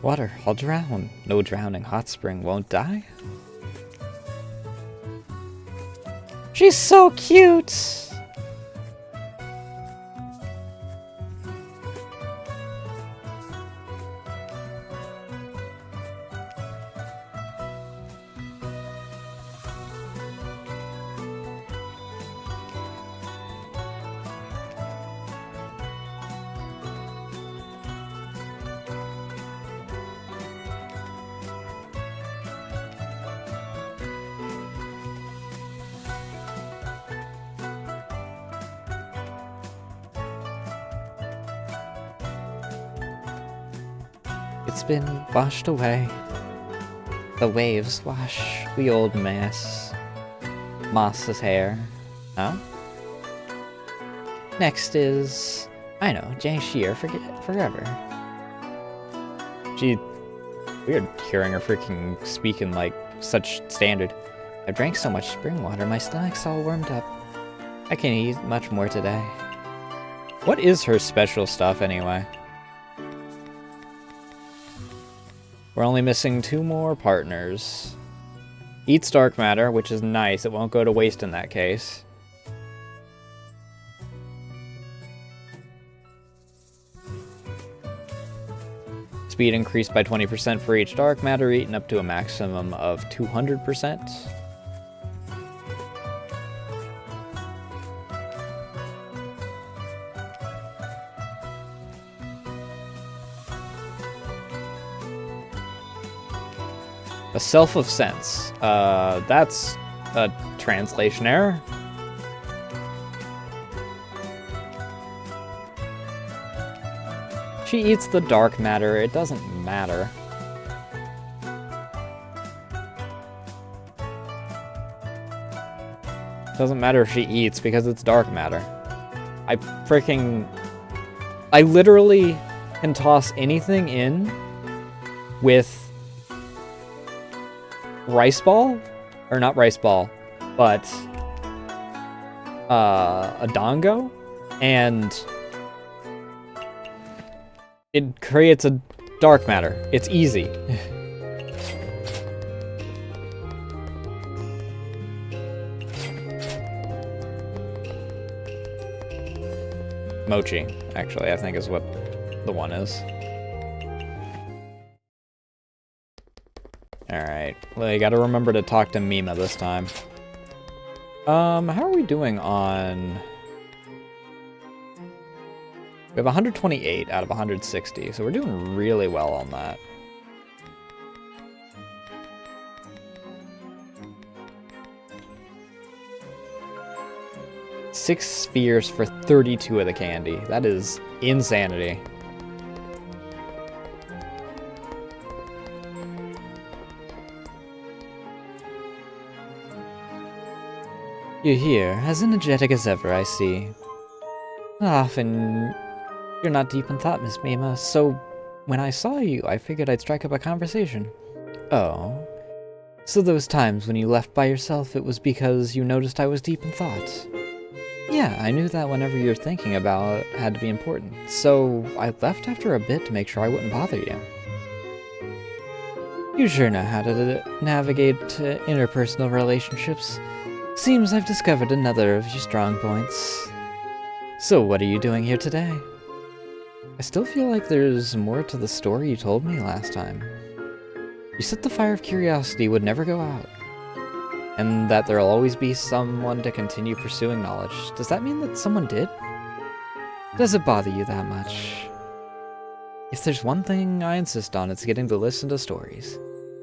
Water, I'll drown. No drowning hot spring won't die. She's so cute! It's been washed away. The waves wash the old Moss's hair. Huh? Next is, I know, Jay Shear, forever. Gee, weird hearing her freaking speak in like such standard. I drank so much spring water, my stomach's all warmed up. I can't eat much more today. What is her special stuff anyway? We're only missing 2 more partners. Eats dark matter, which is nice. It won't go to waste in that case. Speed increased by 20% for each dark matter eaten up to a maximum of 200%. A self of sense. That's a translation error. She eats the dark matter. It doesn't matter. Doesn't matter if she eats because it's dark matter. I literally can toss anything in with rice ball, or not rice ball, but a dongo, and it creates a dark matter. It's easy. Mochi, actually, I think is what the one is. Alright, well, you gotta remember to talk to Mima this time. How are we doing on... We have 128 out of 160, so we're doing really well on that. Six spheres for 32 of the candy. That is insanity. You're here, as energetic as ever, I see. Often, you're not deep in thought, Miss Mima, so when I saw you, I figured I'd strike up a conversation. Oh. So those times when you left by yourself, it was because you noticed I was deep in thought. Yeah, I knew that whenever you're thinking about it had to be important, so I left after a bit to make sure I wouldn't bother you. You sure know how to navigate interpersonal relationships. Seems I've discovered another of your strong points. So what are you doing here today? I still feel like there's more to the story you told me last time. You said the fire of curiosity would never go out, and that there'll always be someone to continue pursuing knowledge. Does that mean that someone did? Does it bother you that much? If there's one thing I insist on, it's getting to listen to stories.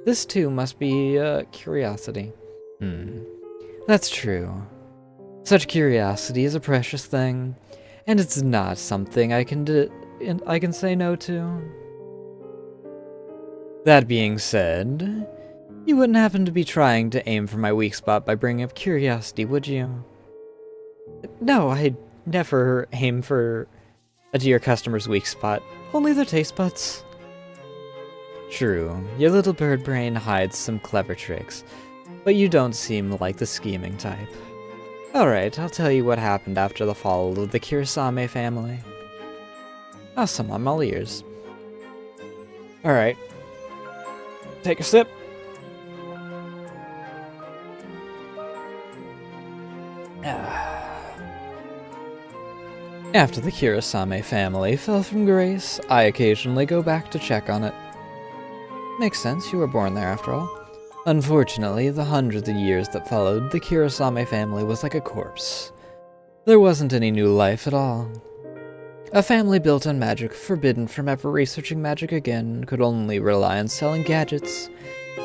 This too must be curiosity. That's true. Such curiosity is a precious thing, and it's not something I can say no to. That being said, you wouldn't happen to be trying to aim for my weak spot by bringing up curiosity, would you? No, I'd never aim for a dear customer's weak spot, only their taste buds. True, your little bird brain hides some clever tricks, but you don't seem like the scheming type. Alright, I'll tell you what happened after the fall of the Kirasame family. Awesome, I'm all ears. Alright. Take a sip. After the Kirasame family fell from grace, I occasionally go back to check on it. Makes sense, you were born there after all. Unfortunately, the hundreds of years that followed, the Kirasame family was like a corpse. There wasn't any new life at all. A family built on magic, forbidden from ever researching magic again, could only rely on selling gadgets.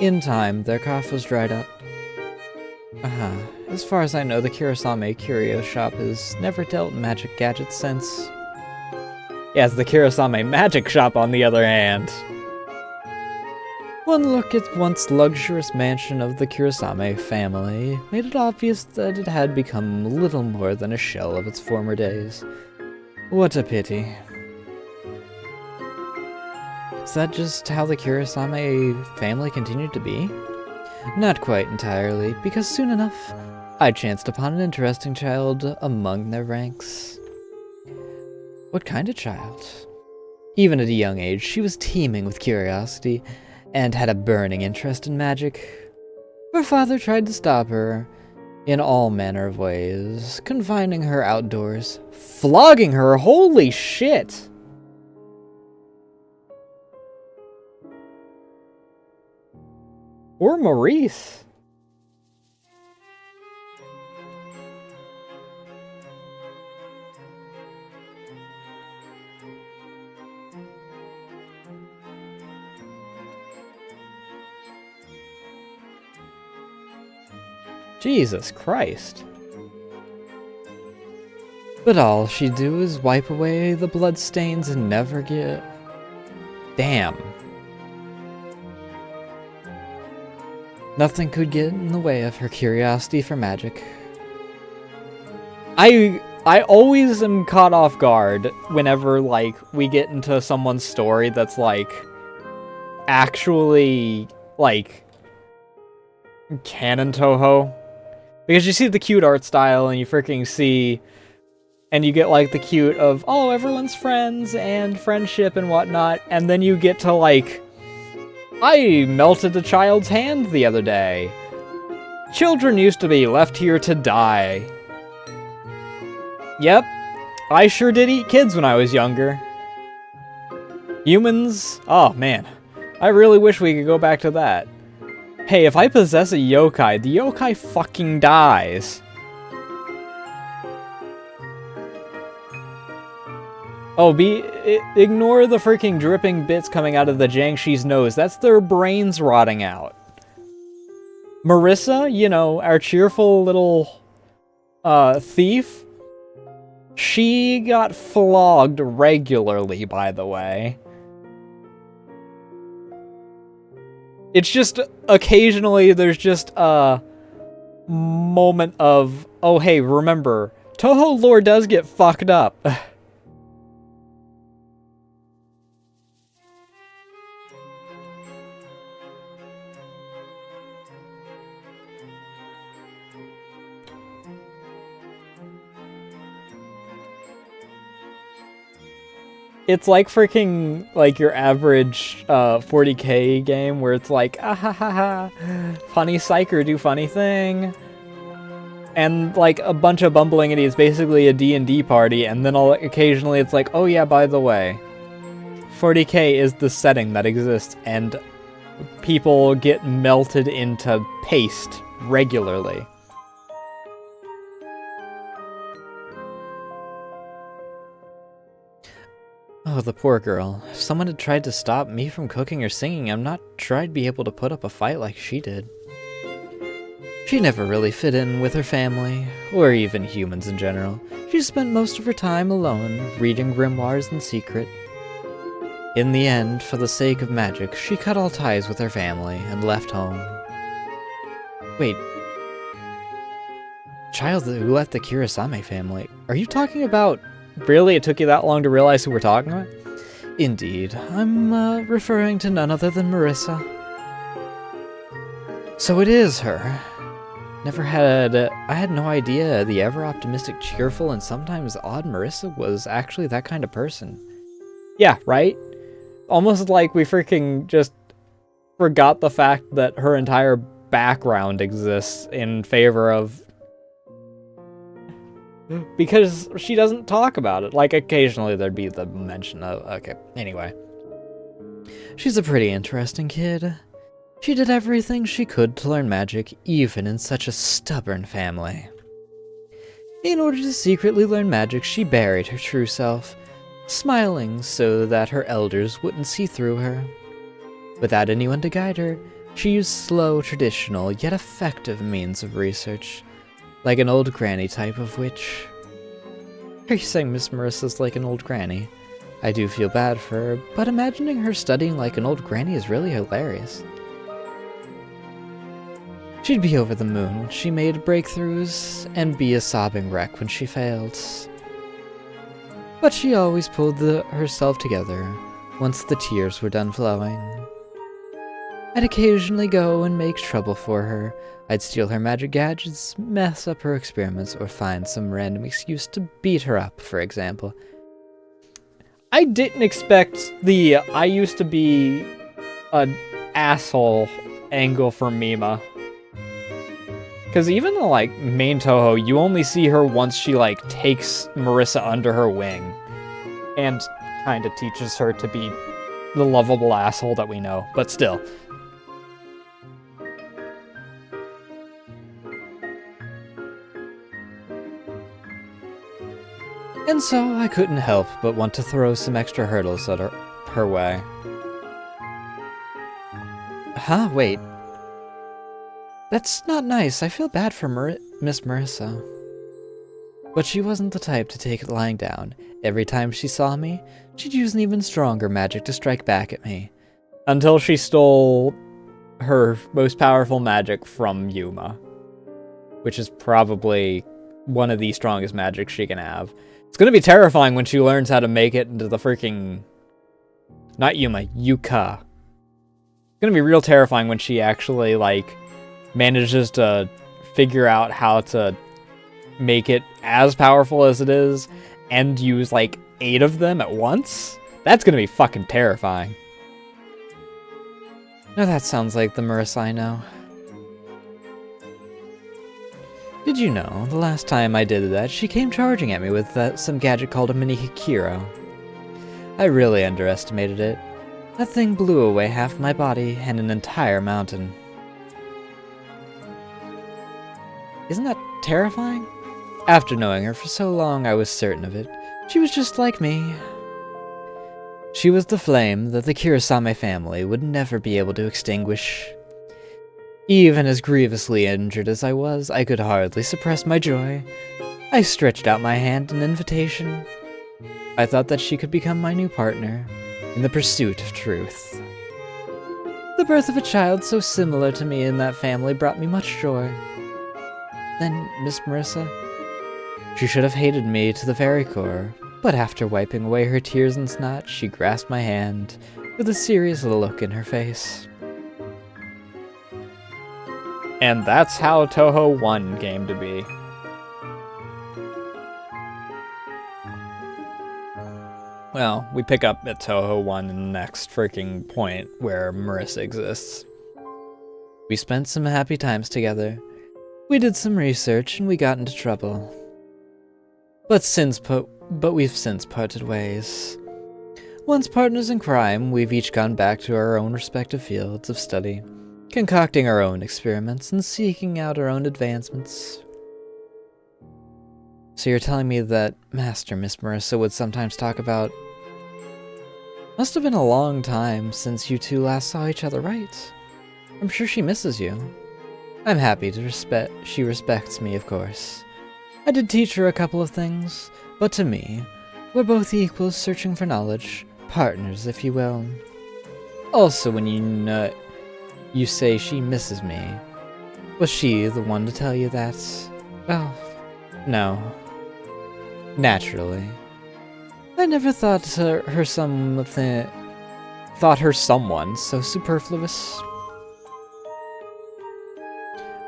In time, their cough was dried up. As far as I know, the Kirasame Curio Shop has never dealt in magic gadgets since. Yes, the Kirasame Magic Shop, on the other hand. One look at once luxurious mansion of the Kirasame family made it obvious that it had become little more than a shell of its former days. What a pity. Is that just how the Kirasame family continued to be? Not quite entirely, because soon enough, I chanced upon an interesting child among their ranks. What kind of child? Even at a young age, she was teeming with curiosity, and had a burning interest in magic. Her father tried to stop her in all manner of ways, confining her outdoors, flogging her, holy shit! Or Maurice. Jesus Christ. But all she'd do is wipe away the bloodstains and never get... Damn. Nothing could get in the way of her curiosity for magic. I always am caught off guard whenever, like, we get into someone's story that's, like, actually, like, canon Toho. Because you see the cute art style, and you freaking see... And you get, like, the cute of, oh, everyone's friends, and friendship, and whatnot, and then you get to, like... I melted a child's hand the other day. Children used to be left here to die. Yep, I sure did eat kids when I was younger. Humans? Oh, man. I really wish we could go back to that. Hey, if I possess a yokai, the yokai fucking dies. Oh, ignore the freaking dripping bits coming out of the Jiangshi's nose. That's their brains rotting out. Marissa, you know, our cheerful little thief, she got flogged regularly, by the way. It's just, occasionally, there's just a moment of, oh hey, remember, Toho lore does get fucked up. It's like freaking, like, your average 40k game where it's like, ah ha ha ha, funny psycher do funny thing. And, like, a bunch of bumbling idiots, basically a D&D party, and then occasionally it's like, oh yeah, by the way, 40k is the setting that exists, and people get melted into paste regularly. Oh, the poor girl. If someone had tried to stop me from cooking or singing, I'm not sure I'd be able to put up a fight like she did. She never really fit in with her family, or even humans in general. She spent most of her time alone, reading grimoires in secret. In the end, for the sake of magic, she cut all ties with her family and left home. Wait. Child who left the Kurosame family. Are you talking about... Really? It took you that long to realize who we're talking about? Indeed. I'm referring to none other than Marissa. So it is her. I had no idea the ever-optimistic, cheerful, and sometimes odd Marissa was actually that kind of person. Yeah, right? Almost like we freaking just forgot the fact that her entire background exists in favor of... Because she doesn't talk about it. Like, occasionally there'd be the mention of... Okay, anyway. She's a pretty interesting kid. She did everything she could to learn magic, even in such a stubborn family. In order to secretly learn magic, she buried her true self, smiling so that her elders wouldn't see through her. Without anyone to guide her, she used slow, traditional, yet effective means of research, like an old granny type of witch. Are you saying Miss Marissa's like an old granny? I do feel bad for her, but imagining her studying like an old granny is really hilarious. She'd be over the moon when she made breakthroughs, and be a sobbing wreck when she failed. But she always pulled herself together once the tears were done flowing. I'd occasionally go and make trouble for her. I'd steal her magic gadgets, mess up her experiments, or find some random excuse to beat her up, for example. I didn't expect the I used to be an asshole angle for Mima. Because even the, like, main Toho, you only see her once she, like, takes Marissa under her wing. And kind of teaches her to be the lovable asshole that we know. But still. And so I couldn't help but want to throw some extra hurdles at her way. Huh? Wait. That's not nice. I feel bad for Miss Marissa. But she wasn't the type to take it lying down. Every time she saw me, she'd use an even stronger magic to strike back at me. Until she stole her most powerful magic from Yuma. Which is probably one of the strongest magics she can have. It's gonna be terrifying when she learns how to make it into the freaking... Not Yuma, Yuka. It's gonna be real terrifying when she actually, like, manages to figure out how to make it as powerful as it is and use, like, 8 of them at once. That's gonna be fucking terrifying. Now that sounds like the Marissa I know. Did you know, the last time I did that, she came charging at me with some gadget called a mini Hikiro. I really underestimated it. That thing blew away half my body and an entire mountain. Isn't that terrifying? After knowing her for so long, I was certain of it. She was just like me. She was the flame that the Kurosame family would never be able to extinguish. Even as grievously injured as I was, I could hardly suppress my joy. I stretched out my hand in invitation. I thought that she could become my new partner in the pursuit of truth. The birth of a child so similar to me in that family brought me much joy. Then, Miss Marissa, she should have hated me to the very core, but after wiping away her tears and snot, she grasped my hand with a serious look in her face. And that's how Toho 1 came to be. Well, we pick up at Toho 1 in the next freaking point where Marissa exists. We spent some happy times together. We did some research and we got into trouble. But we've since parted ways. Once partners in crime, we've each gone back to our own respective fields of study, concocting our own experiments and seeking out our own advancements. So you're telling me that Master Miss Marissa would sometimes talk about Must have been a long time since you two last saw each other, right? I'm sure she misses you. I'm happy she respects me, of course. I did teach her a couple of things, but to me, we're both equals searching for knowledge, partners, if you will. Also, when you say she misses me, was she the one to tell you that? Well, no. Naturally. I never thought her someone so superfluous.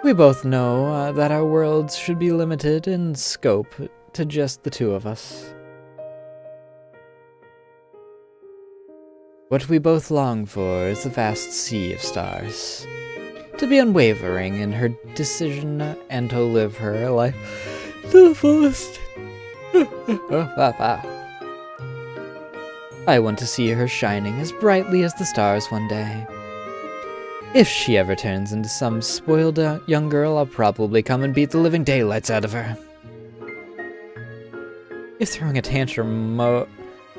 We both know that our worlds should be limited in scope to just the two of us. What we both long for is a vast sea of stars. To be unwavering in her decision and to live her life to the fullest. I want to see her shining as brightly as the stars one day. If she ever turns into some spoiled young girl, I'll probably come and beat the living daylights out of her. If throwing a tantrum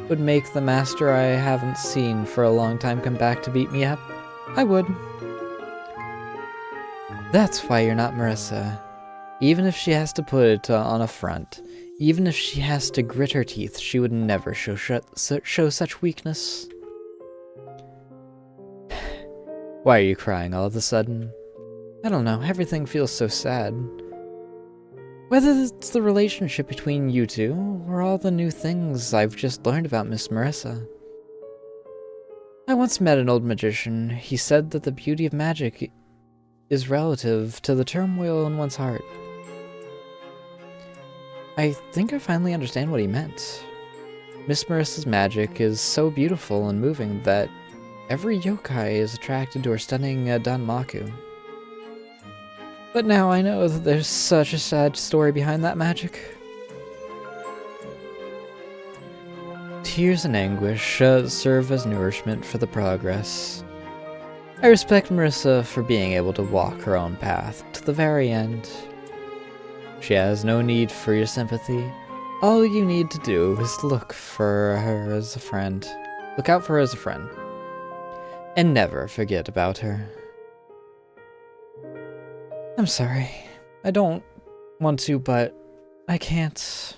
would make the master I haven't seen for a long time come back to beat me up, I would. That's why you're not Marissa. Even if she has to put it on a front, even if she has to grit her teeth, she would never show such weakness. Why are you crying all of a sudden? I don't know, everything feels so sad. Whether it's the relationship between you two, or all the new things I've just learned about Miss Marissa. I once met an old magician. He said that the beauty of magic is relative to the turmoil in one's heart. I think I finally understand what he meant. Miss Marissa's magic is so beautiful and moving that every yokai is attracted to her stunning danmaku. But now I know that there's such a sad story behind that magic. Tears and anguish serve as nourishment for the progress. I respect Marissa for being able to walk her own path to the very end. She has no need for your sympathy. All you need to do is look for her as a friend. Look out for her as a friend. And never forget about her. I'm sorry. I don't want to, but I can't.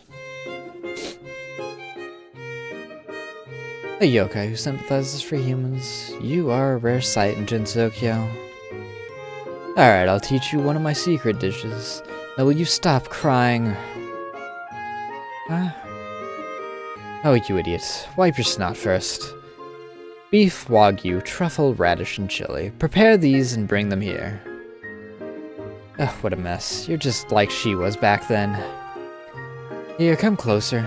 A yokai who sympathizes for humans. You are a rare sight in Jinsokyo. Alright, I'll teach you one of my secret dishes. Now will you stop crying? Huh? Oh, you idiot. Wipe your snot first. Beef, wagyu, truffle, radish, and chili. Prepare these and bring them here. Ugh, what a mess. You're just like she was back then. Here, come closer.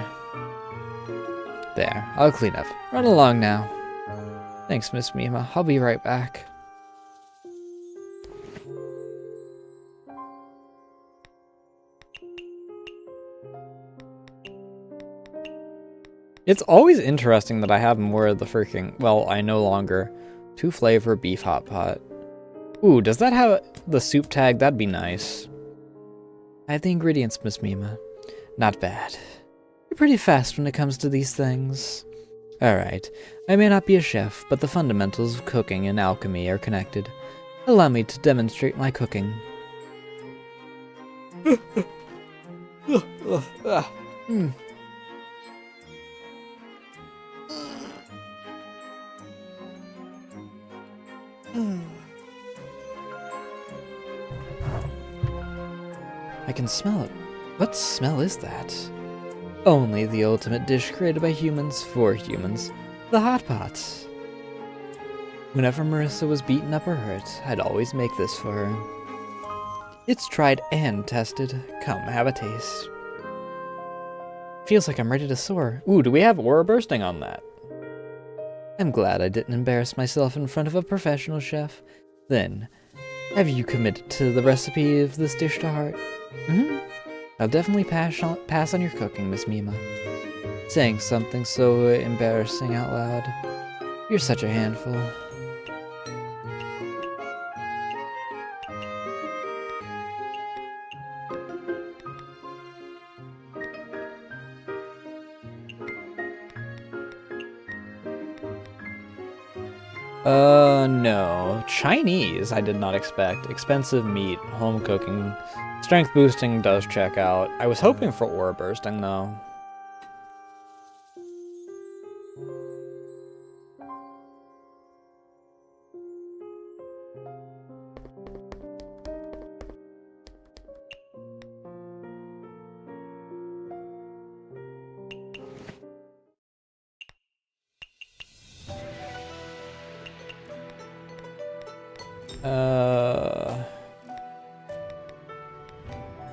There, I'll clean up. Run along now. Thanks, Miss Mima. I'll be right back. It's always interesting that I have more of the freaking, well, I no longer, 2-flavor beef hot pot. Ooh, does that have the soup tag? That'd be nice. Add the ingredients, Miss Mima. Not bad. You're pretty fast when it comes to these things. Alright, I may not be a chef, but the fundamentals of cooking and alchemy are connected. Allow me to demonstrate my cooking. I can smell it. What smell is that? Only the ultimate dish created by humans for humans. The hot pot. Whenever Marissa was beaten up or hurt, I'd always make this for her. It's tried and tested. Come, have a taste. Feels like I'm ready to soar. Ooh, do we have aura bursting on that? I'm glad I didn't embarrass myself in front of a professional chef. Then, have you committed to the recipe of this dish to heart? I'll definitely pass on your cooking, Miss Mima. Saying something so embarrassing out loud. You're such a handful. No. Chinese, I did not expect. Expensive meat, home cooking. Strength boosting does check out. I was hoping for aura bursting, though.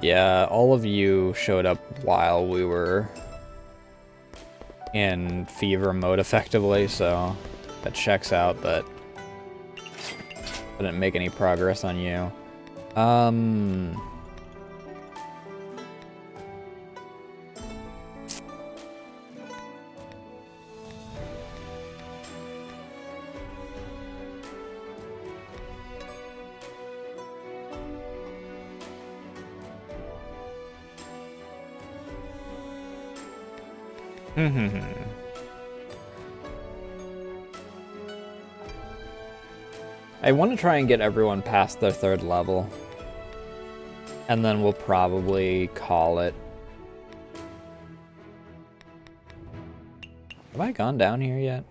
Yeah, all of you showed up while we were in fever mode effectively, so that checks out that I didn't make any progress on you. I want to try and get everyone past their 3rd level. And then we'll probably call it. Have I gone down here yet?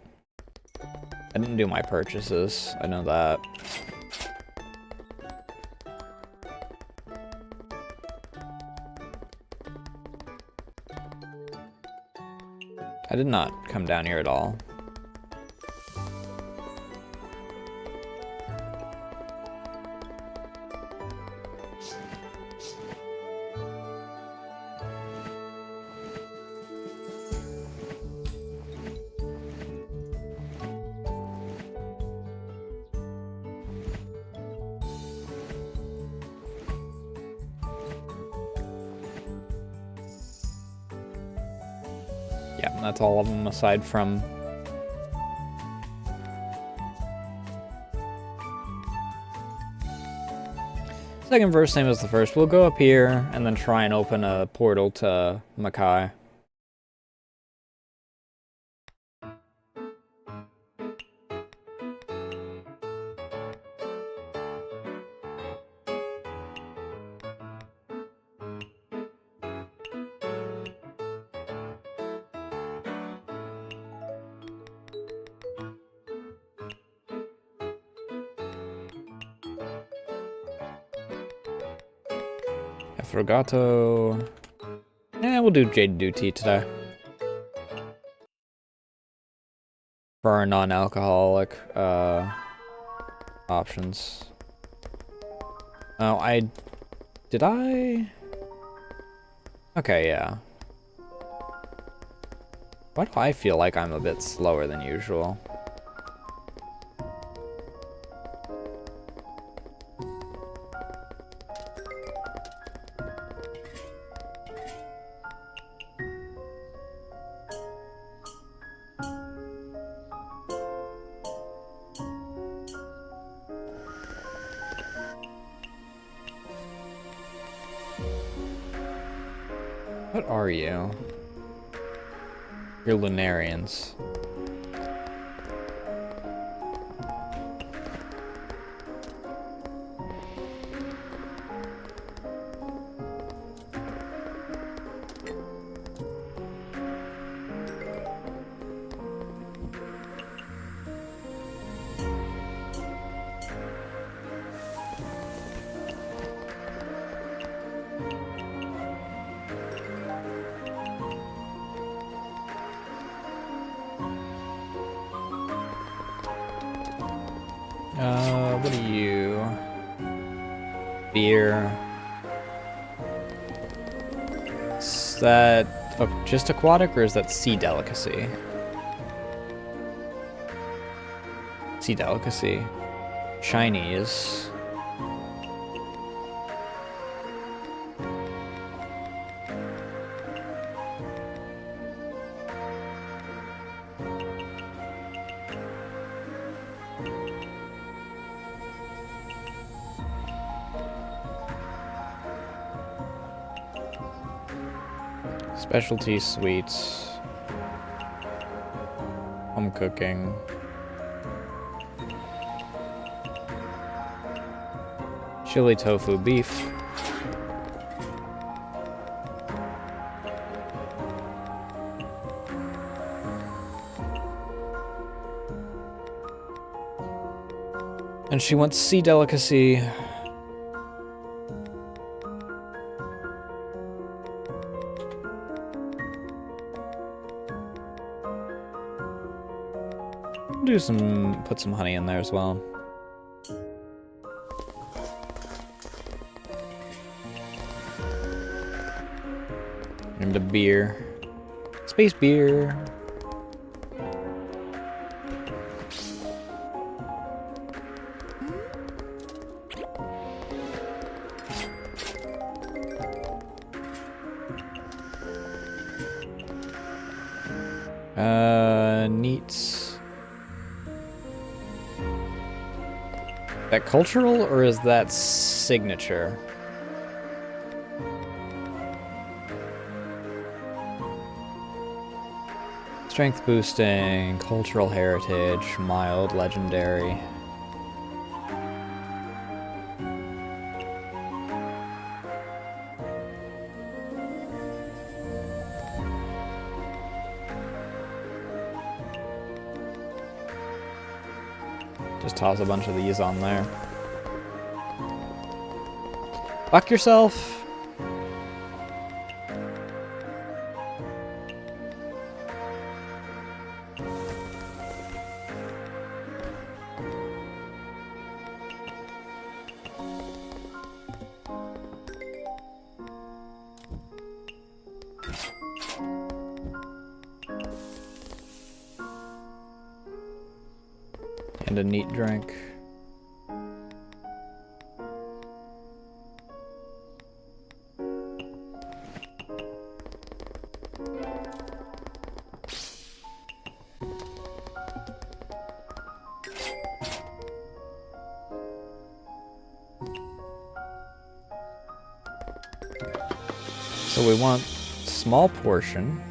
I didn't do my purchases. I know that. I did not come down here at all. Yeah, that's all of them aside from... Second verse, same as the first. We'll go up here and then try and open a portal to Makai. Affogato. We'll do Jade Duty today. For our non-alcoholic options. Oh, did I? Okay, yeah. Why do I feel like I'm a bit slower than usual? What are you? You're Lunarians. What are you? Beer. Is that just aquatic or is that sea delicacy? Sea delicacy. Chinese. Specialty sweets. Home cooking. Chili tofu beef. And she wants sea delicacy. Put some honey in there as well. And a beer. Space beer. Neat. That cultural or is that signature? Strength boosting, cultural heritage, mild, legendary. Just toss a bunch of these on there. Fuck yourself. And a neat drink. So we want small portion.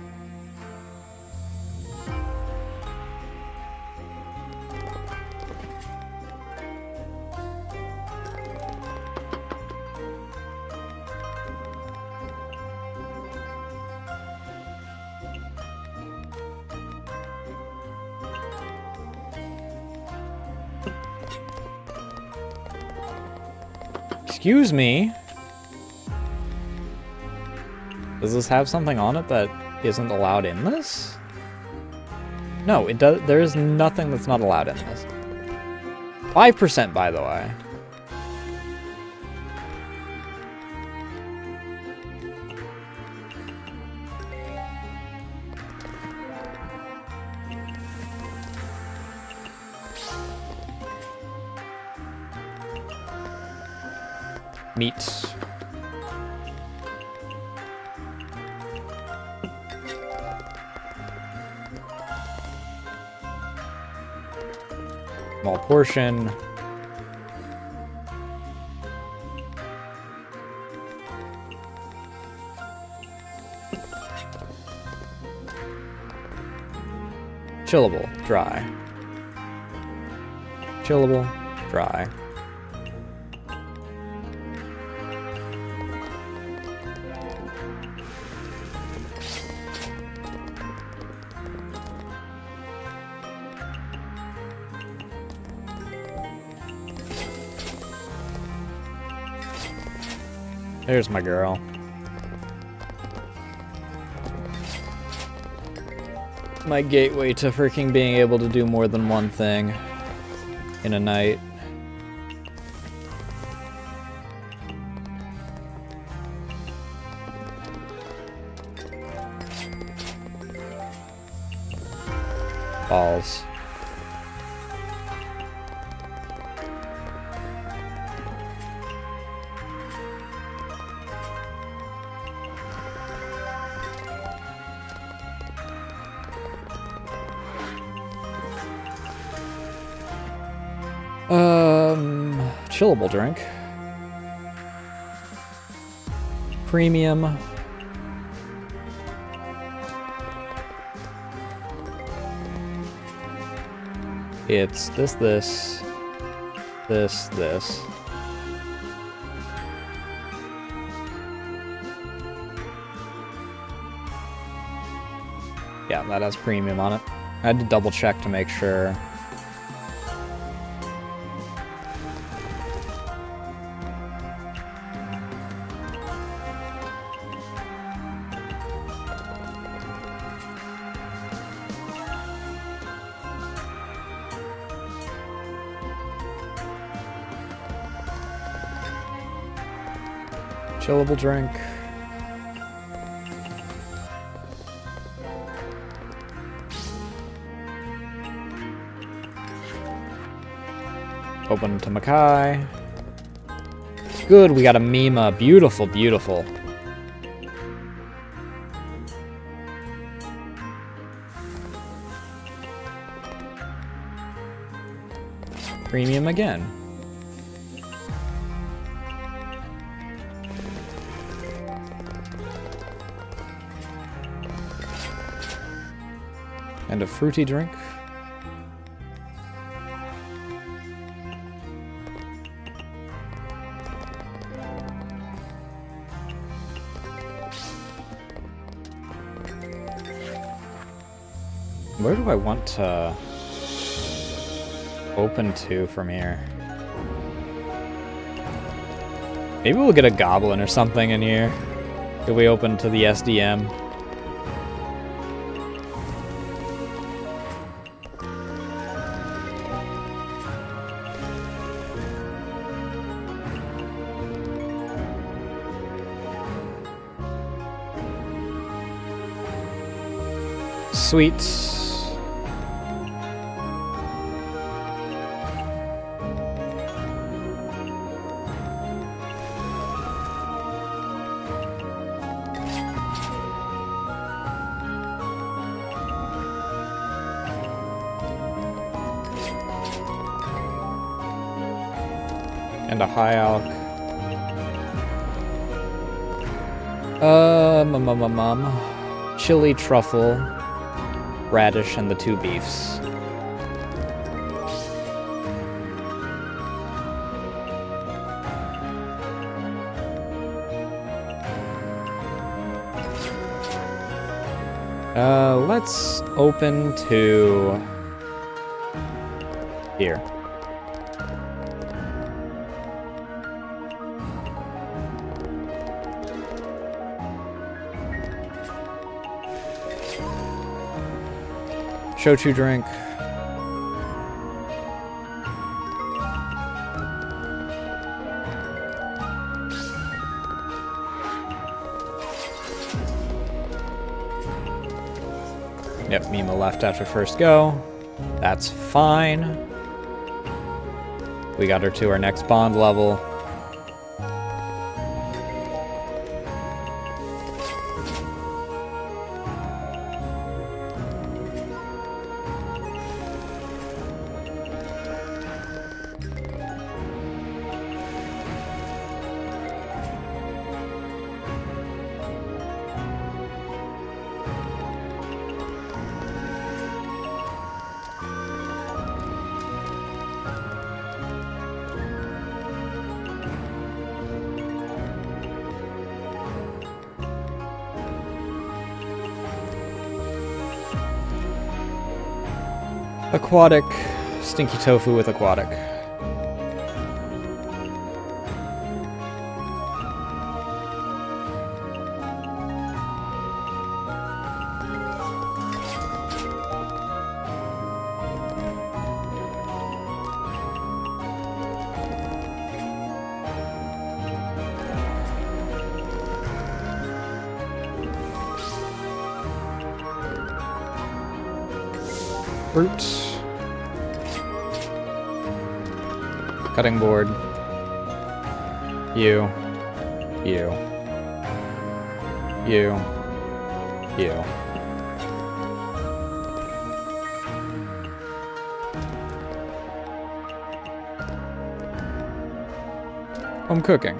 Excuse me. Does this have something on it that isn't allowed in this? No, it does. There is nothing that's not allowed in this. 5%, by the way. Meat. Small portion. Chillable, dry. Chillable, dry. There's my girl. My gateway to freaking being able to do more than one thing in a night. Balls. Chillable drink. Premium. It's this. Yeah, that has premium on it. I had to double check to make sure. Chillable drink. Open to Makai. Good, we got a Mima. Beautiful, beautiful. Premium again. And a fruity drink. Where do I want to open to from here? Maybe we'll get a goblin or something in here. If we open to the SDM. Sweet. And a high alc. Chili truffle, radish, and the 2 beefs. Let's open to here. Shochu drink. Yep, Mima left after first go. That's fine. We got her to our next bond level. Aquatic. Stinky tofu with aquatic. Fruit. Cutting board. You. You. You. You. Home cooking.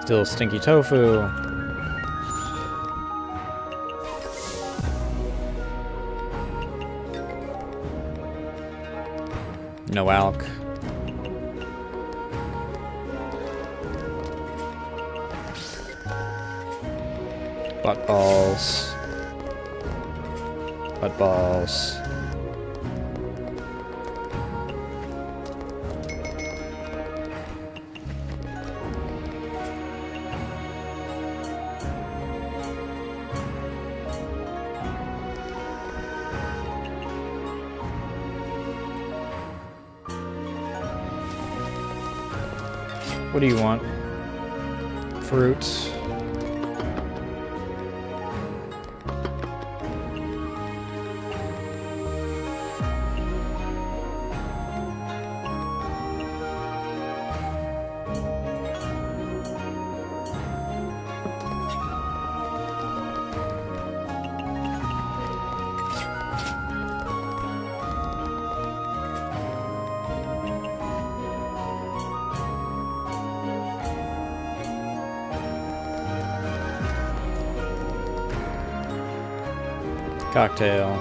Still stinky tofu. No alk. Butt balls. Butt balls. What do you want? Fruit. Cocktail.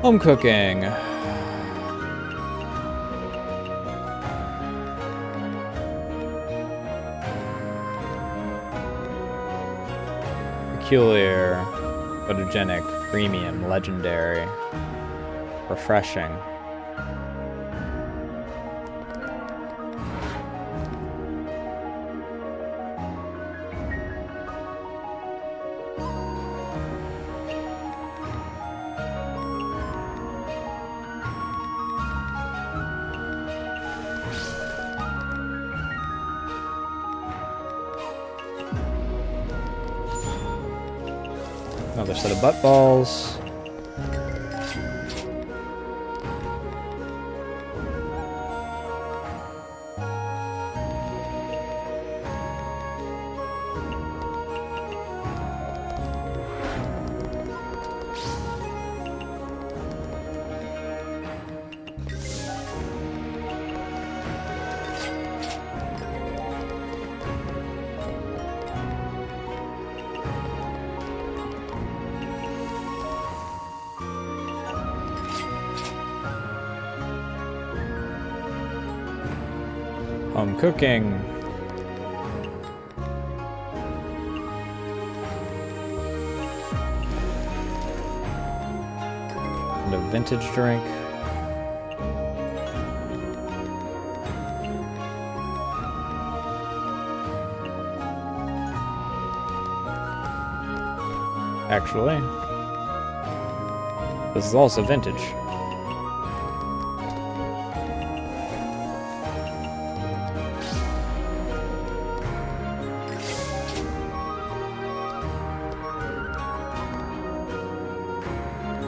Home cooking. Peculiar. Photogenic. Premium. Legendary. Refreshing. Another set of butt balls. Home cooking. And a vintage drink. Actually, this is also vintage.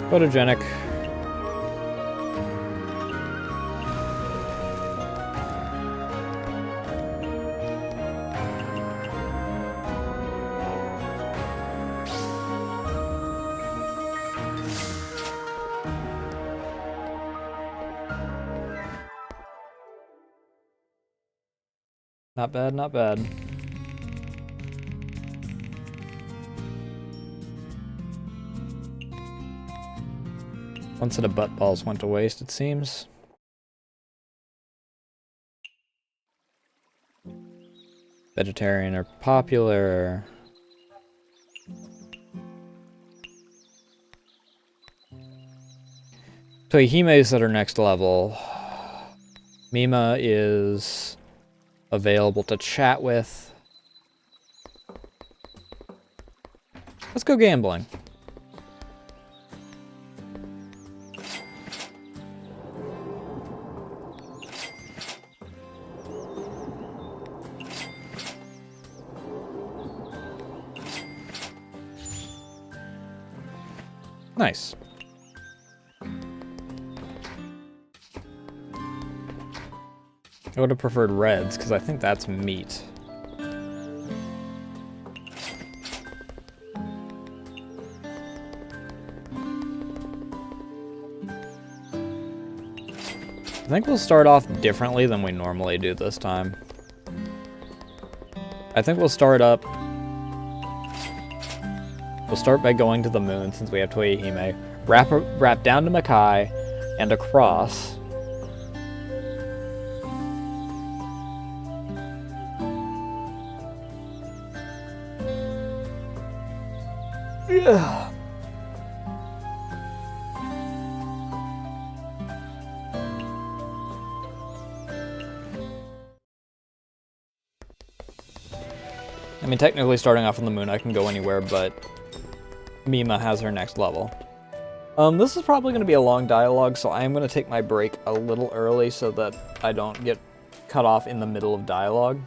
Photogenic. Not bad, not bad. One set of butt balls went to waste, it seems. Vegetarian are popular. Toihime's at our next level. Mima is available to chat with. Let's go gambling. Nice. I would have preferred reds, because I think that's meat. I think we'll start off differently than we normally do this time. I think we'll start by going to the moon since we have Toihime. wrap down to Makai and across. Yeah. I mean, technically starting off on the moon, I can go anywhere, but Mima has her next level. This is probably going to be a long dialogue, so I am going to take my break a little early so that I don't get cut off in the middle of dialogue.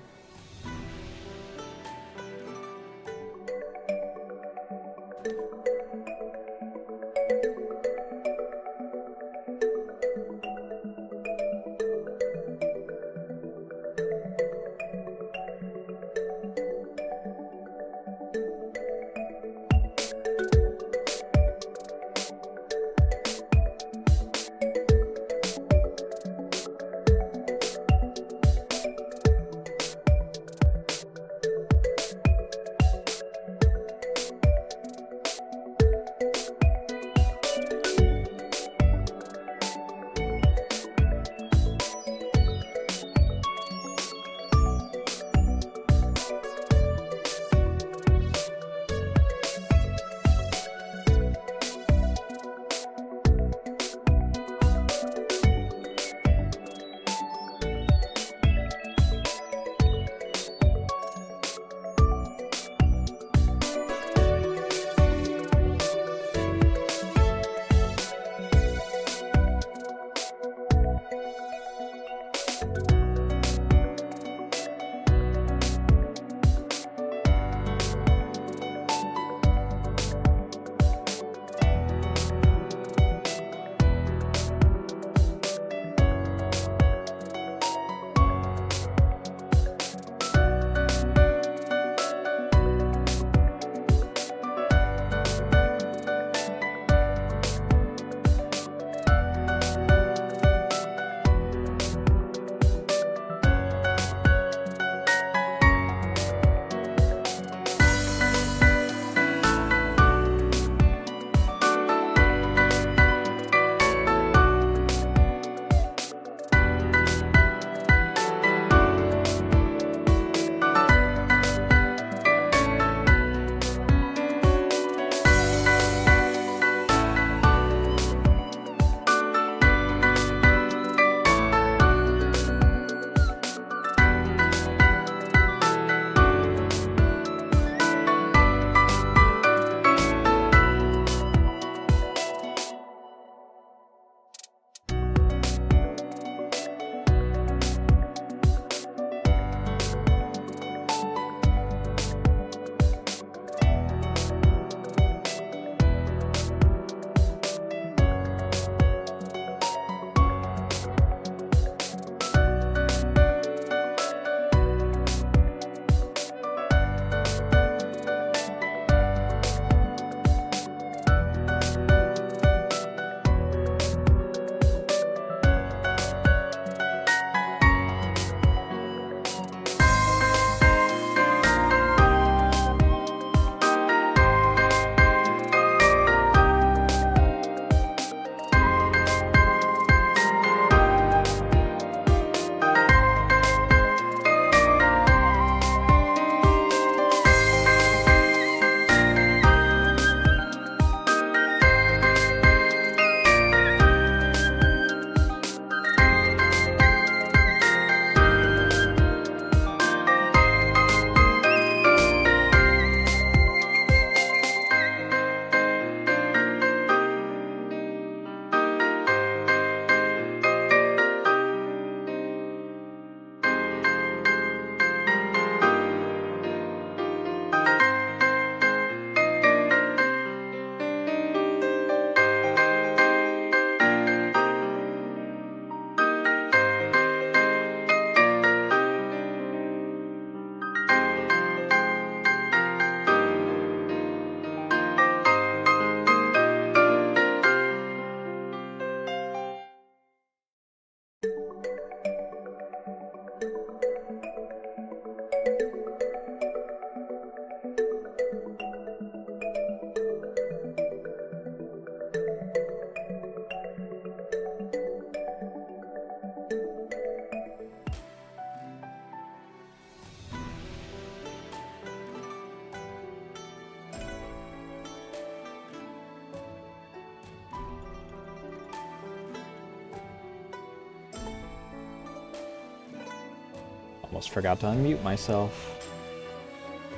Almost forgot to unmute myself.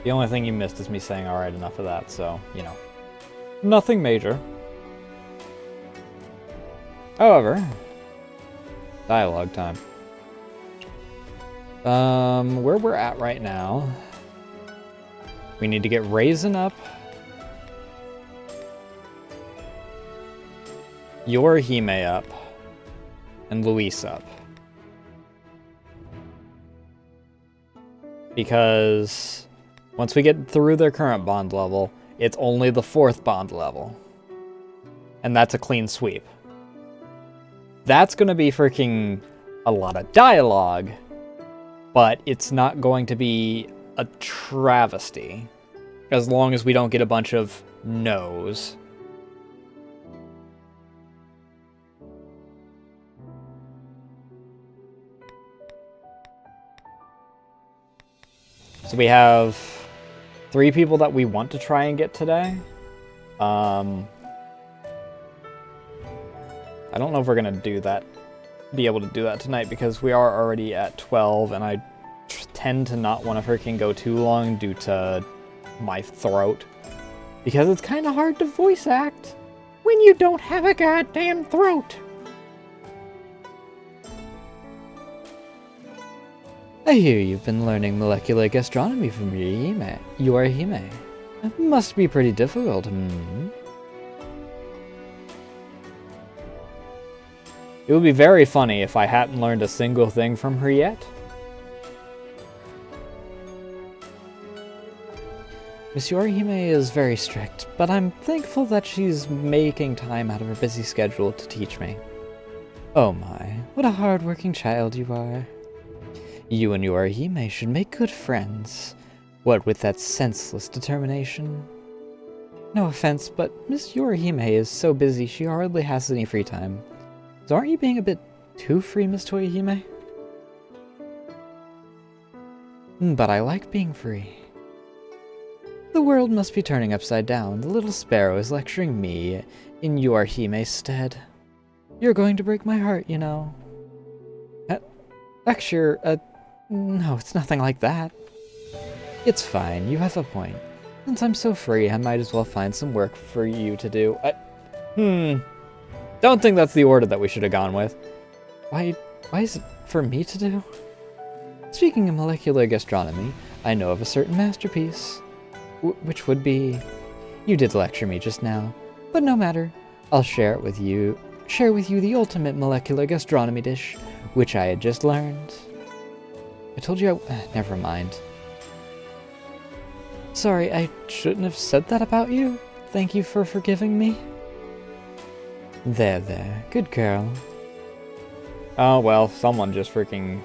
The only thing you missed is me saying alright, enough of that, so, you know. Nothing major. However, dialogue time. Where we're at right now, we need to get Raisin up, Yorihime up, and Luis up. Because once we get through their current bond level, it's only the 4th bond level. And that's a clean sweep. That's going to be freaking a lot of dialogue, but it's not going to be a travesty as long as we don't get a bunch of no's. So we have 3 people that we want to try and get today. I don't know if we're going to be able to do that tonight because we are already at 12 and I tend to not want to freaking go too long due to my throat. Because it's kind of hard to voice act when you don't have a goddamn throat. I hear you've been learning molecular gastronomy from Yorihime. It must be pretty difficult, It would be very funny if I hadn't learned a single thing from her yet. Miss Yorihime is very strict, but I'm thankful that she's making time out of her busy schedule to teach me. Oh my, what a hard-working child you are. You and Yorihime should make good friends. What with that senseless determination? No offense, but Miss Yorihime is so busy she hardly has any free time. So aren't you being a bit too free, Miss Yorihime? But I like being free. The world must be turning upside down. The little sparrow is lecturing me in Yorihime's stead. You're going to break my heart, you know. Lecture, no, it's nothing like that. It's fine, you have a point. Since I'm so free, I might as well find some work for you to do. Don't think that's the order that we should have gone with. Why is it for me to do? Speaking of molecular gastronomy, I know of a certain masterpiece. Which would be... You did lecture me just now, but no matter. I'll share with you the ultimate molecular gastronomy dish, which I had just learned. I told you never mind. Sorry, I shouldn't have said that about you. Thank you for forgiving me. There. Good girl. Oh, well, someone just freaking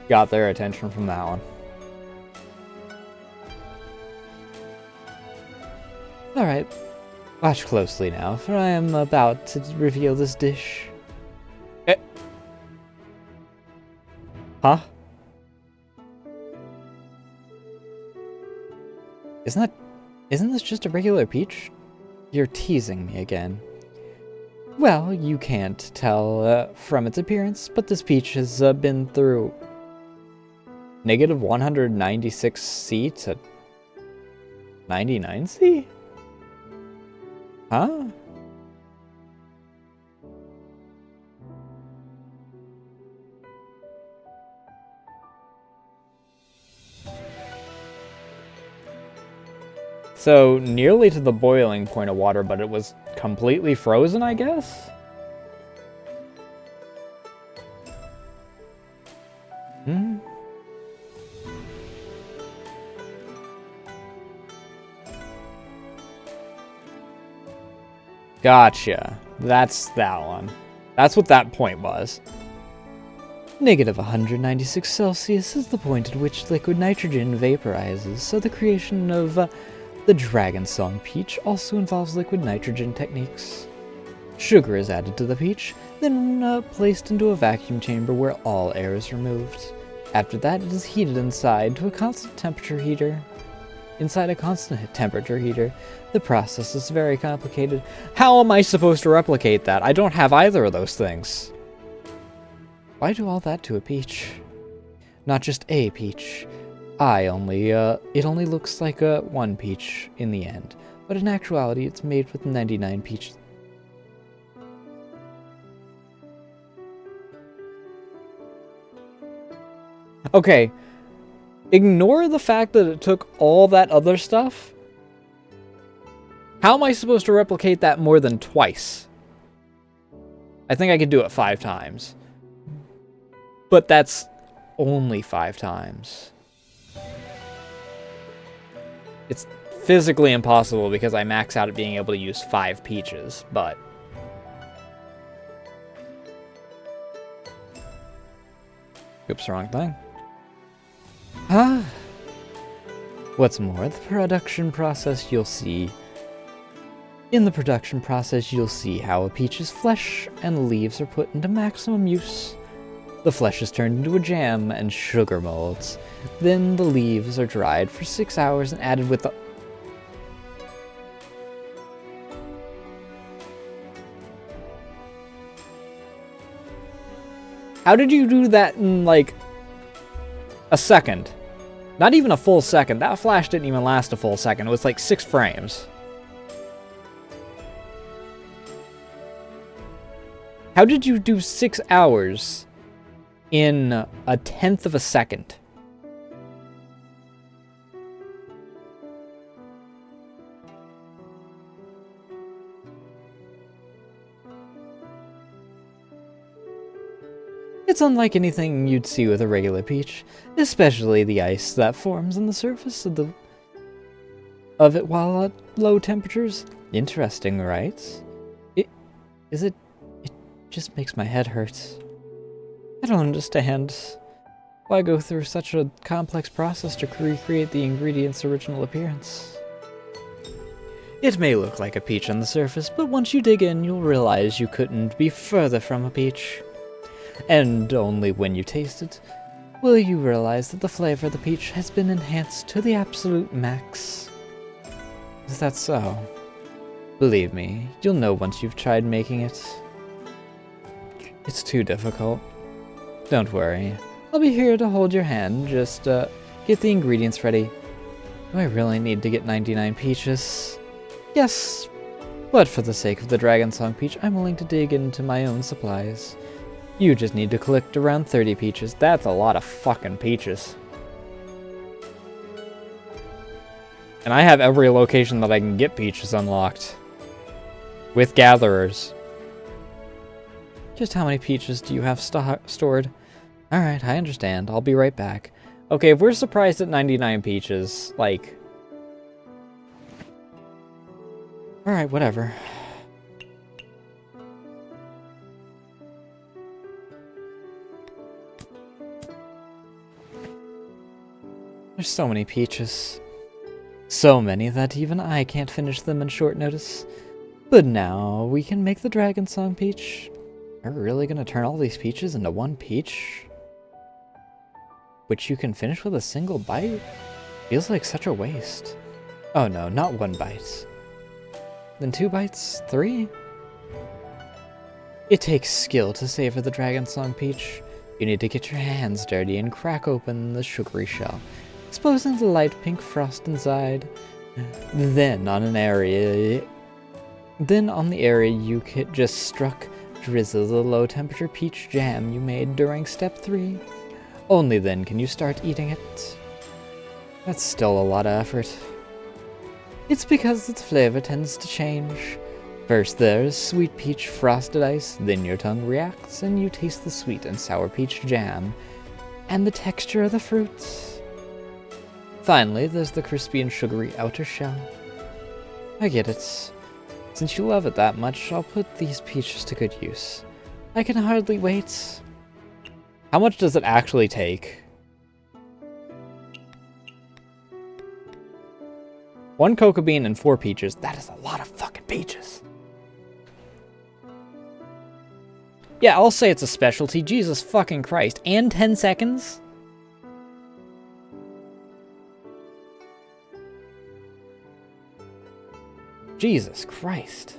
got their attention from that one. Alright, watch closely now, for I am about to reveal this dish. Huh? Isn't this just a regular peach? You're teasing me again. Well, you can't tell from its appearance, but this peach has been through negative 196C to 99C? Huh? So, nearly to the boiling point of water, but it was completely frozen, I guess? Gotcha. That's that one. That's what that point was. Negative 196 Celsius is the point at which liquid nitrogen vaporizes, so the creation of the Dragon Song peach also involves liquid nitrogen techniques. Sugar is added to the peach, then placed into a vacuum chamber where all air is removed. After that, it is heated inside to a constant temperature heater. Inside a constant temperature heater, the process is very complicated. How am I supposed to replicate that? I don't have either of those things. Why do all that to a peach? Not just a peach. It only looks like one peach in the end. But in actuality, it's made with 99 peaches. Okay. Ignore the fact that it took all that other stuff. How am I supposed to replicate that more than twice? I think I could do it 5 times. But that's only 5 times. It's physically impossible because I max out at being able to use 5 peaches, but... Oops, wrong thing. Ah. What's more, the production process you'll see... In the production process, you'll see how a peach's flesh and leaves are put into maximum use. The flesh is turned into a jam and sugar molds. Then the leaves are dried for 6 hours and added with the... How did you do that in, like, a second? Not even a full second. That flash didn't even last a full second. It was like 6 frames. How did you do 6 hours in a tenth of a second? It's unlike anything you'd see with a regular peach, especially the ice that forms on the surface of it while at low temperatures. Interesting, right? It just makes my head hurt. I don't understand why go through such a complex process to recreate the ingredient's original appearance. It may look like a peach on the surface, but once you dig in, you'll realize you couldn't be further from a peach. And only when you taste it will you realize that the flavor of the peach has been enhanced to the absolute max. Is that so? Believe me, you'll know once you've tried making it. It's too difficult. Don't worry. I'll be here to hold your hand. Just get the ingredients ready. Do I really need to get 99 peaches? Yes, but for the sake of the Dragon Song peach, I'm willing to dig into my own supplies. You just need to collect around 30 peaches. That's a lot of fucking peaches. And I have every location that I can get peaches unlocked. With gatherers. Just how many peaches do you have stored? Alright, I understand. I'll be right back. Okay, if we're surprised at 99 peaches, like... Alright, whatever. There's so many peaches. So many that even I can't finish them in short notice. But now we can make the Dragon Song peach. Are we really gonna turn all these peaches into one peach? Which you can finish with a single bite? Feels like such a waste. Oh no, not 1 bite. Then 2 bites? 3? It takes skill to savor the Dragon Song peach. You need to get your hands dirty and crack open the sugary shell, exposing the light pink frost inside. Then on the area you just struck, drizzle the low temperature peach jam you made during step 3. Only then can you start eating it. That's still a lot of effort. It's because its flavor tends to change. First there's sweet peach frosted ice, then your tongue reacts and you taste the sweet and sour peach jam and the texture of the fruit. Finally, there's the crispy and sugary outer shell. I get it. Since you love it that much, I'll put these peaches to good use. I can hardly wait. How much does it actually take? 1 cocoa bean and 4 peaches. That is a lot of fucking peaches. Yeah, I'll say it's a specialty. Jesus fucking Christ. And 10 seconds? Jesus Christ.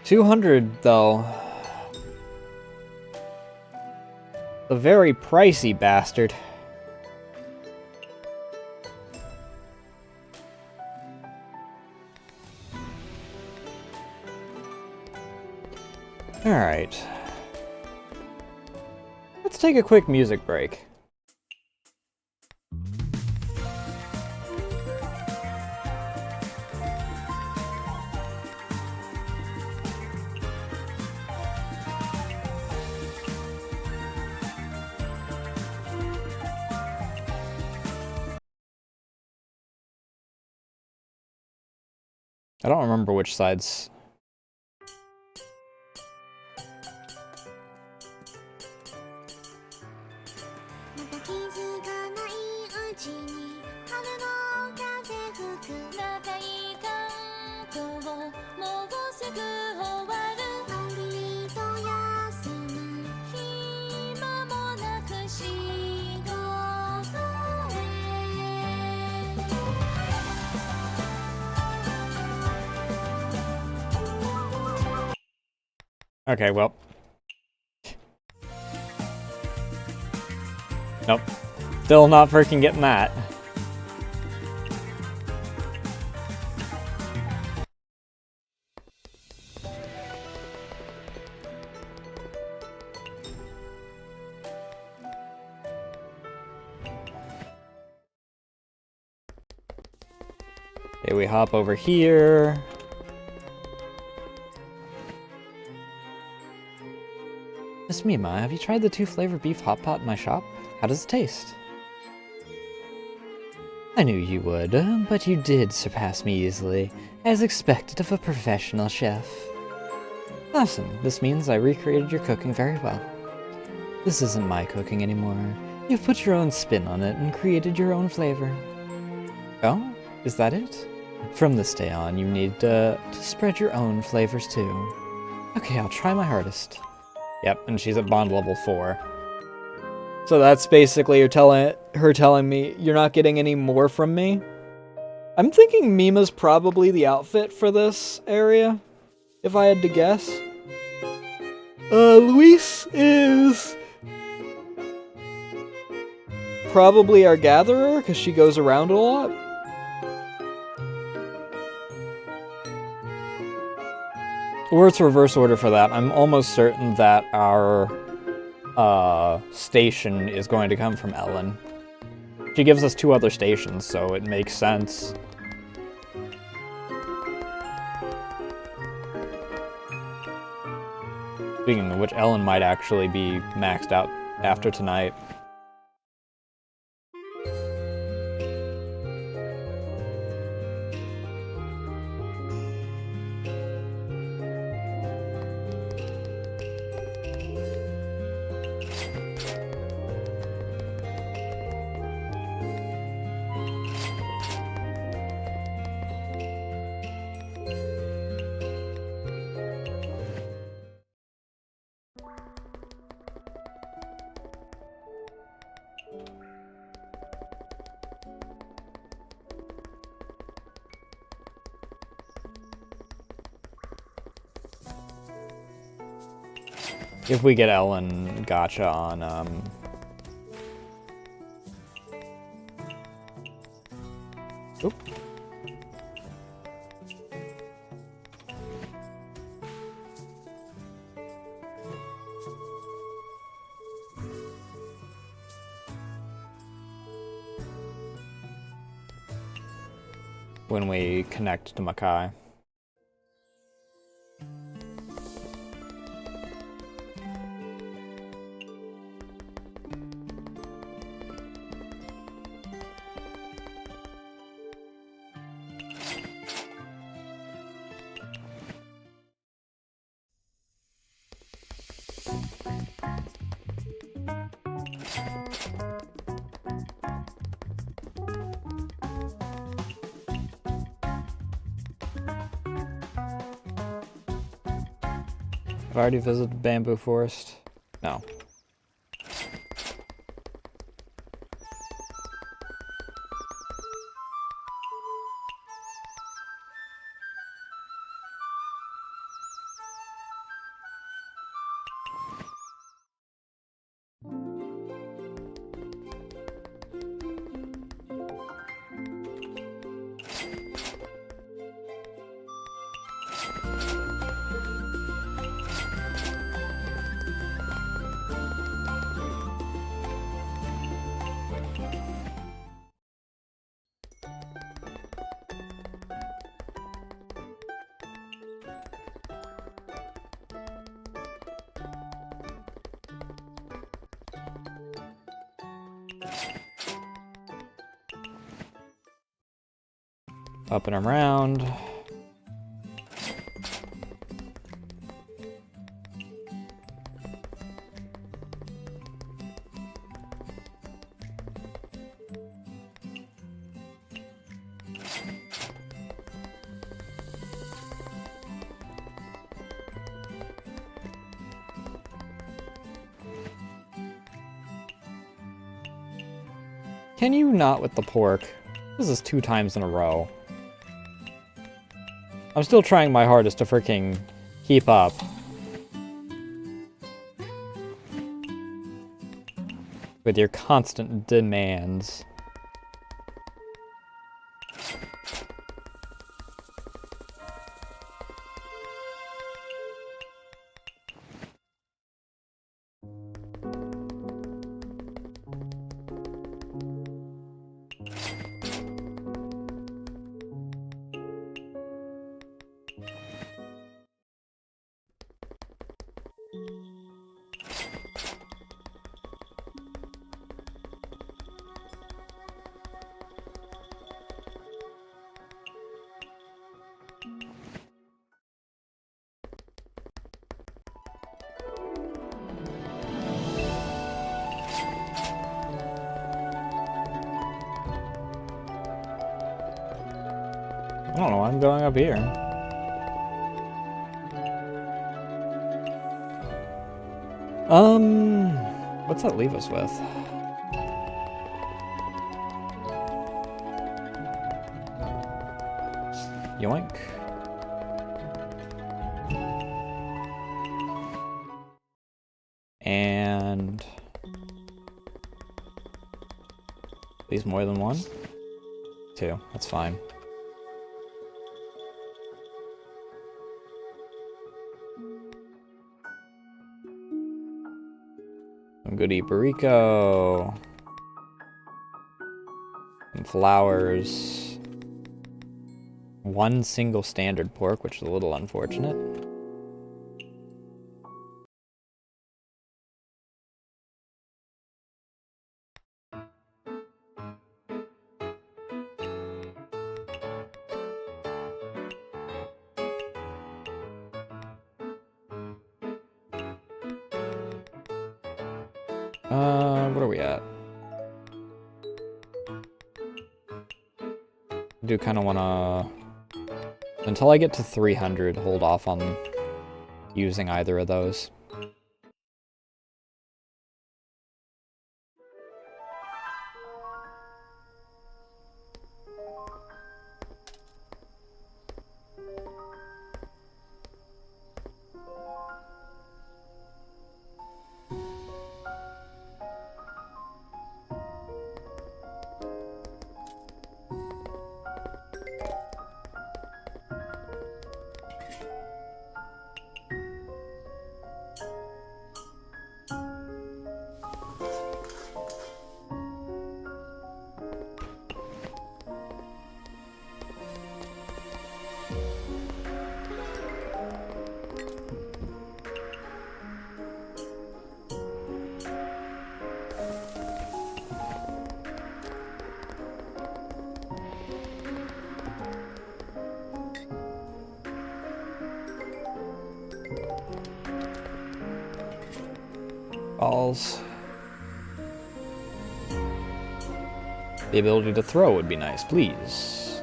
$200 though. A very pricey bastard. Alright. Let's take a quick music break. I don't remember which sides. Okay, well. Nope. Still not freaking getting that. Okay, we hop over here. Miss Mima, have you tried the 2-flavor beef hot pot in my shop? How does it taste? I knew you would, but you did surpass me easily, as expected of a professional chef. Awesome, this means I recreated your cooking very well. This isn't my cooking anymore. You've put your own spin on it and created your own flavor. Oh? Is that it? From this day on, you need to spread your own flavors too. Okay, I'll try my hardest. Yep, and she's at bond level 4. So that's basically her telling me, you're not getting any more from me? I'm thinking Mima's probably the outfit for this area, if I had to guess. Luis is probably our gatherer, because she goes around a lot. Or it's reverse order for that. I'm almost certain that our station is going to come from Ellen. She gives us 2 other stations, so it makes sense. Speaking of which, Ellen might actually be maxed out after tonight. If we get Ellen Gotcha on, Oop. When we connect to Makai. Have I already visited Bamboo Forest? No. Up and around. Can you not with the pork? This is 2 times in a row. I'm still trying my hardest to freaking keep up. With your constant demands. I don't know why I'm going up here. What's that leave us with? Yoink. And these more than 1? 2, that's fine. Some goody burrito. Some flowers. 1 single standard pork, which is a little unfortunate. What are we at? I do kind of want to, until I get to 300, hold off on using either of those. Balls. The ability to throw would be nice, please.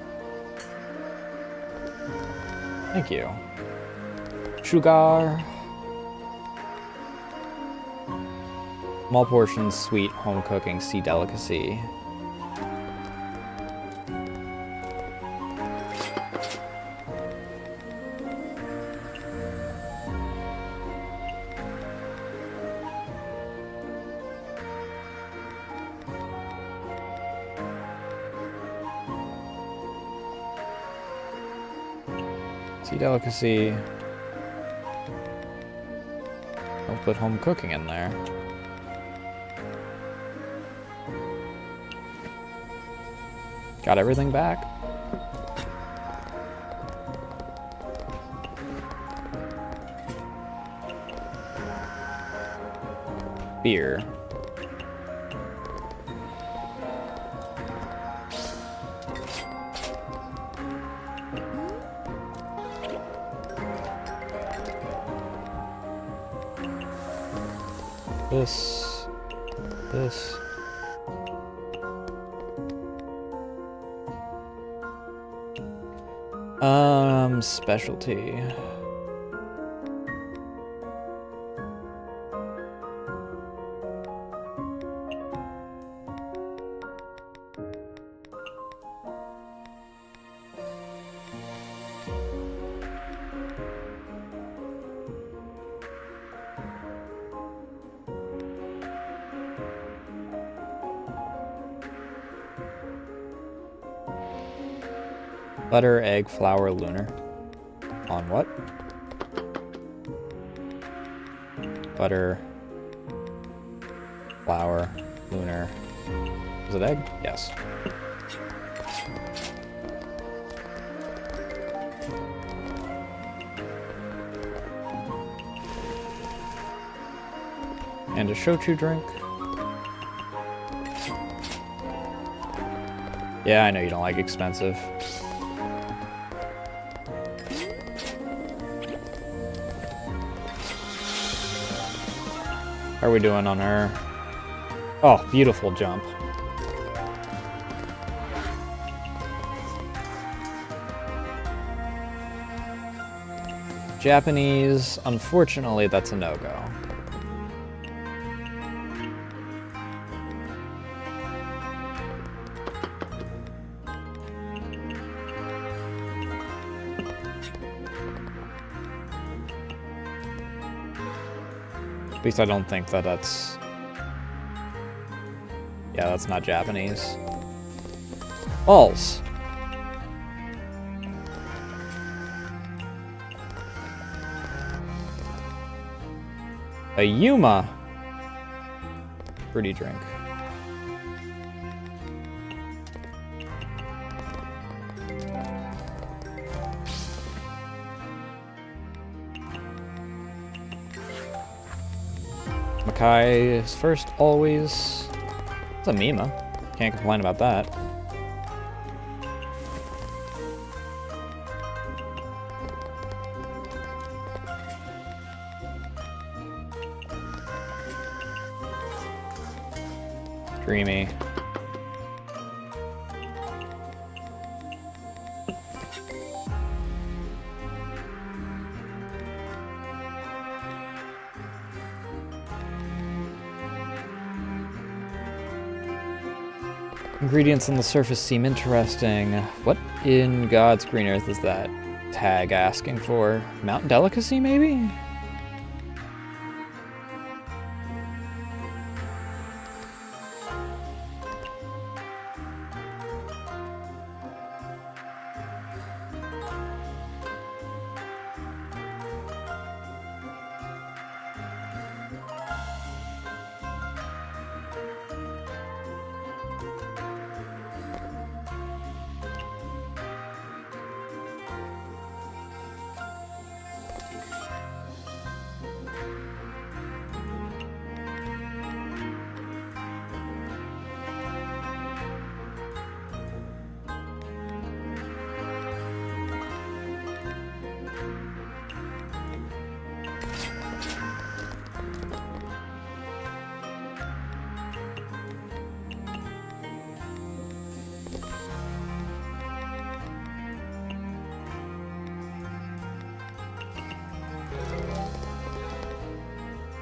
Thank you. Sugar. Small portions, sweet, home cooking, sea delicacy. Sea delicacy. I'll put home cooking in there. Got everything back. Beer. This. Specialty. Butter, egg, flour, lunar. On what? Butter, flour, lunar. Is it egg? Yes. And a shochu drink. Yeah, I know you don't like expensive. How are we doing on her? Oh, beautiful jump. Japanese, unfortunately, that's a no-go. At least I don't think that that's... Yeah, that's not Japanese. Balls. A Yuma. Fruity drink. Makai is first, always. It's a Mima. Can't complain about that. Dreamy. Ingredients on the surface seem interesting. What in God's green earth is that tag asking for? Mountain delicacy, maybe?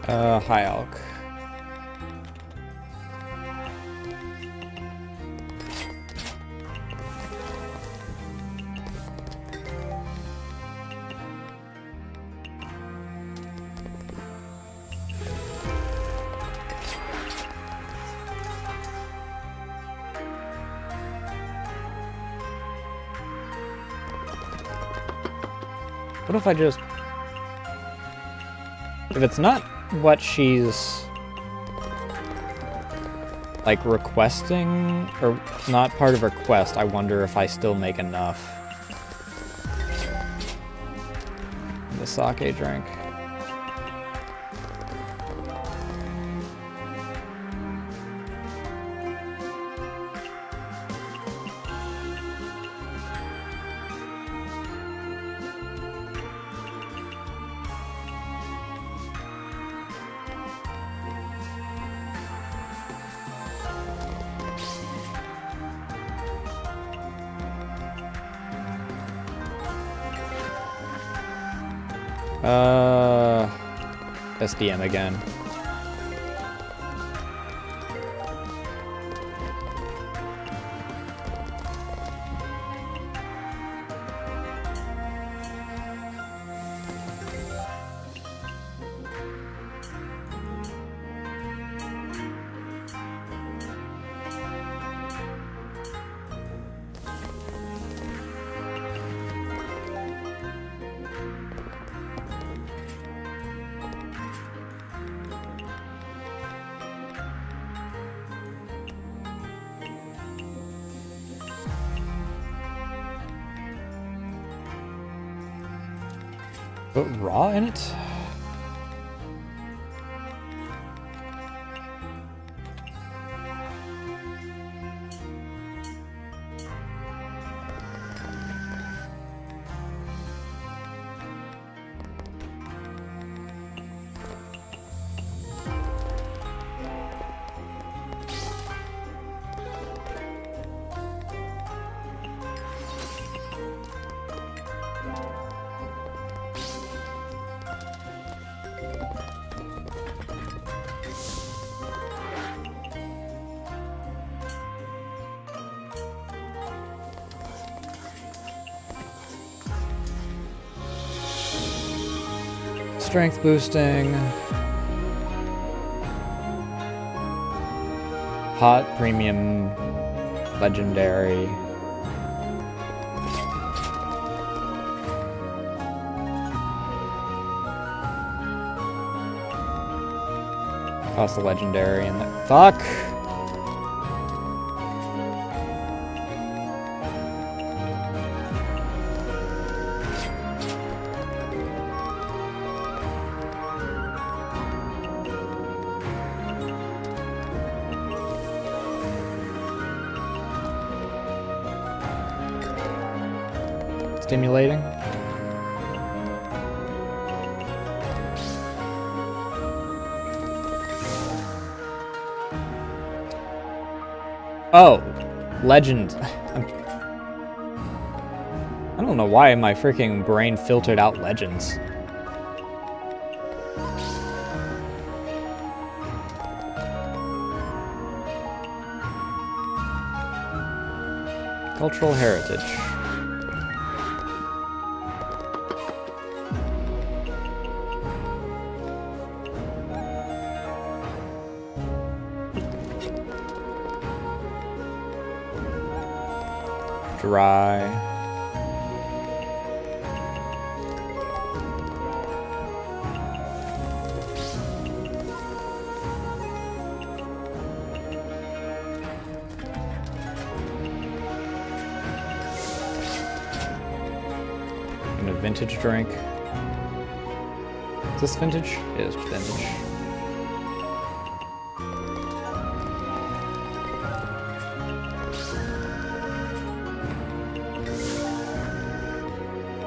High Elk. What if I just... If it's not what she's... like, requesting, or not part of her quest, I wonder if I still make enough. The sake drink. SDM again. Put raw in it? Strength boosting. Hot premium legendary. Toss the legendary in there. Fuck! Stimulating. Oh, legend. I don't know why my freaking brain filtered out legends. Cultural heritage. Dry. And a vintage drink. Is this vintage? It is vintage.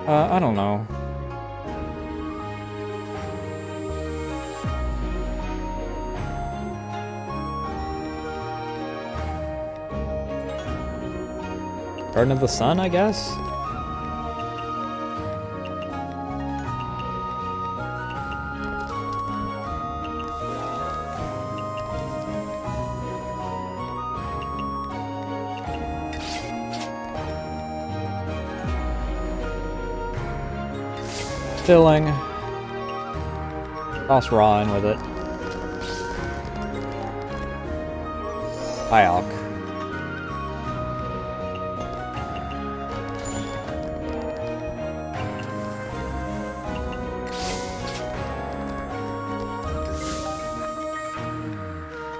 I don't know. Garden of the Sun, I guess? Filling. Toss raw in with it. High alk.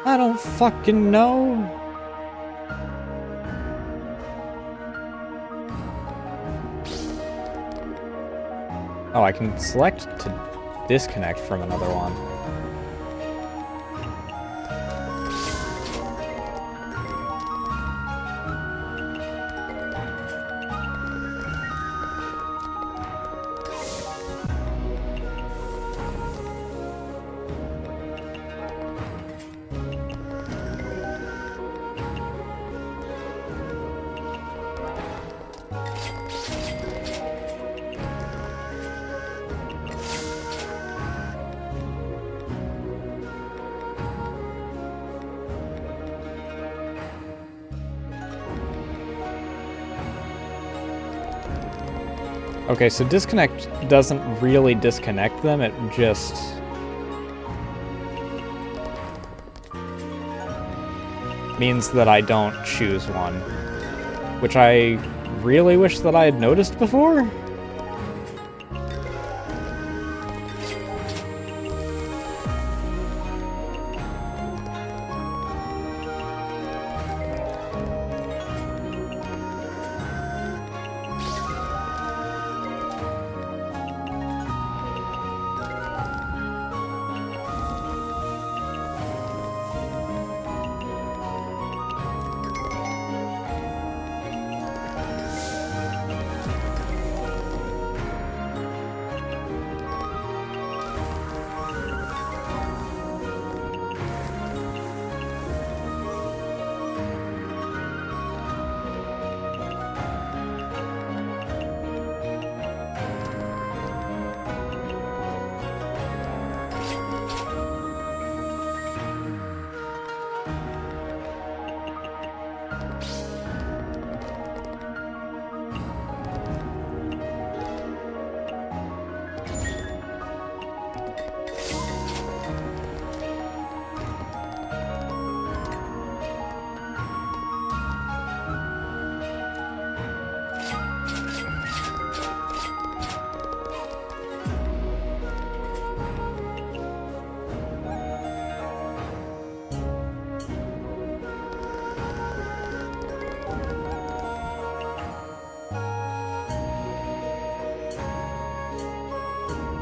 I don't fucking know. Oh, I can select to disconnect from another one. Okay, so disconnect doesn't really disconnect them, it just... means that I don't choose one. Which I really wish that I had noticed before?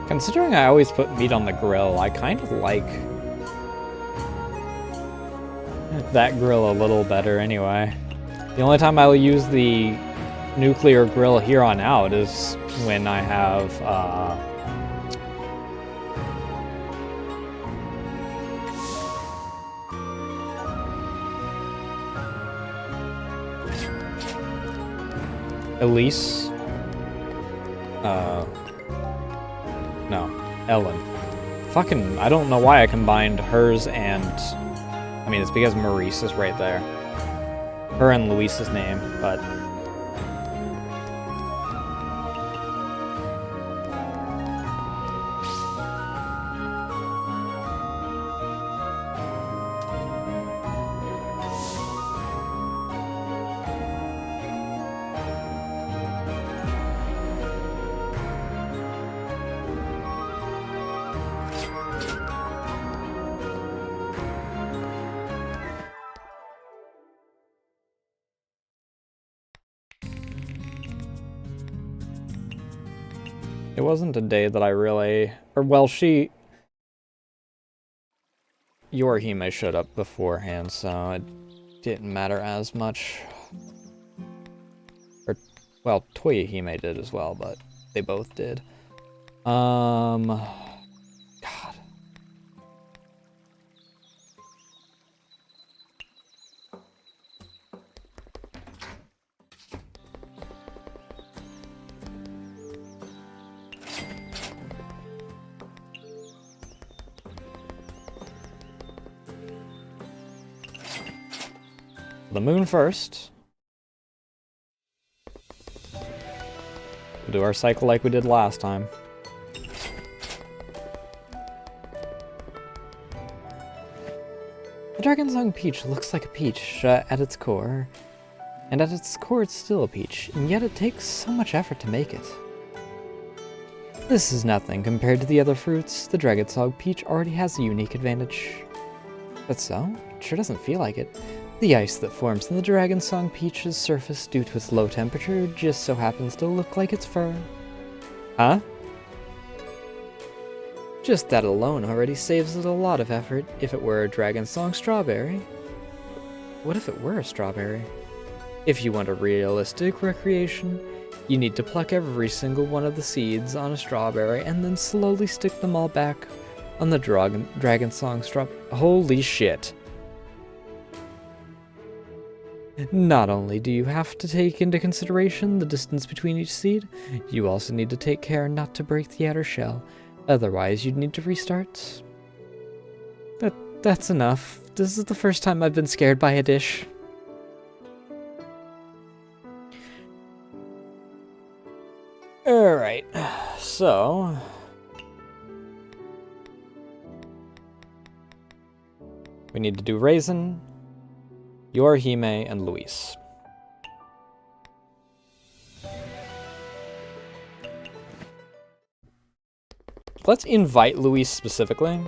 Considering I always put meat on the grill, I kind of like that grill a little better anyway. The only time I'll use the nuclear grill here on out is when I have, Elise. No, Ellen. Fucking, I don't know why I combined hers and... I mean, it's because Maurice is right there. Her and Luis's name, but... It wasn't a day that I really... Or, well, Yorihime showed up beforehand, so it didn't matter as much. Or, well, Toyahime did as well, but they both did. God. The moon first. We'll do our cycle like we did last time. The Dragon Song peach looks like a peach at its core. And at its core it's still a peach, and yet it takes so much effort to make it. This is nothing compared to the other fruits. The Dragon Song peach already has a unique advantage. But so? It sure doesn't feel like it. The ice that forms in the Dragon Song peach's surface due to its low temperature just so happens to look like its fur. Huh? Just that alone already saves it a lot of effort. If it were a Dragon Song strawberry. What if it were a strawberry? If you want a realistic recreation, you need to pluck every single one of the seeds on a strawberry and then slowly stick them all back on the Dragon Song strawberry. Holy shit. Not only do you have to take into consideration the distance between each seed, you also need to take care not to break the outer shell. Otherwise, you'd need to restart. That's enough. This is the first time I've been scared by a dish. Alright, so... we need to do Raisin, Yorihime, and Luis. Let's invite Luis specifically.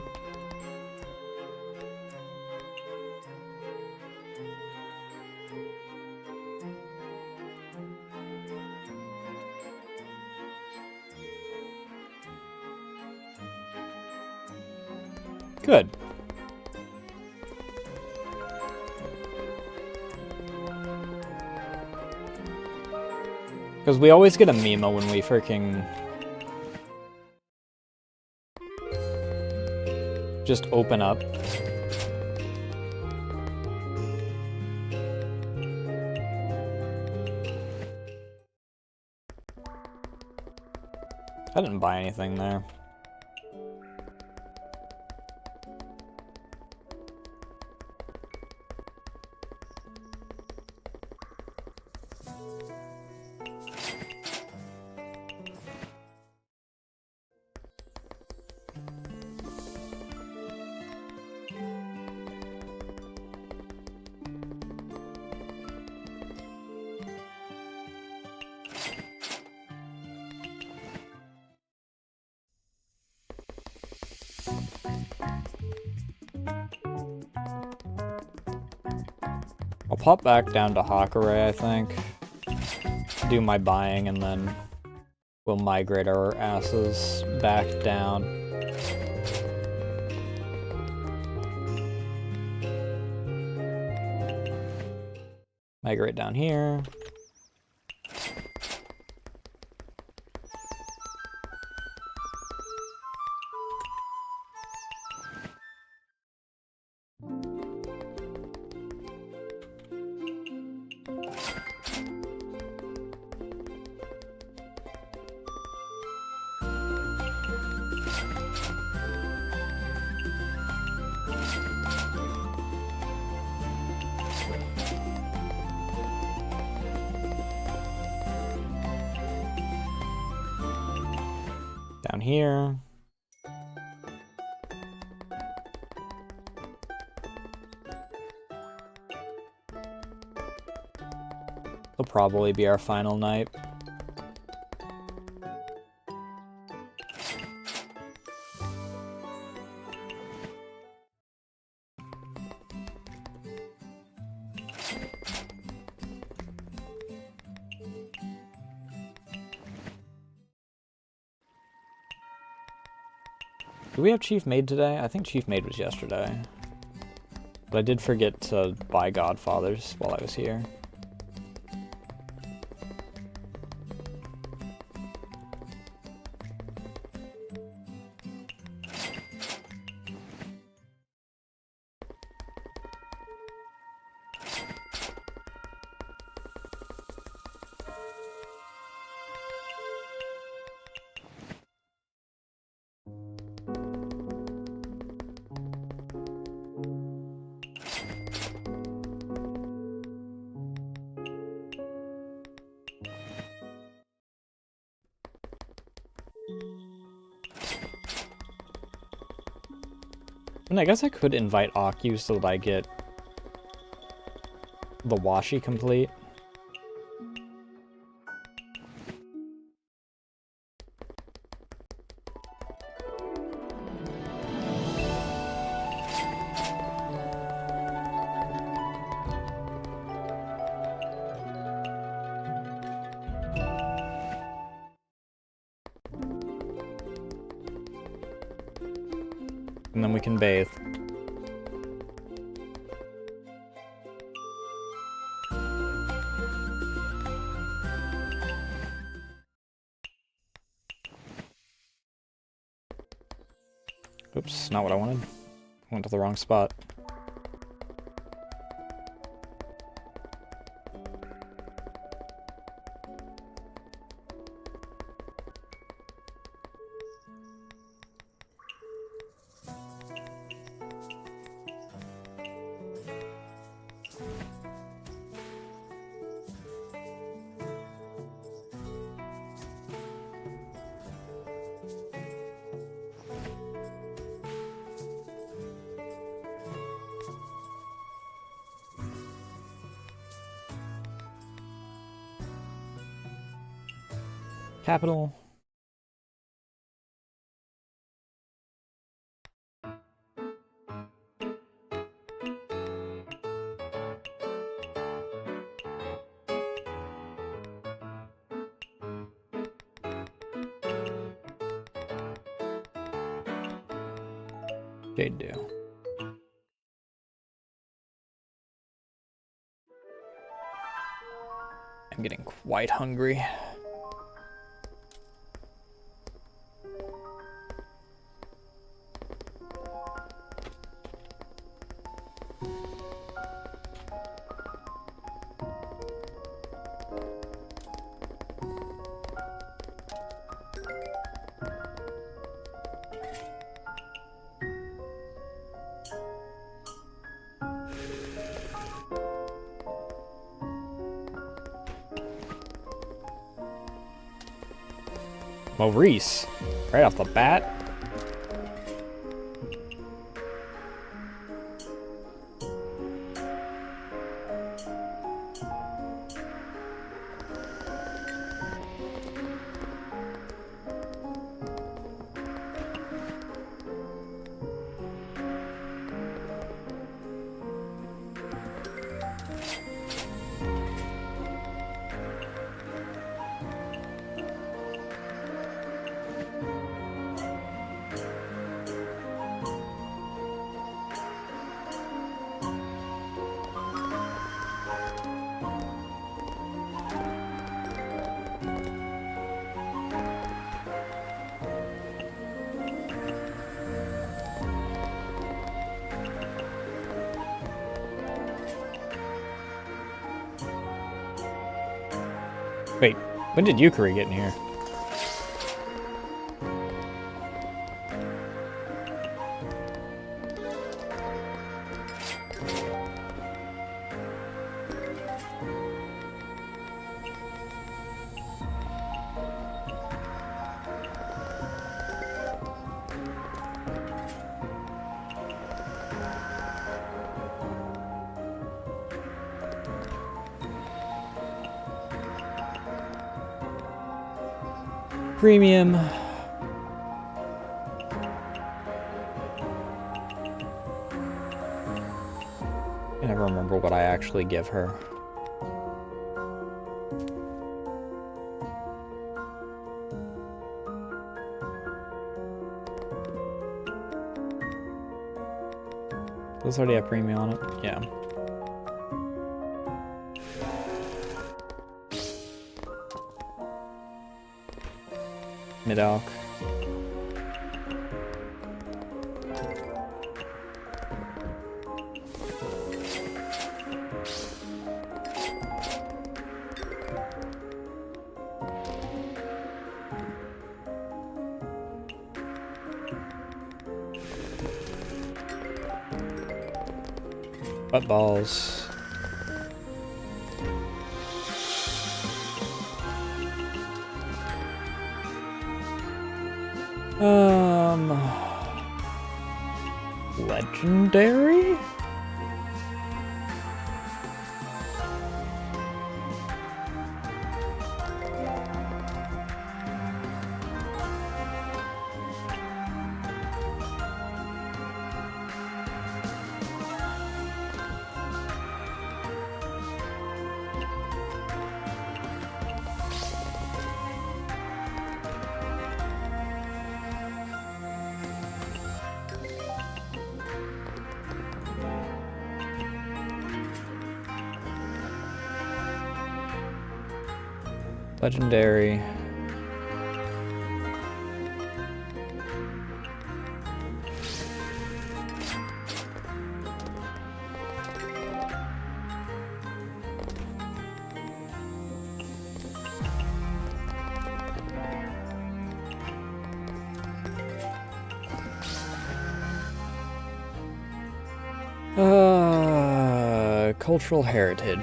Good. Because we always get a Mima when we freaking just open up. I didn't buy anything there. I'll pop back down to Hakare, I think. Do my buying, and then we'll migrate our asses back down. Migrate down here. Down here. It'll probably be our final night. Do we have Chief Maid today? I think Chief Maid was yesterday. But I did forget to buy Godfathers while I was here. And I guess I could invite Akyu so that I get the washi complete. And then we can bathe. Oops, not what I wanted. Went to the wrong spot. Capital. Jade Dew. I'm getting quite hungry. Maurice, right off the bat. Wait, when did Yukari get in here? Premium. I never remember what I actually give her. Does this already have premium on it? Yeah. Mid-alk. Butt balls. Legendary? Legendary. Cultural heritage.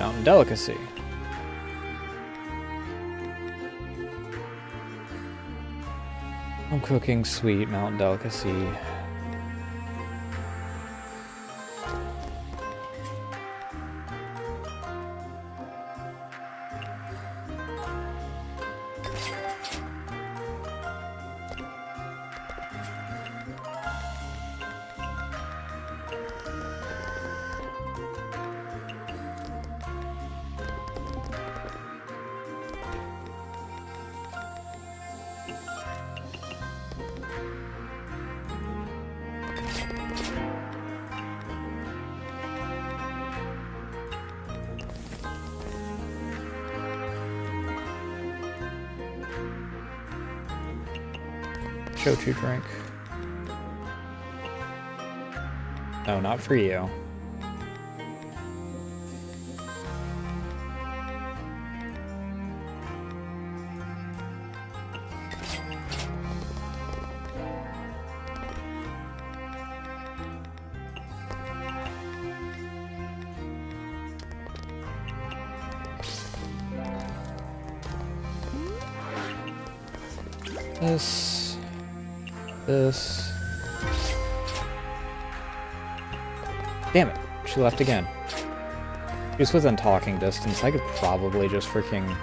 Mountain delicacy. Home cooking, sweet, mountain delicacy. Shochu drink. No, not for you. This. Damn it, she left again. She was within talking distance. I could probably just freaking...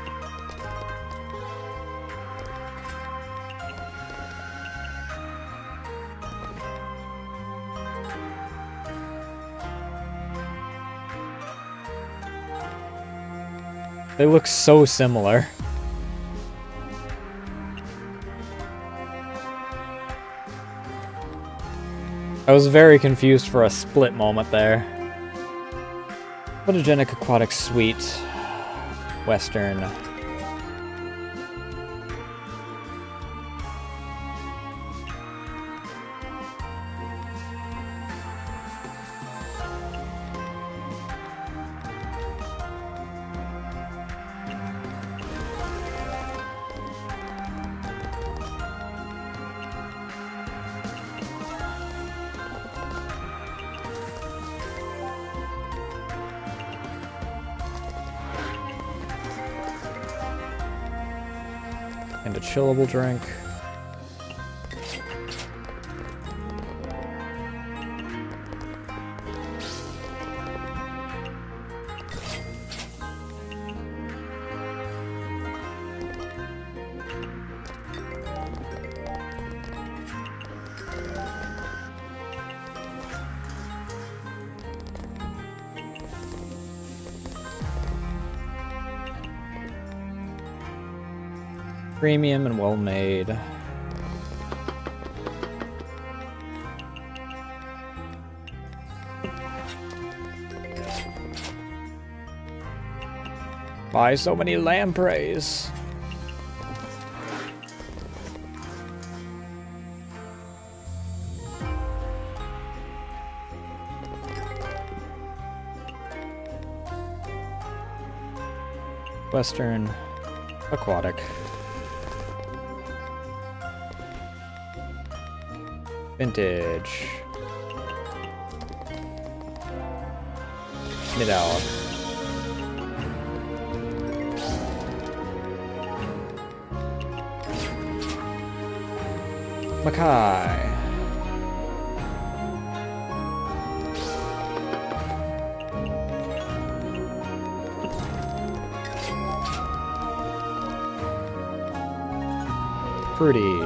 They look so similar. I was very confused for a split moment there. Photogenic aquatic sweet. Western. And a chillable drink. Premium and well made. Why so many lampreys? Western aquatic. Vintage. Mid-hour. Mackay. Fruity.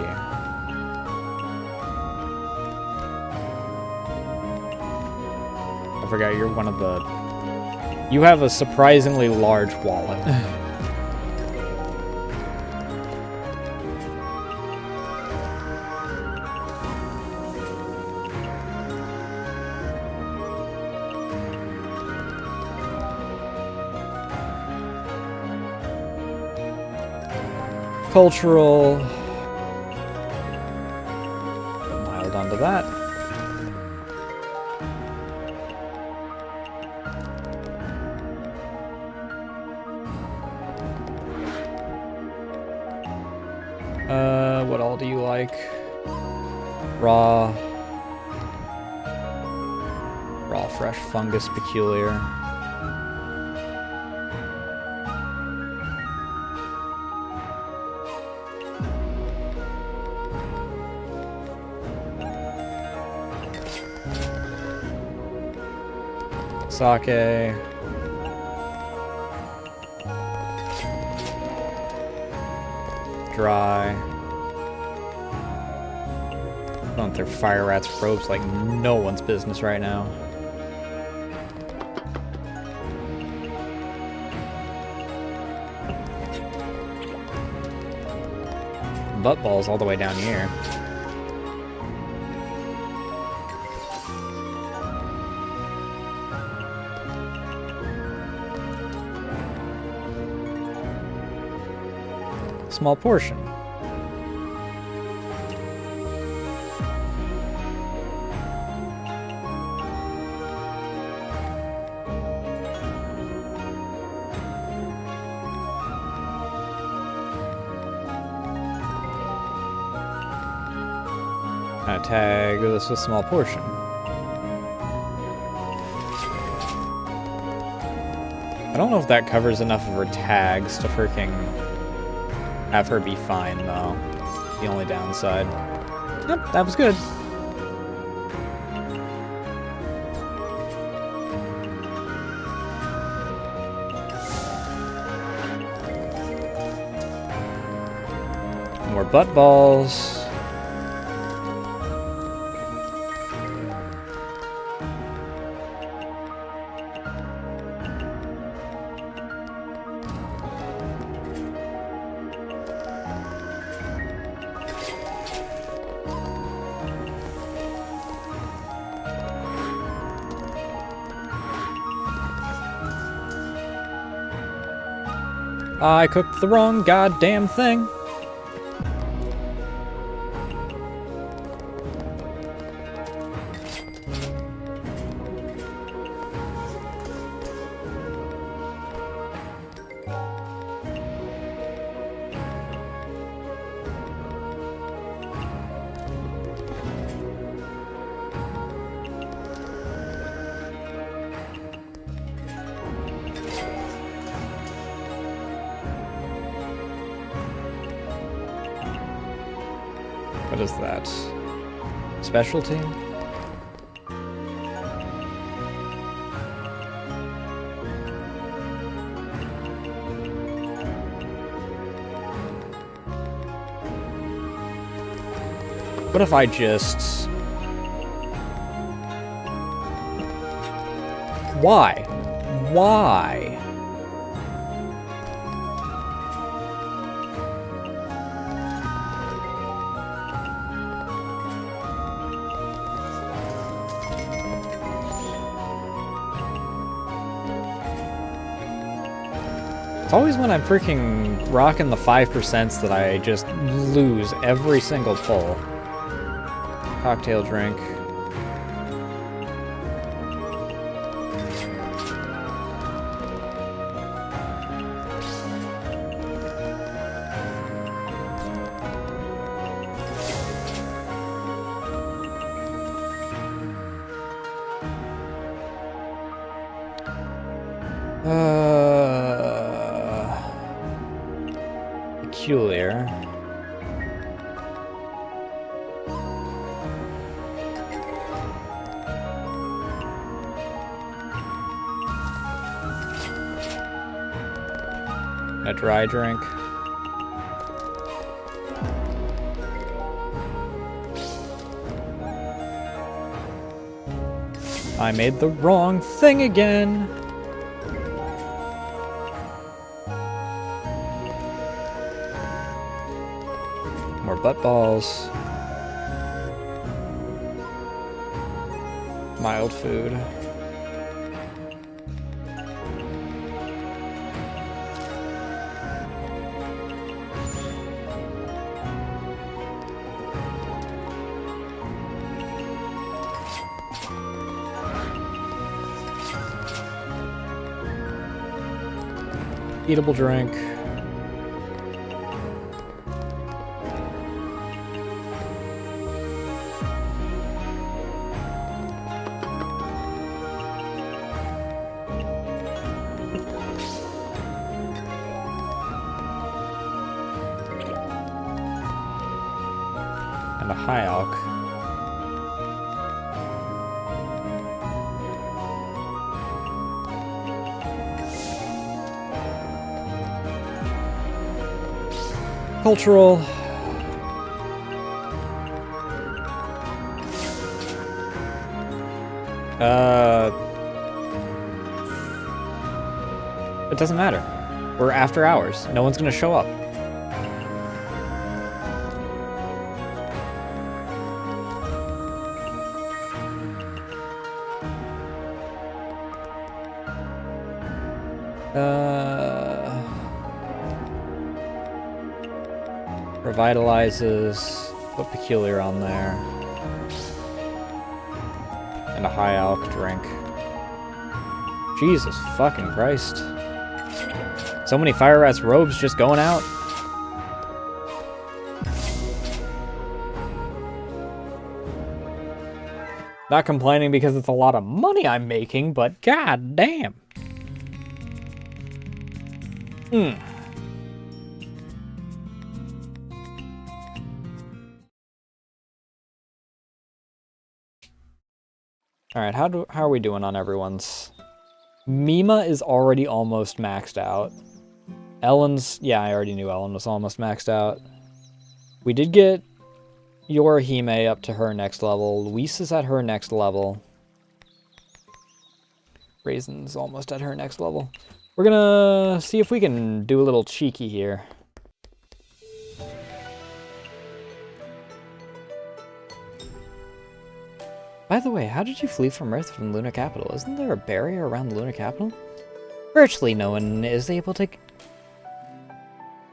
I forgot you're one of the... You have a surprisingly large wallet. Cultural. Mild onto that. What all do you like? Raw, fresh, fungus, peculiar. Sake. Dry. Going through fire rats probes like no one's business right now. Butt balls all the way down here. Small portion. Tag this with small portion. I don't know if that covers enough of her tags to freaking have her be fine, though. The only downside. Yep, that was good. More butt balls. I cooked the wrong goddamn thing. What is that? Specialty? What if I just... Why? Why? It's always when I'm freaking rocking the 5% that I just lose every single pull. Cocktail drink. Peculiar. A dry drink. I made the wrong thing again. More butt balls. Mild food. Eatable drink. And a high alk. Cultural. It doesn't matter. We're after hours. No one's gonna show up. Revitalizes. Put peculiar on there. And a high alk drink. Jesus fucking Christ. So many fire rats robes just going out. Not complaining because it's a lot of money I'm making, but god damn. Alright, how are we doing on everyone's? Mima is already almost maxed out. Ellen's, yeah, I already knew Ellen was almost maxed out. We did get Yorihime up to her next level. Luis is at her next level. Raisin's almost at her next level. We're gonna see if we can do a little cheeky here. By the way, how did you flee from Earth from the Lunar Capital? Isn't there a barrier around the Lunar Capital? Virtually no one is able to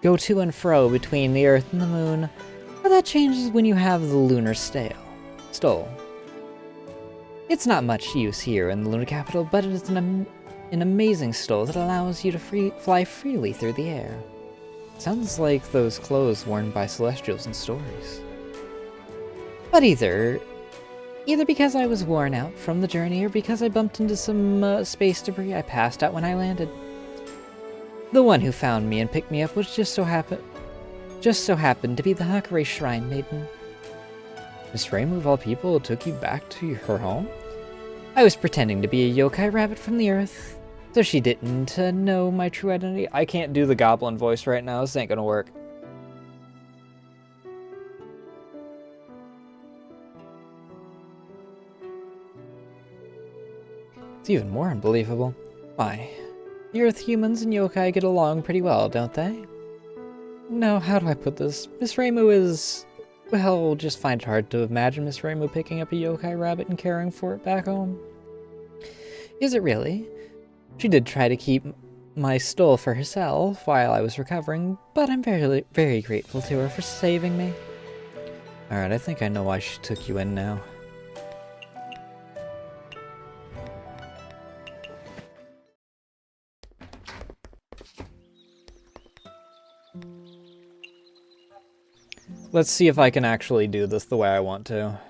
go to and fro between the Earth and the Moon, but that changes when you have the Lunar Stole. It's not much use here in the Lunar Capital, but it is an amazing stole that allows you to fly freely through the air. Sounds like those clothes worn by Celestials in stories. But either because I was worn out from the journey or because I bumped into some space debris, I passed out when I landed. The one who found me and picked me up was just so happened to be the Hakare Shrine Maiden. Miss Reimu, of all people, took you back to her home? I was pretending to be a yokai rabbit from the Earth, so she didn't know my true identity. I can't do the goblin voice right now, this ain't gonna work. It's even more unbelievable. Why? The Earth humans and yokai get along pretty well, don't they? No, how do I put this? Miss Reimu is... well, we'll just find it hard to imagine Miss Reimu picking up a yokai rabbit and caring for it back home. Is it really? She did try to keep my stole for herself while I was recovering, but I'm very, very grateful to her for saving me. Alright, I think I know why she took you in now. Let's see if I can actually do this the way I want to.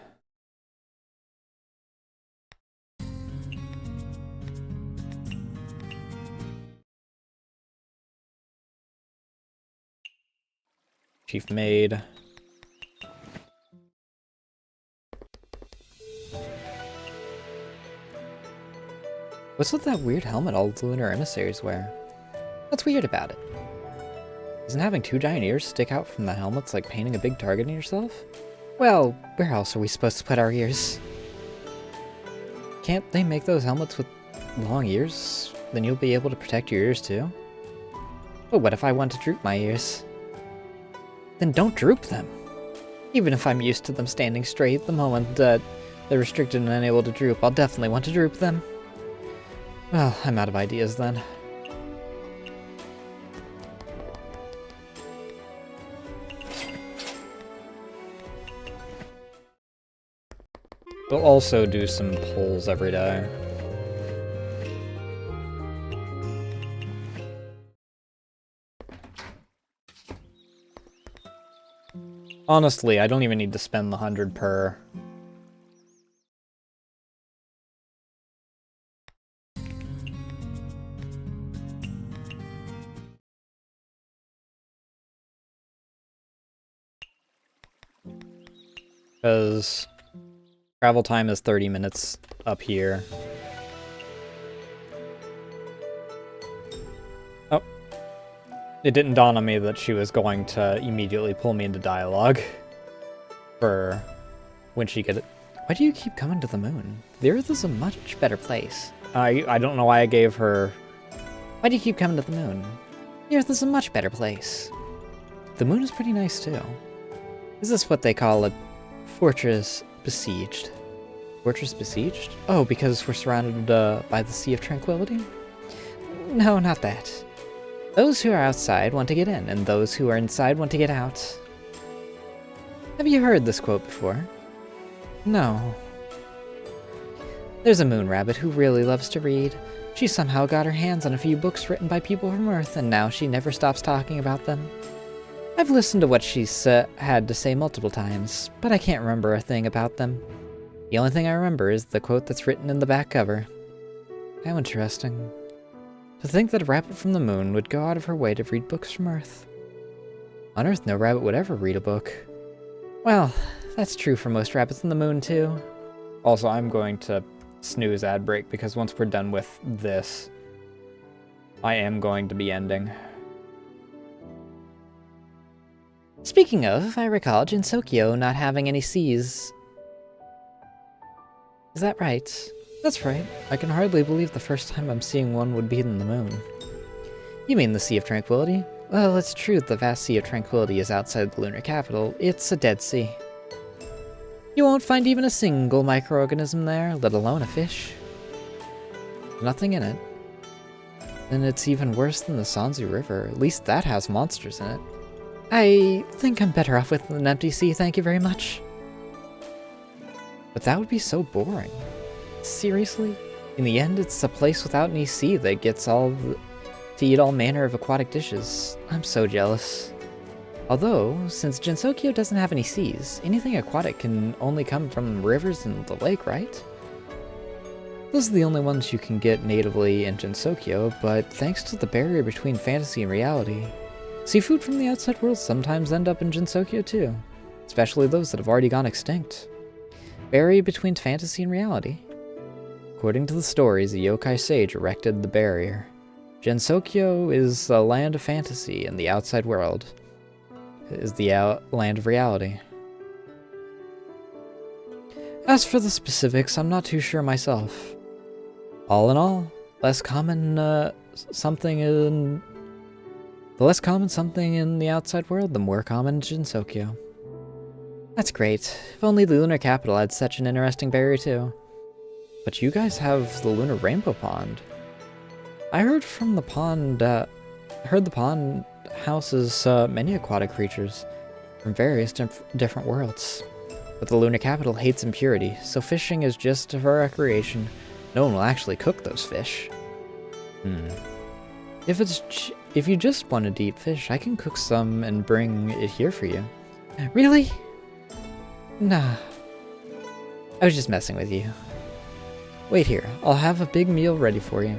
Chief Maid. What's with that weird helmet all the lunar emissaries wear? What's weird about it? Isn't having two giant ears stick out from the helmets like painting a big target on yourself? Well, where else are we supposed to put our ears? Can't they make those helmets with long ears? Then you'll be able to protect your ears too? But what if I want to droop my ears? Then don't droop them. Even if I'm used to them standing straight, the moment they're restricted and unable to droop, I'll definitely want to droop them. Well, I'm out of ideas then. We'll also do some polls every day. Honestly, I don't even need to spend the 100 per. Because travel time is 30 minutes up here. Oh. It didn't dawn on me that she was going to immediately pull me into dialogue. For when she gets it. Why do you keep coming to the moon? The Earth is a much better place. I don't know why I gave her... Why do you keep coming to the moon? The Earth is a much better place. The moon is pretty nice too. Is this what they call a fortress besieged? Fortress besieged? Oh, because we're surrounded by the Sea of Tranquility? No, not that. Those who are outside want to get in, and those who are inside want to get out. Have you heard this quote before? No. There's a moon rabbit who really loves to read. She somehow got her hands on a few books written by people from Earth, and now she never stops talking about them. I've listened to what she's had to say multiple times, but I can't remember a thing about them. The only thing I remember is the quote that's written in the back cover. How interesting. To think that a rabbit from the moon would go out of her way to read books from Earth. On Earth, no rabbit would ever read a book. Well, that's true for most rabbits on the moon, too. Also, I'm going to snooze ad break, because once we're done with this, I am going to be ending. Speaking of, I recall Jinsokyo not having any seas. Is that right? That's right. I can hardly believe the first time I'm seeing one would be in the moon. You mean the Sea of Tranquility? Well, it's true the vast Sea of Tranquility is outside the lunar capital. It's a dead sea. You won't find even a single microorganism there, let alone a fish. Nothing in it. Then it's even worse than the Sanzu River. At least that has monsters in it. I think I'm better off with an empty sea, thank you very much. But that would be so boring. Seriously? In the end, it's a place without any sea that gets to eat all manner of aquatic dishes. I'm so jealous. Although, since Jinsokyo doesn't have any seas, anything aquatic can only come from rivers and the lake, right? Those are the only ones you can get natively in Jinsokyo, but thanks to the barrier between fantasy and reality, seafood from the outside world sometimes end up in Jinsokyo too, especially those that have already gone extinct. Barrier between fantasy and reality. According to the stories, a yokai sage erected the barrier. Jinsokyo is a land of fantasy, and the outside world is the land of reality. As for the specifics, I'm not too sure myself. All in all, the less common something in the outside world, the more common in Jinsokyo. That's great. If only the lunar capital had such an interesting barrier too. But you guys have the lunar rainbow pond. I heard from the pond, heard the pond houses many aquatic creatures from various different worlds. But the lunar capital hates impurity, so fishing is just for recreation. No one will actually cook those fish. If you just want to eat fish, I can cook some and bring it here for you. Really? Nah. I was just messing with you. Wait here, I'll have a big meal ready for you.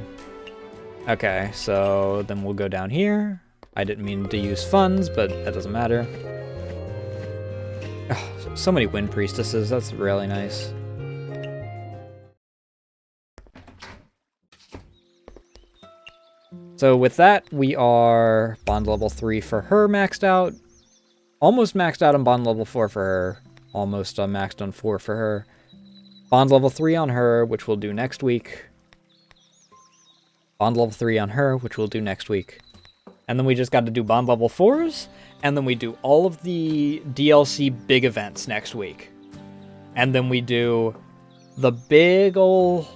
Okay, so then we'll go down here. I didn't mean to use funds, but that doesn't matter. Oh, so many wind priestesses, that's really nice. So with that, we are bond level 3 for her maxed out. Almost maxed out on bond level 4 for her. Almost maxed on 4 for her. Bond level 3 on her, which we'll do next week. Bond level 3 on her, which we'll do next week. And then we just got to do bond level 4s, and then we do all of the DLC big events next week. And then we do the big ol'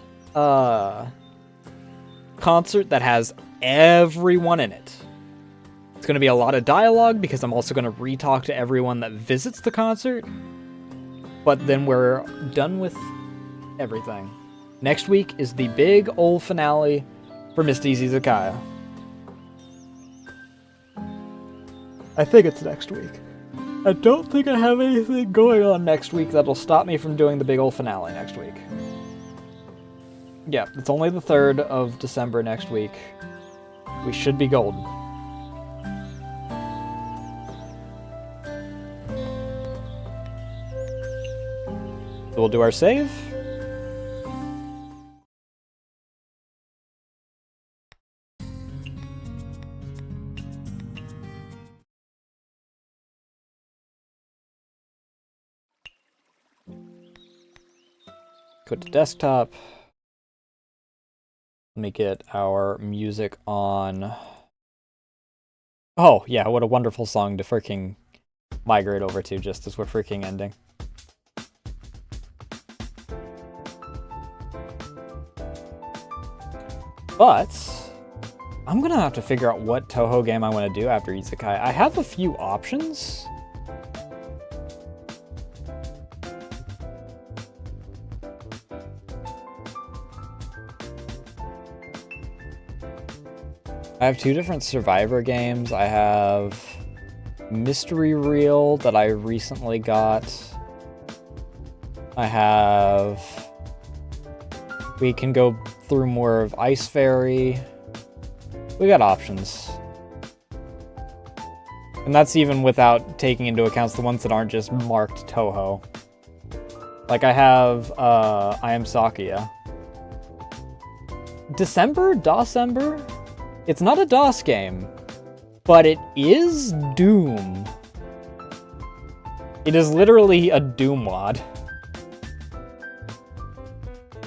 concert that has everyone in it. It's going to be a lot of dialogue because I'm also going to re-talk to everyone that visits the concert. But then we're done with everything. Next week is the big ol' finale for Misty's Izakaya. I think it's next week. I don't think I have anything going on next week that'll stop me from doing the big ol' finale next week. Yeah, it's only the 3rd of December next week. We should be golden. So we'll do our save. Go to desktop. Let me get our music on. Oh, yeah, what a wonderful song to freaking migrate over to just as we're freaking ending. But I'm gonna have to figure out what Toho game I want to do after Izakaya. I have a few options. I have 2 different Survivor games. I have Mystery Reel that I recently got. We can go through more of Ice Fairy. We got options. And that's even without taking into account the ones that aren't just marked Toho. Like I have I Am Sakuya. December? It's not a DOS game, but it is Doom. It is literally a Doom mod.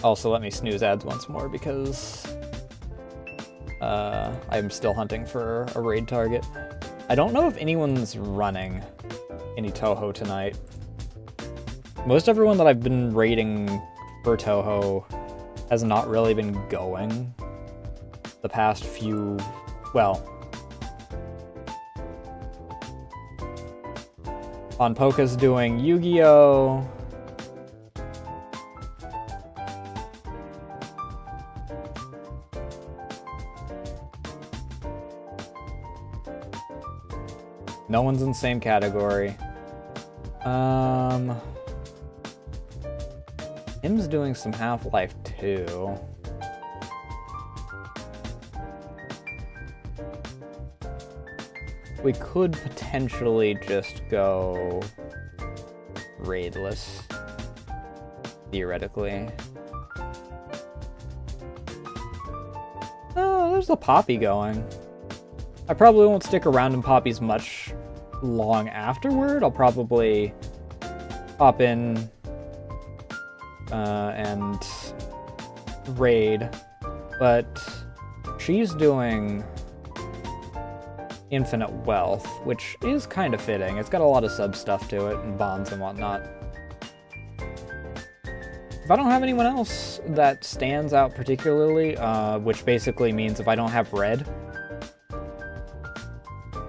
Also, let me snooze ads once more because I'm still hunting for a raid target. I don't know if anyone's running any Toho tonight. Most everyone that I've been raiding for Toho has not really been going the past few, well, Ponpoka's doing Yu-Gi-Oh! No one's in the same category. Him's doing some Half-Life 2. We could potentially just go raidless, theoretically. Oh, there's a Poppy going. I probably won't stick around in Poppy's much long afterward. I'll probably pop in and raid, but she's doing Infinite Wealth, which is kind of fitting. It's got a lot of sub stuff to it and bonds and whatnot. If I don't have anyone else that stands out particularly, which basically means if I don't have red.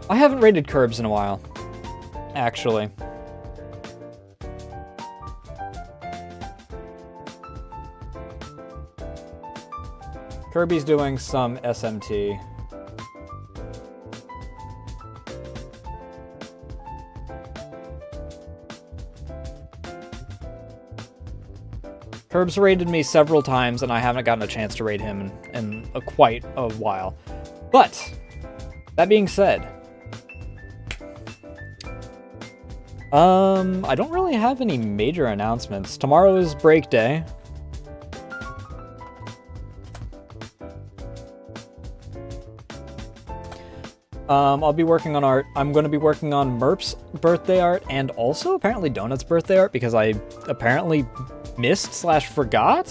I haven't raided Curbs in a while, actually. Kirby's doing some SMT. Curbs raided me several times, and I haven't gotten a chance to raid him in quite a while. But, that being said, I don't really have any major announcements. Tomorrow is break day. I'll be working on art. I'm going to be working on Merp's birthday art and also apparently Donut's birthday art because I apparently missed/forgot.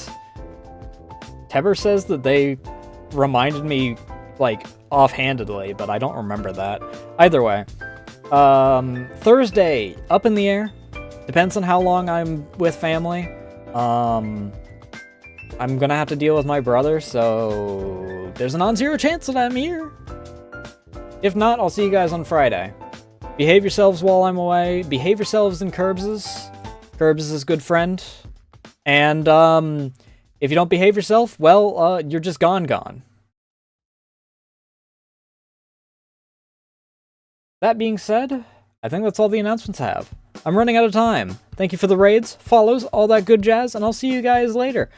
Teber says that they reminded me, like, offhandedly, but I don't remember that. Either way. Thursday, up in the air. Depends on how long I'm with family. I'm gonna have to deal with my brother, so there's a non-zero chance that I'm here. If not, I'll see you guys on Friday. Behave yourselves while I'm away. Behave yourselves in Curbs's. Curbs is good friend. And, if you don't behave yourself, well, you're just gone. That being said, I think that's all the announcements I have. I'm running out of time. Thank you for the raids, follows, all that good jazz, and I'll see you guys later.